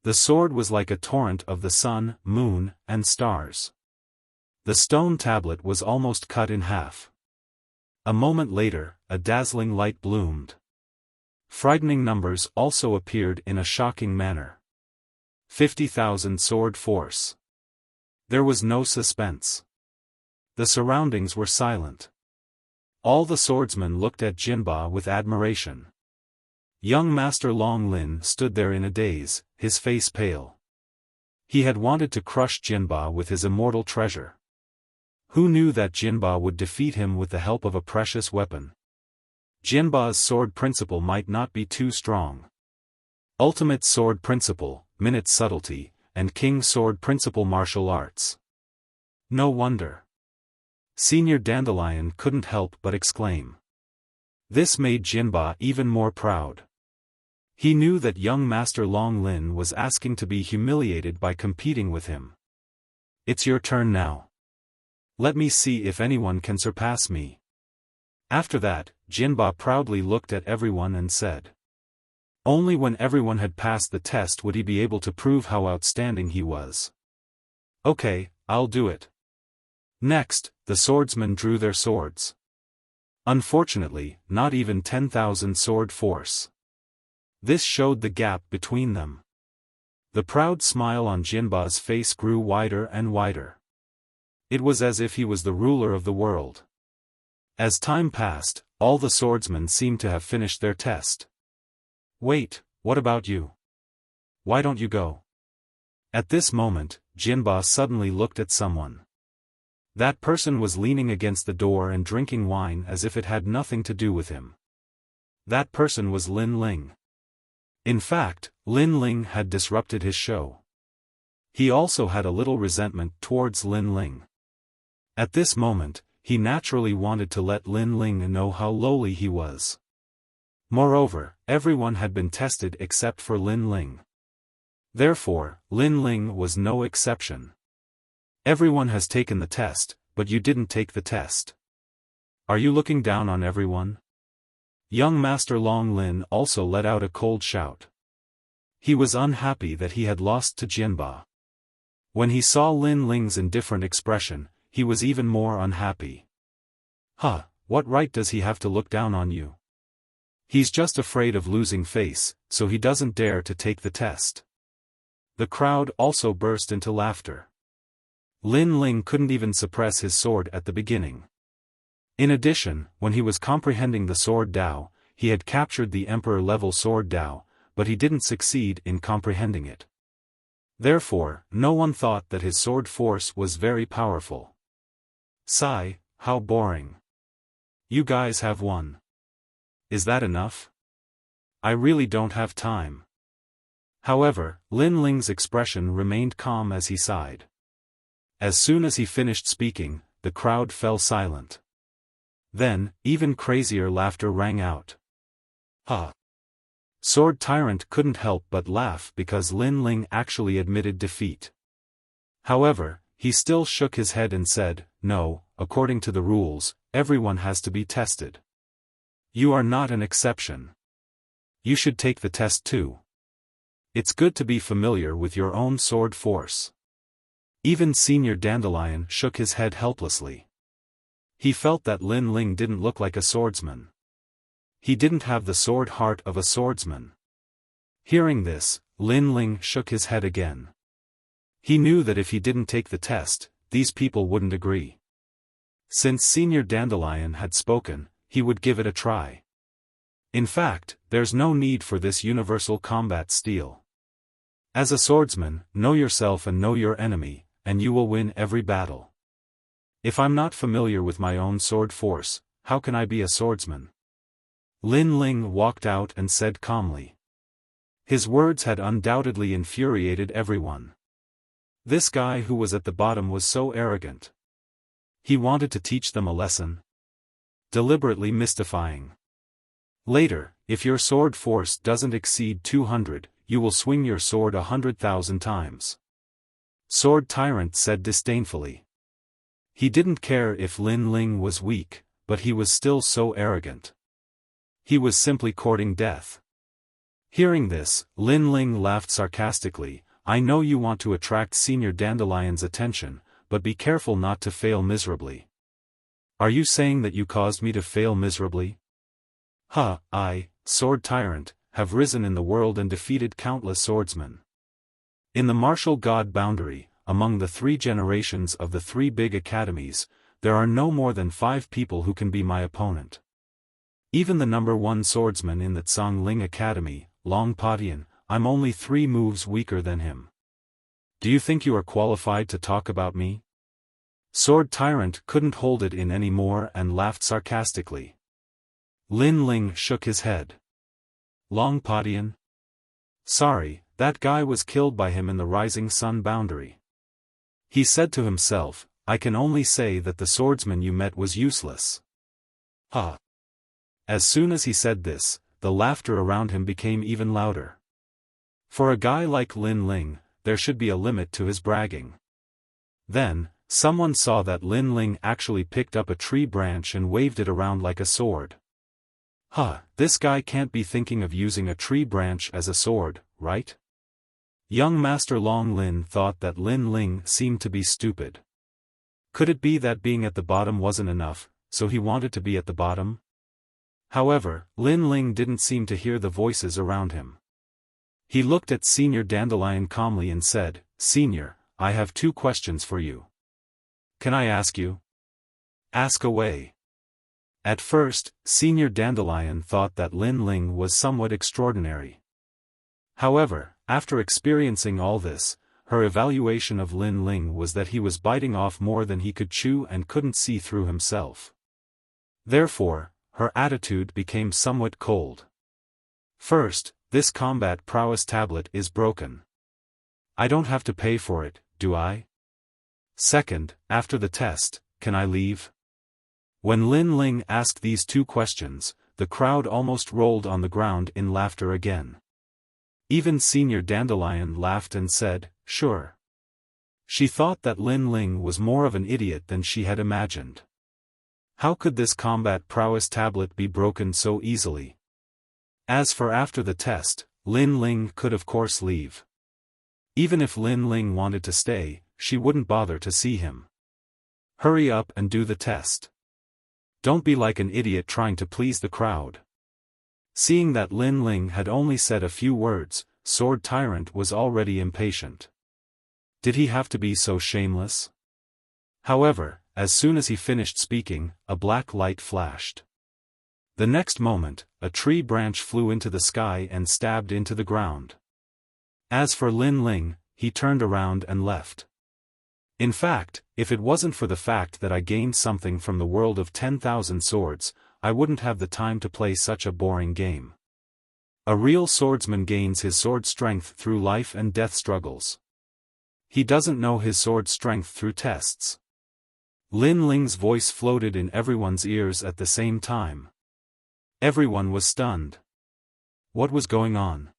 The sword was like a torrent of the sun, moon, and stars. The stone tablet was almost cut in half. A moment later, a dazzling light bloomed. Frightening numbers also appeared in a shocking manner. 50,000 sword force. There was no suspense. The surroundings were silent. All the swordsmen looked at Jinba with admiration. Young Master Long Lin stood there in a daze, his face pale. He had wanted to crush Jinba with his immortal treasure. Who knew that Jinba would defeat him with the help of a precious weapon? Jinba's sword principle might not be too strong. Ultimate sword principle, minute subtlety, and king sword principle martial arts. No wonder. Senior Dandelion couldn't help but exclaim. This made Jinba even more proud. He knew that young Master Long Lin was asking to be humiliated by competing with him. It's your turn now. Let me see if anyone can surpass me. After that, Jinba proudly looked at everyone and said. Only when everyone had passed the test would he be able to prove how outstanding he was. Okay, I'll do it. Next, the swordsmen drew their swords. Unfortunately, not even 10,000 sword force. This showed the gap between them. The proud smile on Jinba's face grew wider and wider. It was as if he was the ruler of the world. As time passed, all the swordsmen seemed to have finished their test. Wait, what about you? Why don't you go? At this moment, Jinba suddenly looked at someone. That person was leaning against the door and drinking wine as if it had nothing to do with him. That person was Lin Ling. In fact, Lin Ling had disrupted his show. He also had a little resentment towards Lin Ling. At this moment, he naturally wanted to let Lin Ling know how lowly he was. Moreover, everyone had been tested except for Lin Ling. Therefore, Lin Ling was no exception. Everyone has taken the test, but you didn't take the test. Are you looking down on everyone? Young Master Long Lin also let out a cold shout. He was unhappy that he had lost to Jinba. When he saw Lin Ling's indifferent expression, he was even more unhappy. Huh, what right does he have to look down on you? He's just afraid of losing face, so he doesn't dare to take the test. The crowd also burst into laughter. Lin Ling couldn't even suppress his sword at the beginning. In addition, when he was comprehending the sword Dao, he had captured the Emperor-level sword Dao, but he didn't succeed in comprehending it. Therefore, no one thought that his sword force was very powerful. Sigh, how boring. You guys have won. Is that enough? I really don't have time. However, Lin Ling's expression remained calm as he sighed. As soon as he finished speaking, the crowd fell silent. Then, even crazier laughter rang out. Ha! Sword Tyrant couldn't help but laugh because Lin Ling actually admitted defeat. However, he still shook his head and said, no, according to the rules, everyone has to be tested. You are not an exception. You should take the test too. It's good to be familiar with your own sword force. Even Senior Dandelion shook his head helplessly. He felt that Lin Ling didn't look like a swordsman. He didn't have the sword heart of a swordsman. Hearing this, Lin Ling shook his head again. He knew that if he didn't take the test, these people wouldn't agree. Since Senior Dandelion had spoken, he would give it a try. In fact, there's no need for this universal combat steel. As a swordsman, know yourself and know your enemy, and you will win every battle. If I'm not familiar with my own sword force, how can I be a swordsman? Lin Ling walked out and said calmly. His words had undoubtedly infuriated everyone. This guy who was at the bottom was so arrogant. He wanted to teach them a lesson. Deliberately mystifying. Later, if your sword force doesn't exceed 200, you will swing your sword 100,000 times. Sword Tyrant said disdainfully. He didn't care if Lin Ling was weak, but he was still so arrogant. He was simply courting death. Hearing this, Lin Ling laughed sarcastically. I know you want to attract Senior Dandelion's attention, but be careful not to fail miserably. Are you saying that you caused me to fail miserably? I, Sword Tyrant, have risen in the world and defeated countless swordsmen. In the martial god boundary, among the 3 generations of the 3 big academies, there are no more than 5 people who can be my opponent. Even the number 1 swordsman in the Tsangling Academy, Long Padian, I'm only 3 moves weaker than him. Do you think you are qualified to talk about me? Sword Tyrant couldn't hold it in any more and laughed sarcastically. Lin Ling shook his head. Long Padian? Sorry, that guy was killed by him in the Rising Sun boundary. He said to himself, I can only say that the swordsman you met was useless. Ha! As soon as he said this, the laughter around him became even louder. For a guy like Lin Ling, there should be a limit to his bragging. Then, someone saw that Lin Ling actually picked up a tree branch and waved it around like a sword. This guy can't be thinking of using a tree branch as a sword, right? Young Master Long Lin thought that Lin Ling seemed to be stupid. Could it be that being at the bottom wasn't enough, so he wanted to be at the bottom? However, Lin Ling didn't seem to hear the voices around him. He looked at Senior Dandelion calmly and said, "Senior, I have 2 questions for you. Can I ask you?" "Ask away." At first, Senior Dandelion thought that Lin Ling was somewhat extraordinary. However, after experiencing all this, her evaluation of Lin Ling was that he was biting off more than he could chew and couldn't see through himself. Therefore, her attitude became somewhat cold. "First, this combat prowess tablet is broken. I don't have to pay for it, do I? Second, after the test, can I leave?" When Lin Ling asked these 2 questions, the crowd almost rolled on the ground in laughter again. Even Senior Dandelion laughed and said, "Sure." She thought that Lin Ling was more of an idiot than she had imagined. How could this combat prowess tablet be broken so easily? As for after the test, Lin Ling could of course leave. Even if Lin Ling wanted to stay, she wouldn't bother to see him. Hurry up and do the test. Don't be like an idiot trying to please the crowd. Seeing that Lin Ling had only said a few words, Sword Tyrant was already impatient. Did he have to be so shameless? However, as soon as he finished speaking, a black light flashed. The next moment, a tree branch flew into the sky and stabbed into the ground. As for Lin Ling, he turned around and left. In fact, if it wasn't for the fact that I gained something from the world of 10,000 swords, I wouldn't have the time to play such a boring game. A real swordsman gains his sword strength through life and death struggles. He doesn't know his sword strength through tests. Lin Ling's voice floated in everyone's ears at the same time. Everyone was stunned. What was going on?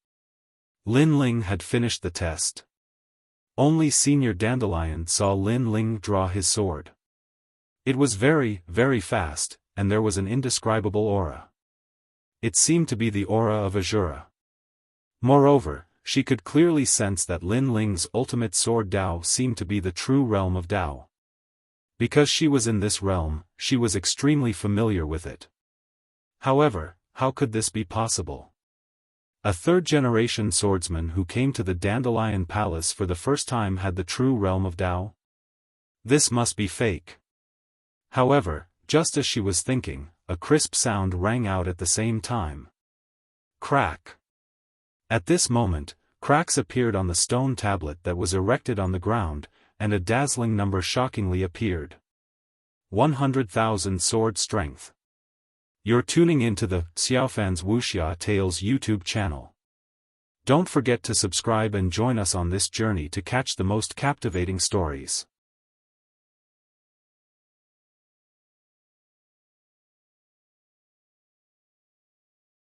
Lin Ling had finished the test. Only Senior Dandelion saw Lin Ling draw his sword. It was very, very fast, and there was an indescribable aura. It seemed to be the aura of Azura. Moreover, she could clearly sense that Lin Ling's ultimate sword Dao seemed to be the true realm of Dao. Because she was in this realm, she was extremely familiar with it. However, how could this be possible? A 3rd-generation swordsman who came to the Dandelion Palace for the first time had the true realm of Dao? This must be fake. However, just as she was thinking, a crisp sound rang out at the same time. Crack! At this moment, cracks appeared on the stone tablet that was erected on the ground, and a dazzling number shockingly appeared. 100,000 sword strength. You're tuning into the Xiaofan's Wuxia Tales YouTube channel. Don't forget to subscribe and join us on this journey to catch the most captivating stories.